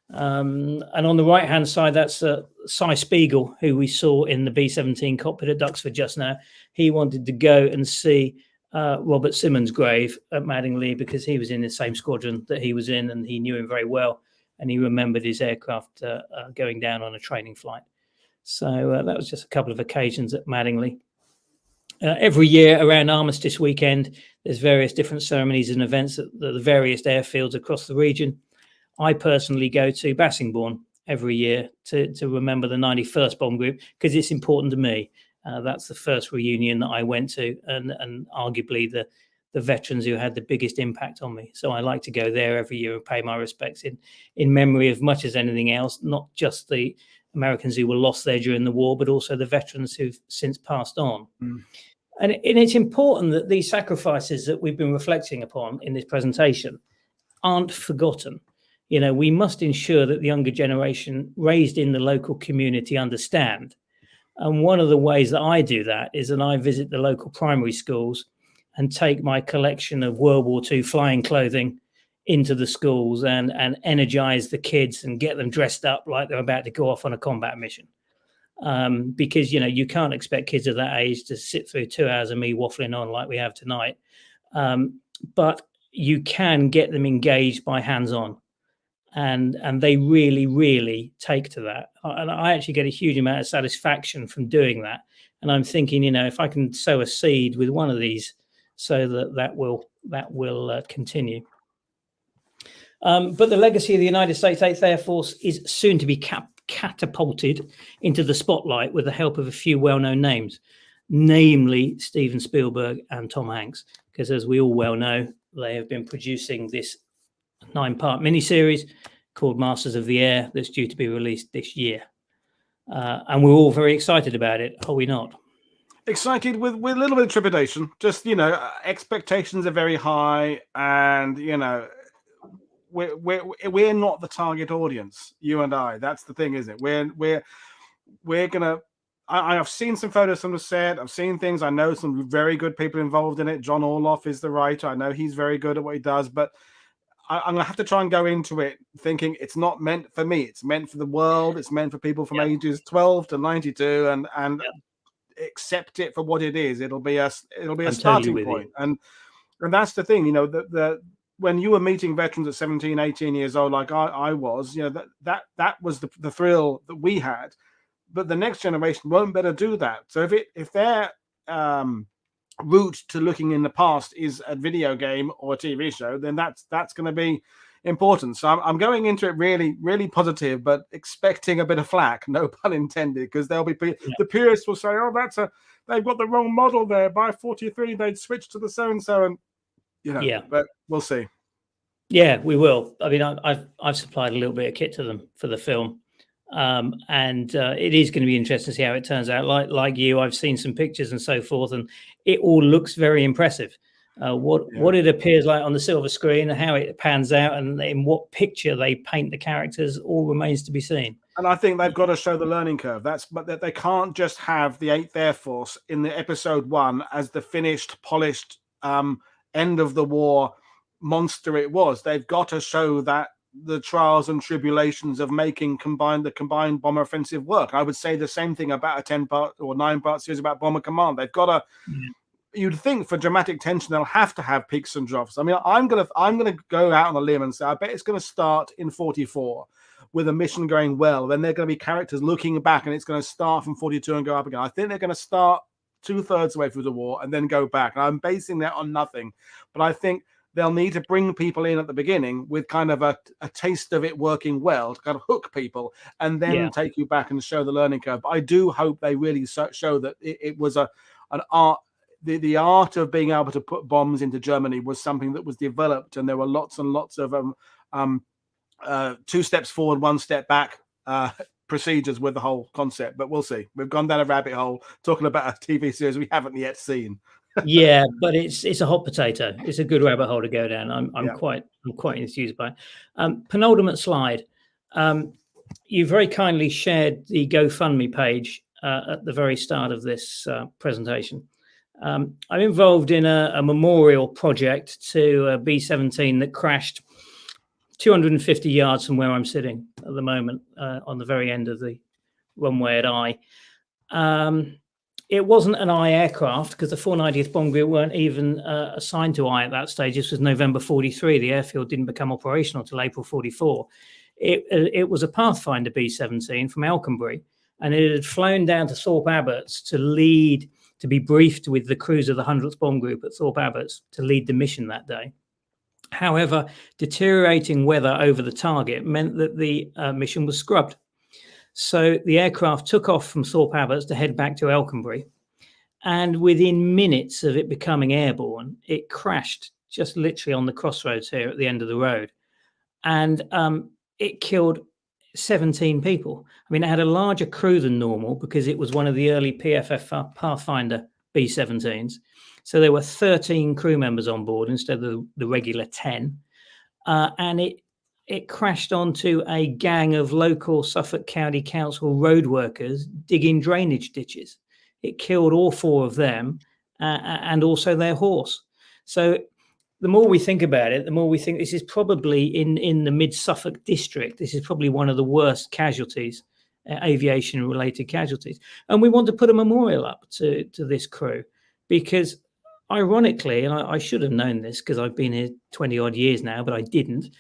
And on the right-hand side, that's Cy Spiegel, who we saw in the B-17 cockpit at Duxford just now. He wanted to go and see Robert Simmons' grave at Madingley because he was in the same squadron that he was in, and he knew him very well, and he remembered his aircraft going down on a training flight. So that was just a couple of occasions at Madingley. Every year around Armistice weekend, there's various different ceremonies and events at the various airfields across the region. I personally go to Bassingbourn every year to remember the 91st Bomb Group because it's important to me. That's the first reunion that I went to, and arguably the veterans who had the biggest impact on me. So I like to go there every year and pay my respects in memory of much as anything else, not just the Americans who were lost there during the war, but also the veterans who've since passed on. And it's important that these sacrifices that we've been reflecting upon in this presentation aren't forgotten. We must ensure that the younger generation raised in the local community understand. And one of the ways that I do that is that I visit the local primary schools and take my collection of World War II flying clothing into the schools and energize the kids and get them dressed up like they're about to go off on a combat mission. Because, you can't expect kids of that age to sit through 2 hours of me waffling on like we have tonight. But you can get them engaged by hands-on. And they really, really take to that. And I actually get a huge amount of satisfaction from doing that. And I'm thinking, if I can sow a seed with one of these so that will continue. But the legacy of the United States 8th Air Force is soon to be catapulted into the spotlight with the help of a few well-known names, namely Steven Spielberg and Tom Hanks, because as we all well know, they have been producing this 9-part miniseries called Masters of the Air that's due to be released this year. And we're all very excited about it, are we not? Excited with a little bit of trepidation. Just, expectations are very high, and we're not the target audience. You and I. That's the thing, isn't it? We're gonna. I've seen some photos from the set. I've seen things. I know some very good people involved in it. John Orloff is the writer. I know he's very good at what he does, but I'm gonna have to try and go into it thinking it's not meant for me. It's meant for the world. It's meant for people from ages 12 to 92, and accept it for what it is. It'll be a starting point. And that's the thing. The when you were meeting veterans at 17, 18 years old, like I was, that was the thrill that we had. But the next generation won't better do that. So if their route to looking in the past is a video game or a TV show, then that's going to be important. So I'm going into it really, really positive, but expecting a bit of flack, no pun intended, because there'll be the purists will say, "Oh, they've got the wrong model there. By 43, they'd switch to the so and so," and But we'll see. Yeah, we will. I mean, I've supplied a little bit of kit to them for the film. And it is going to be interesting to see how it turns out. Like you, I've seen some pictures and so forth, and it all looks very impressive. What it appears like on the silver screen, how it pans out, and in what picture they paint the characters, all remains to be seen. And I think they've got to show the learning curve. But they can't just have the 8th Air Force in the episode 1 as the finished, polished end of the war monster it was. They've got to show that the trials and tribulations of making the combined bomber offensive work. I would say the same thing about a 10-part or 9-part series about Bomber Command. They've got to. You'd think for dramatic tension they'll have to have peaks and troughs. I mean, I'm gonna go out on a limb and say I bet it's going to start in 44 with a mission going well. Then they're going to be characters looking back, and it's going to start from 42 and go up again. I think they're going to start 2/3 way through the war and then go back. And I'm basing that on nothing, but I think they'll need to bring people in at the beginning with kind of a taste of it working well to kind of hook people, and then take you back and show the learning curve. But I do hope they really show that it was an art. The art of being able to put bombs into Germany was something that was developed, and there were lots and lots of 2 steps forward, 1 step back procedures with the whole concept. But we'll see. We've gone down a rabbit hole talking about a TV series we haven't yet seen. Yeah, but it's a hot potato. It's a good rabbit hole to go down. I'm quite enthused by it. Penultimate slide. You very kindly shared the GoFundMe page at the very start of this presentation. I'm involved in a memorial project to a B-17 that crashed 250 yards from where I'm sitting at the moment, on the very end of the runway at I. It wasn't an I aircraft because the 490th Bomb Group weren't even assigned to I at that stage. This was November 43. The airfield didn't become operational till April 44. It was a Pathfinder B-17 from Alconbury, and it had flown down to Thorpe Abbotts to be briefed with the crews of the 100th Bomb Group at Thorpe Abbotts to lead the mission that day. However, deteriorating weather over the target meant that the mission was scrubbed. So the aircraft took off from Thorpe Abbotts to head back to Alconbury. And within minutes of it becoming airborne, it crashed just literally on the crossroads here at the end of the road. And it killed 17 people. I mean, it had a larger crew than normal because it was one of the early PFF Pathfinder B-17s. So there were 13 crew members on board instead of the regular 10. And it crashed onto a gang of local Suffolk County Council road workers digging drainage ditches. It killed all 4 of them and also their horse. So the more we think about it, the more we think this is probably in the mid-Suffolk district. This is probably one of the worst casualties, aviation-related casualties. And we want to put a memorial up to this crew because, ironically, and I should have known this because I've been here 20-odd years now, but I didn't.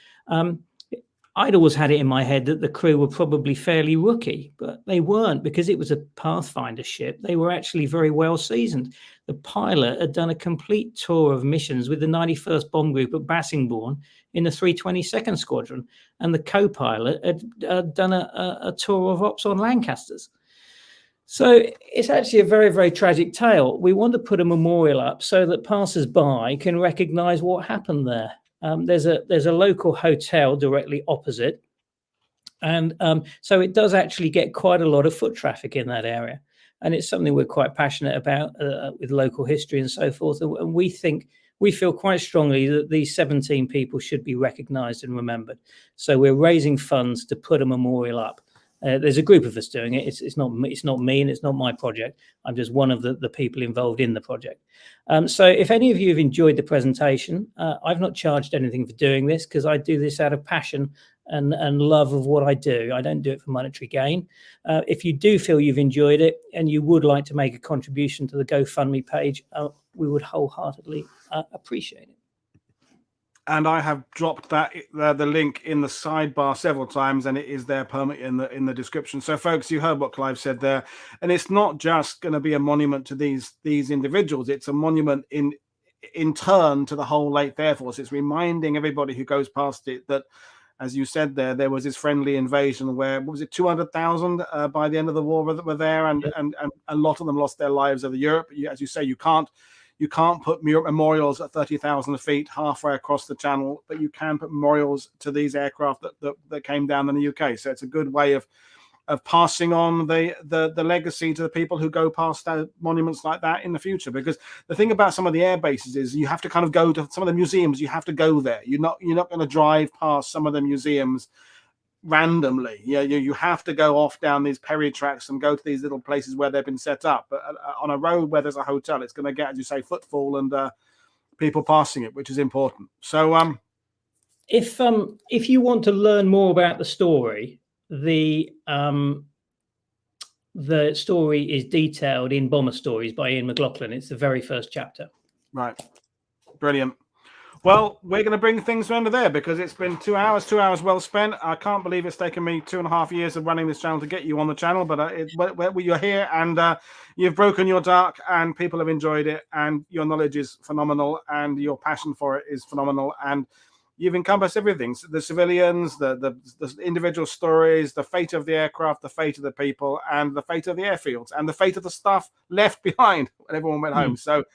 I'd always had it in my head that the crew were probably fairly rookie, but they weren't because it was a Pathfinder ship. They were actually very well seasoned. The pilot had done a complete tour of missions with the 91st Bomb Group at Bassingbourn in the 322nd Squadron, and the co-pilot had done a tour of ops on Lancasters. So it's actually a very, very tragic tale. We want to put a memorial up so that passers-by can recognise what happened there. There's a local hotel directly opposite, And so it does actually get quite a lot of foot traffic in that area. And it's something we're quite passionate about with local history and so forth. And we feel quite strongly that these 17 people should be recognised and remembered. So we're raising funds to put a memorial up. There's a group of us doing it. It's not me, and it's not my project. I'm just one of the people involved in the project. So if any of you have enjoyed the presentation, I've not charged anything for doing this, because I do this out of passion and love of what I do. I don't do it for monetary gain. If you do feel you've enjoyed it and you would like to make a contribution to the GoFundMe page, we would wholeheartedly appreciate it. And I have dropped that the link in the sidebar several times, and it is there permanently in the description. So, folks, you heard what Clive said there, and it's not just going to be a monument to these individuals. It's a monument in turn to the whole 8th Air Force. It's reminding everybody who goes past it that, as you said there was this friendly invasion where, what was it, 200,000 by the end of the war were there, and a lot of them lost their lives over Europe. As you say, you can't put memorials at 30,000 feet halfway across the channel, but you can put memorials to these aircraft that came down in the UK. So it's a good way of passing on the legacy to the people who go past monuments like that in the future. Because the thing about some of the air bases is you have to kind of go to some of the museums. You have to go there. You're not going to drive past some of the museums randomly. You have to go off down these peri tracks and go to these little places where they've been set up. But on a road where there's a hotel, it's going to get, as you say, footfall and people passing it, which is important. So if you want to learn more about the story, the story is detailed in Bomber Stories by Ian McLaughlin. It's the very first chapter. Right. Brilliant. Well, we're going to bring things to an end of there, because it's been 2 hours well spent. I can't believe it's taken me 2.5 years of running this channel to get you on the channel, but you're here, and you've broken your dark, and people have enjoyed it, and your knowledge is phenomenal, and your passion for it is phenomenal, and you've encompassed everything: the civilians, the individual stories, the fate of the aircraft, the fate of the people, and the fate of the airfields, and the fate of the stuff left behind when everyone went home. So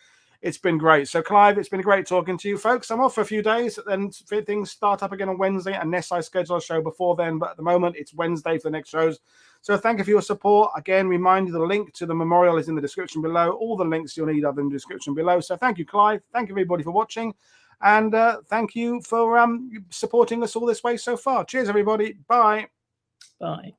it's been great. So, Clive, it's been great talking to you, folks. I'm off for a few days, then things start up again on Wednesday, unless I schedule a show before then. But at the moment, it's Wednesday for the next shows. So thank you for your support. Again, remind you the link to the memorial is in the description below. All the links you'll need are in the description below. So thank you, Clive. Thank you, everybody, for watching. And thank you for supporting us all this way so far. Cheers, everybody. Bye. Bye.